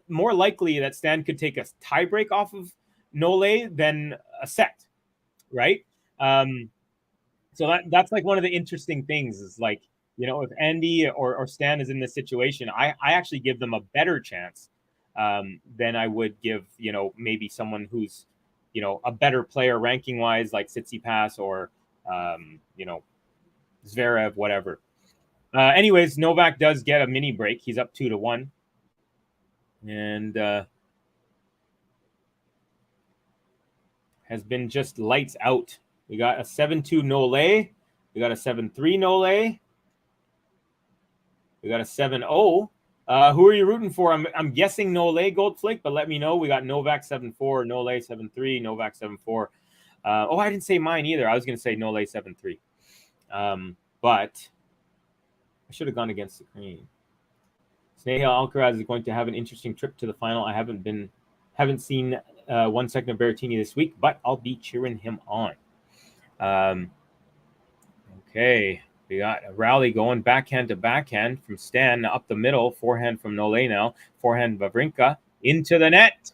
more likely that Stan could take a tiebreak off of Nole than a set, right? So that's like one of the interesting things is, like, if Andy or Stan is in this situation, I actually give them a better chance than I would give, maybe someone who's, a better player ranking wise, like Tsitsipas or, Zverev, whatever. Anyways, Novak does get a mini break. He's up 2-1. And has been just lights out. We got a 7-2 Nole We got a 7-3 Nole. We got a 7-0. Who are you rooting for? I'm guessing Nole Goldflake, but let me know. We got Novak 7-4, Nole 7-3, Novak 7-4. I didn't say mine either. I was going to say Nole 7-3. But I should have gone against the Ukraine. Sneha Alcaraz is going to have an interesting trip to the final. I haven't seen 1 second of Berrettini this week, but I'll be cheering him on. Okay, we got a rally going backhand to backhand from Stan up the middle, forehand from Nole now, forehand Wawrinka into the net,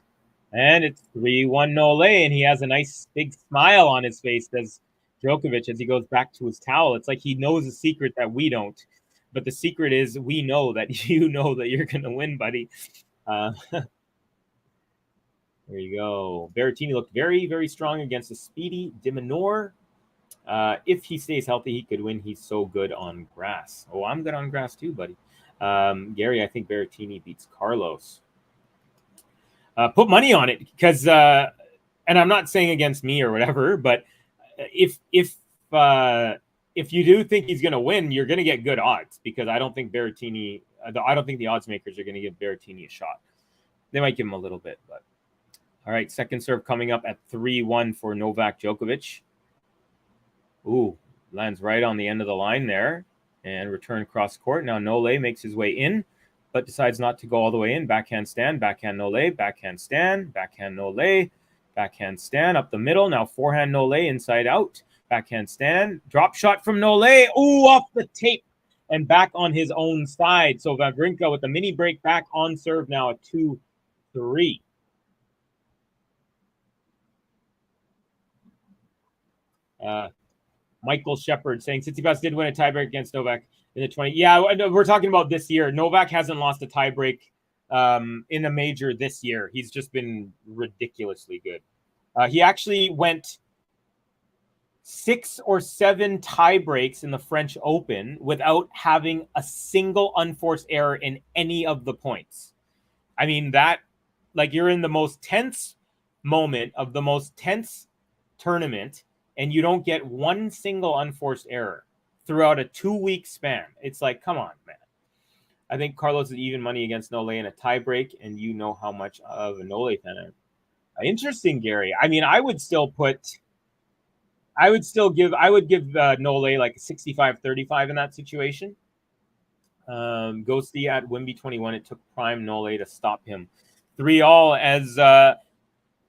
and it's 3-1 Nole, and he has a nice big smile on his face, does Djokovic, as he goes back to his towel. It's like he knows a secret that we don't. But the secret is we know that you know that you're going to win, buddy. There you go. Berrettini looked very, very strong against a speedy de Minaur. If he stays healthy, he could win. He's so good on grass. Oh, I'm good on grass too, buddy. Gary, I think Berrettini beats Carlos. Put money on it because, and I'm not saying against me or whatever, but if you do think he's going to win, you're going to get good odds because I don't think Berrettini, I don't think the odds makers are going to give Berrettini a shot. They might give him a little bit, but all right. Second serve coming up at 3-1 for Novak Djokovic. Ooh, lands right on the end of the line there and return cross court. Now Nole makes his way in, but decides not to go all the way in. Backhand stand, backhand Nole, backhand stand, backhand Nole, backhand stand up the middle. Now forehand Nole inside out. Backhand stand, drop shot from Nole. Ooh, off the tape and back on his own side. So Wawrinka with the mini break back on serve now at 2-3. Michael Shepard saying Tsitsipas did win a tiebreak against Novak in the 20. Yeah, we're talking about this year. Novak hasn't lost a tiebreak in a major this year. He's just been ridiculously good. He actually went 6 or 7 tie breaks in the French Open without having a single unforced error in any of the points. I mean, that, like, you're in the most tense moment of the most tense tournament, and you don't get one single unforced error throughout a 2-week span. It's like, come on, man. I think Carlos is even money against Nole in a tie break, and you know how much of a Nole fan I am. Interesting, Gary. I mean, I would give Nole like a 65-35 in that situation. Ghosty at Wimby 21. It took prime Nole to stop him. 3-3 as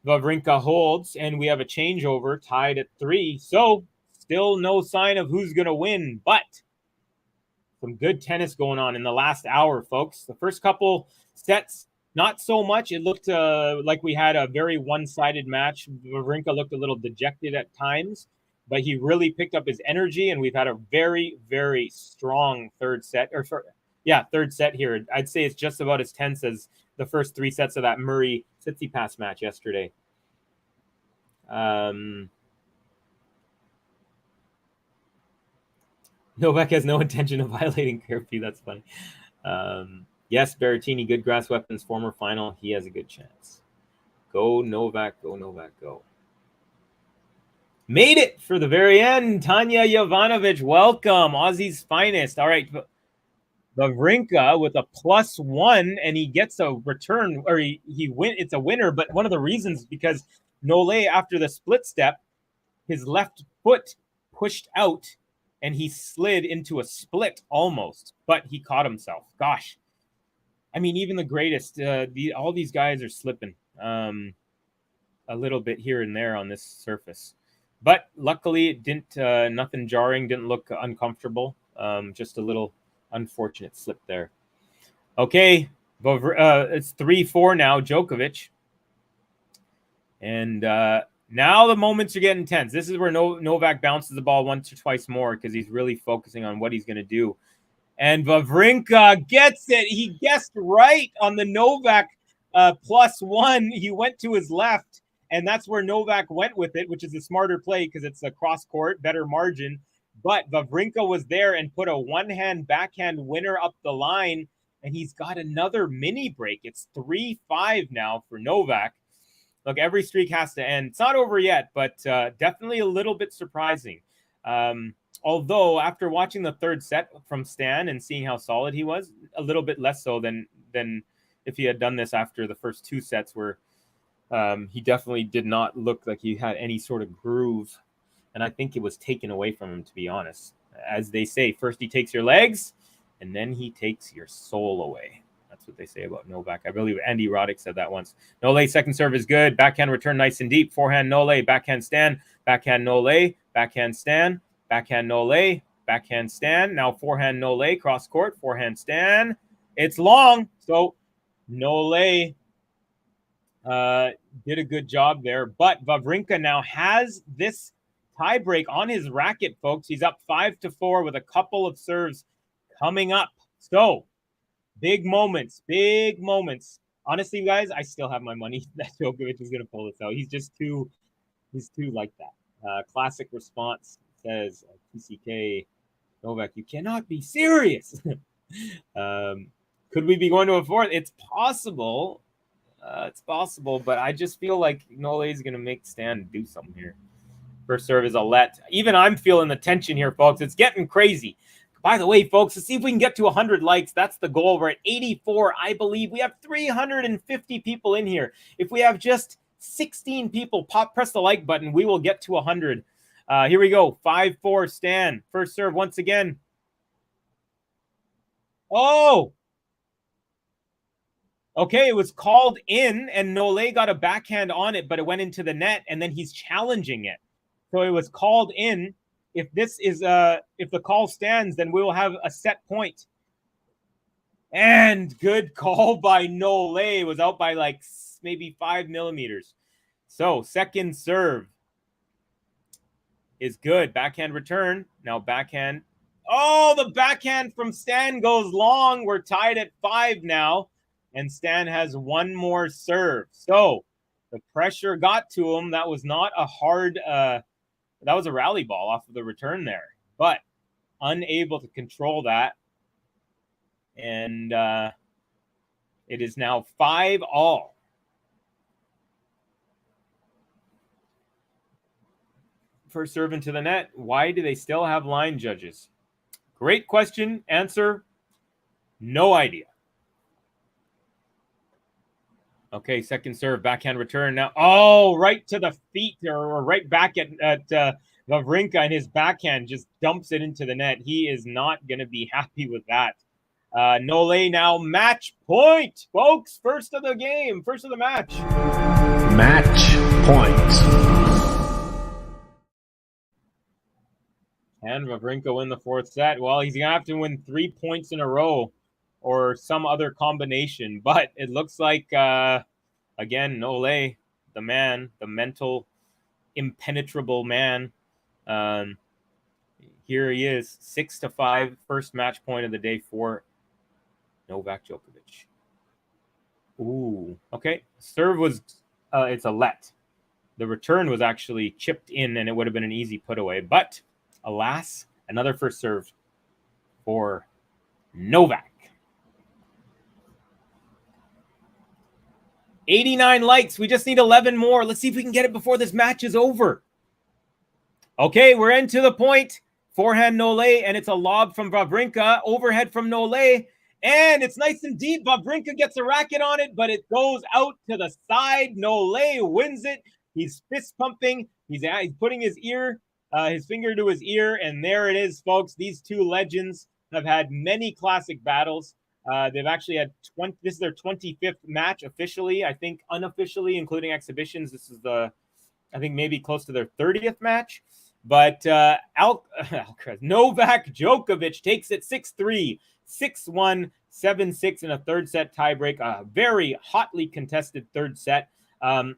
Wawrinka holds, and we have a changeover tied at 3. So still no sign of who's going to win, but some good tennis going on in the last hour, folks. The first couple sets, not so much. It looked like we had a very one-sided match. Wawrinka looked a little dejected at times, but he really picked up his energy, and we've had a very, very strong third set here. I'd say it's just about as tense as the first 3 sets of that Murray Tsitsipas match yesterday. Novak has no intention of violating curfew. That's funny. Yes, Berrettini, good grass weapons, former final. He has a good chance. Go Novak, go Novak, go. Made it for the very end. Tanya Jovanovic, welcome. Aussie's finest. All right. Wawrinka with a +1, and he gets a return, or he win. It's a winner, but one of the reasons because Nole, after the split step, his left foot pushed out, and he slid into a split almost, but he caught himself. Gosh. I mean, even the greatest, all these guys are slipping a little bit here and there on this surface. But luckily, it didn't, nothing jarring, didn't look uncomfortable. Just a little unfortunate slip there. Okay, it's 3-4 now, Djokovic. And now the moments are getting tense. This is where Novak bounces the ball once or twice more because he's really focusing on what he's going to do. And Wawrinka gets it. He guessed right on the Novak +1. He went to his left, and that's where Novak went with it, which is a smarter play because it's a cross court, better margin. But Wawrinka was there and put a one-hand backhand winner up the line, and he's got another mini break. It's 3-5 now for Novak. Look, every streak has to end. It's not over yet, but definitely a little bit surprising. Although after watching the third set from Stan and seeing how solid he was, a little bit less so than if he had done this after the first two sets, where he definitely did not look like he had any sort of groove. And I think it was taken away from him, to be honest. As they say, first he takes your legs, and then he takes your soul away. That's what they say about Novak. I believe Andy Roddick said that once. Nole, second serve is good. Backhand return nice and deep. Forehand Nole, backhand Stan. Backhand Nole, backhand Stan. Backhand Nole, backhand Stan. Now forehand Nole, cross court. Forehand Stan. It's long. So Nole did a good job there. But Wawrinka now has this tie break on his racket, folks. He's up 5-4 with a couple of serves coming up. So big moments. Honestly, guys, I still have my money that Djokovic is going to pull this out. He's too like that. Classic response says TCK, Novak, you cannot be serious. Could we be going to a fourth? It's possible. But I just feel like Nole is going to make Stan do something here. First serve is a let. Even I'm feeling the tension here, folks. It's getting crazy. By the way, folks, let's see if we can get to 100 likes. That's the goal. We're at 84, I believe. We have 350 people in here. If we have just 16 people, press the like button. We will get to 100. Here we go. 5-4 Stan. First serve once again. Oh! Okay, it was called in, and Nole got a backhand on it, but it went into the net, and then he's challenging it. So it was called in. If this is if the call stands, then we will have a set point. And good call by Nole. It was out by like maybe 5 millimeters. So second serve is good. Backhand return. Now backhand. Oh, the backhand from Stan goes long. We're tied at 5 now. And Stan has one more serve. So the pressure got to him. That was not a hard that was a rally ball off of the return there, but unable to control that. And it is now 5-all. First serve into the net. Why do they still have line judges? Great question. Answer, no idea. Okay, second serve, backhand return now. Oh, right to the feet or right back at Wawrinka, and his backhand just dumps it into the net. He is not going to be happy with that. Nole now match point, folks. First of the game, first of the match. Match point. And Wawrinka win the fourth set. Well, he's going to have to win 3 points in a row or some other combination. But it looks like, again, Nole, the man, the mental, impenetrable man. Here he is, 6-5, first match point of the day for Novak Djokovic. Ooh, okay. Serve was, it's a let. The return was actually chipped in, and it would have been an easy put away. But, alas, another first serve for Novak. 89 likes. We just need 11 more. Let's see if we can get it before this match is over. Okay, we're into the point. Forehand Nole, and it's a lob from Wawrinka. Overhead from Nole, and it's nice and deep. Wawrinka gets a racket on it, but it goes out to the side. Nole wins it. He's fist pumping. He's putting his finger to his ear, and there it is, folks. These two legends have had many classic battles. They've actually had this is their 25th match officially. I think unofficially, including exhibitions, this is I think maybe close to their 30th match. But Novak Djokovic takes it 6-3, 6-1, 7-6 in a third set tiebreak. A very hotly contested third set, in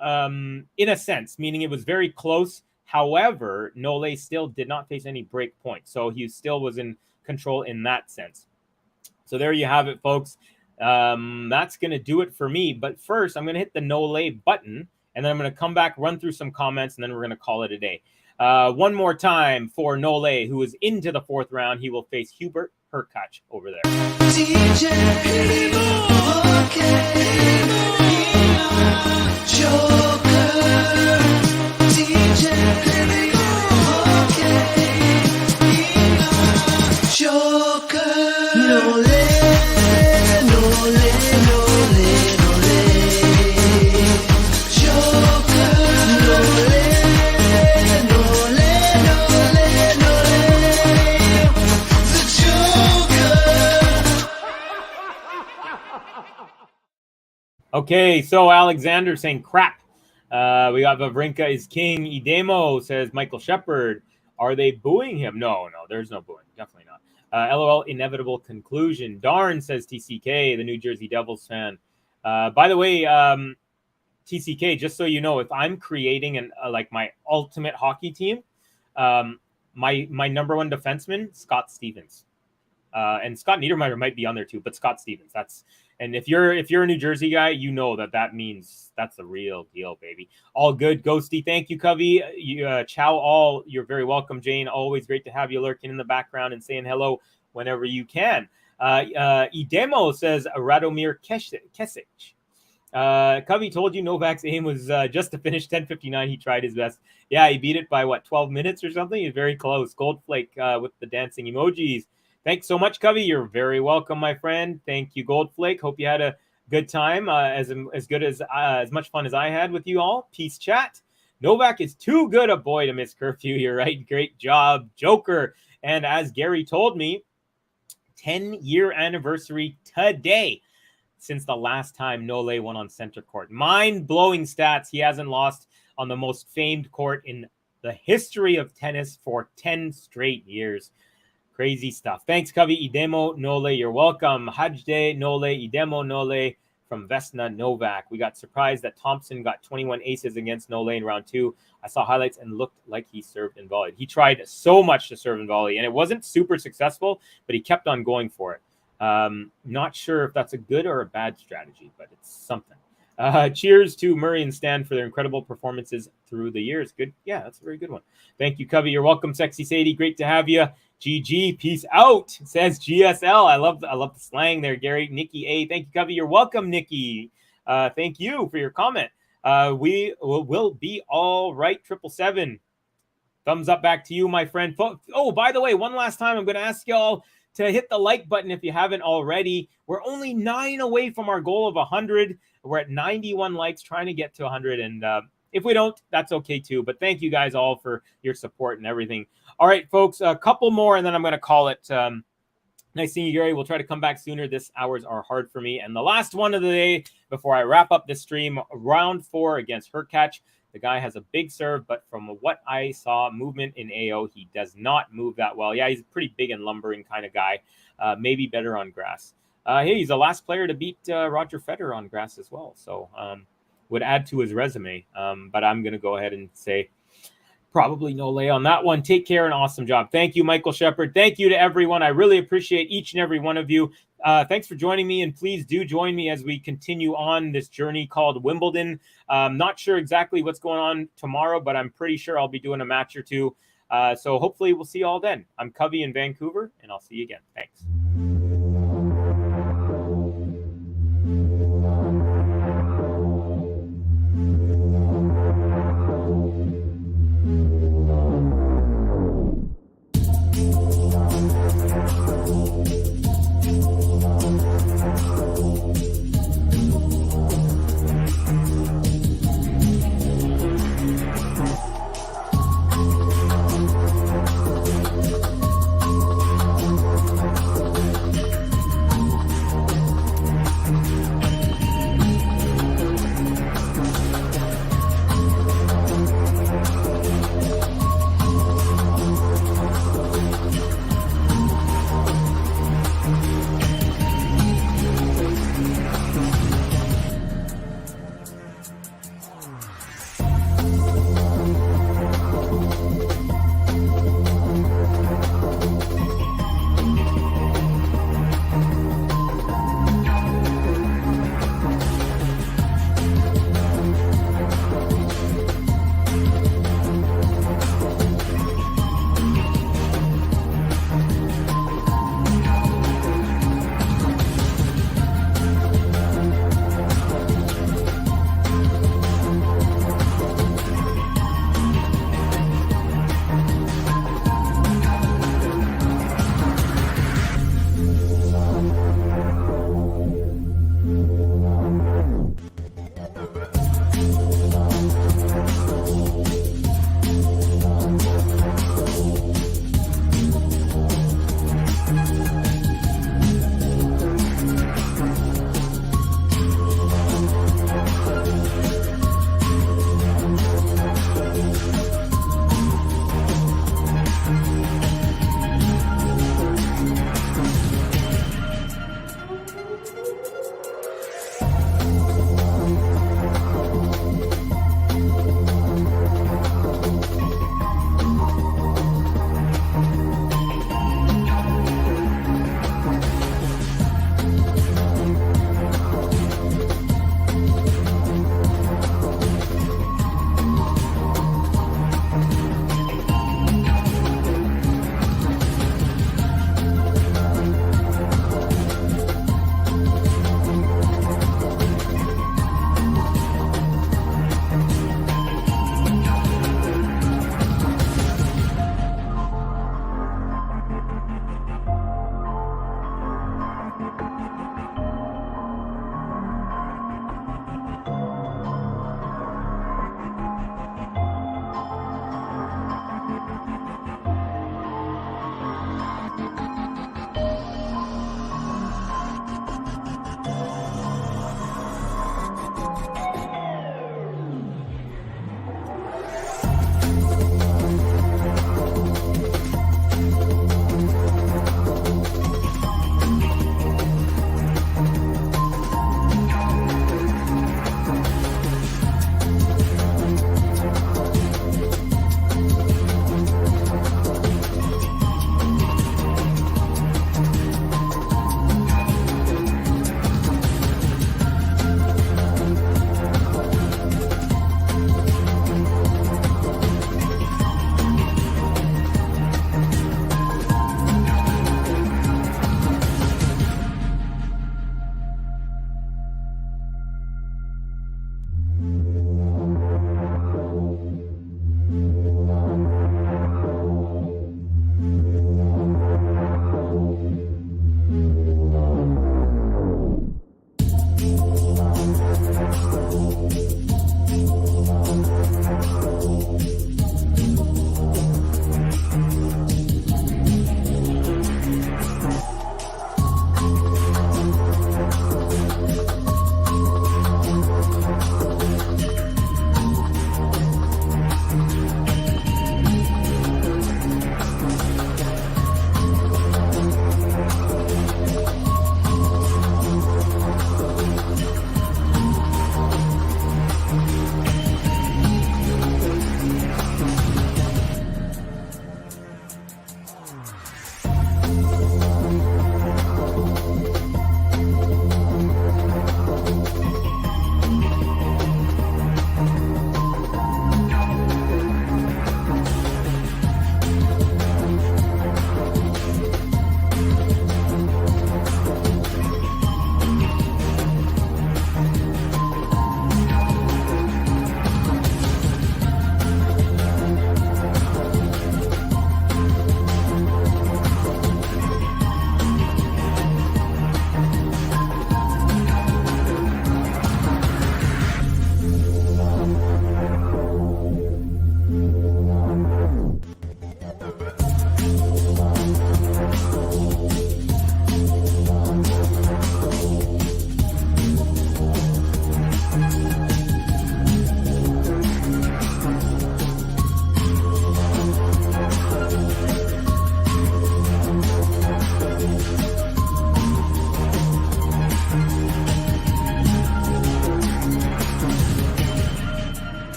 a sense, meaning it was very close. However, Nole still did not face any break points, so he still was in control in that sense. So there you have it, folks. That's going to do it for me. But first, I'm going to hit the Nole button, and then I'm going to come back, run through some comments, and then we're going to call it a day. One more time for Nole, who is into the fourth round. He will face Hubert Hurkacz over there. Okay, so Alexander saying crap. We got WAWRINKA is king. Idemo says Michael Shepard. Are they booing him? No, there's no booing. Definitely not. LOL, inevitable conclusion. Darn, says TCK, the New Jersey Devils fan. By the way, TCK, just so you know, if I'm creating like my ultimate hockey team, my number one defenseman, Scott Stevens. And Scott Niedermayer might be on there too, but Scott Stevens. And if you're a New Jersey guy, you know that means that's the real deal, baby. All good, Ghosty. Thank you, Covey. Ciao all. You're very welcome, Jane. Always great to have you lurking in the background and saying hello whenever you can. Idemo says Radomir Kesic. Covey told you Novak's aim was just to finish 10:59. He tried his best. Yeah, he beat it by 12 minutes or something. He's very close. Goldflake with the dancing emojis. Thanks so much, Covey. You're very welcome, my friend. Thank you, Goldflake. Hope you had a good time, as good as much fun as I had with you all. Peace, chat. Novak is too good a boy to miss curfew. You're right. Great job, Joker. And as Gary told me, 10-year anniversary today since the last time Nole won on center court. Mind-blowing stats. He hasn't lost on the most famed court in the history of tennis for 10 straight years. Crazy stuff. Thanks, Covey. Idemo Nole, you're welcome. Hajde Nole, Idemo Nole from Vesna Novak. We got surprised that Thompson got 21 aces against Nole in round 2. I saw highlights and looked like he served and volleyed. He tried so much to serve and volley, and it wasn't super successful, but he kept on going for it. Not sure if that's a good or a bad strategy, but it's something. Cheers to Murray and Stan for their incredible performances through the years. Good. Yeah, that's a very good one. Thank you, Covey. You're welcome, Sexy Sadie. Great to have you. GG, peace out, says GSL. I love the slang there, Gary. Nikki A. Thank you, Covey. You're welcome, Nikki. Thank you for your comment. We will be all right, 777. Thumbs up back to you, my friend. Oh, by the way, one last time, I'm going to ask y'all to hit the like button if you haven't already. We're only 9 away from our goal of 100. We're at 91 likes, trying to get to 100. And if we don't, that's okay too. But thank you guys all for your support and everything. All right, folks, a couple more, and then I'm going to call it. Nice seeing you, Gary. We'll try to come back sooner. This hours are hard for me. And the last one of the day before I wrap up this stream, round 4 against Hurkacz. The guy has a big serve, but from what I saw, movement in AO, he does not move that well. Yeah, he's a pretty big and lumbering kind of guy. Maybe better on grass. Hey, he's the last player to beat Roger Federer on grass as well. So would add to his resume. But I'm going to go ahead and say probably Nole on that one. Take care and awesome job. Thank you, Michael Shepard. Thank you to everyone. I really appreciate each and every one of you. Thanks for joining me, and please do join me as we continue on this journey called Wimbledon. Not sure exactly what's going on tomorrow, but I'm pretty sure I'll be doing a match or two. So hopefully we'll see you all then. I'm Covey in Vancouver, and I'll see you again. Thanks.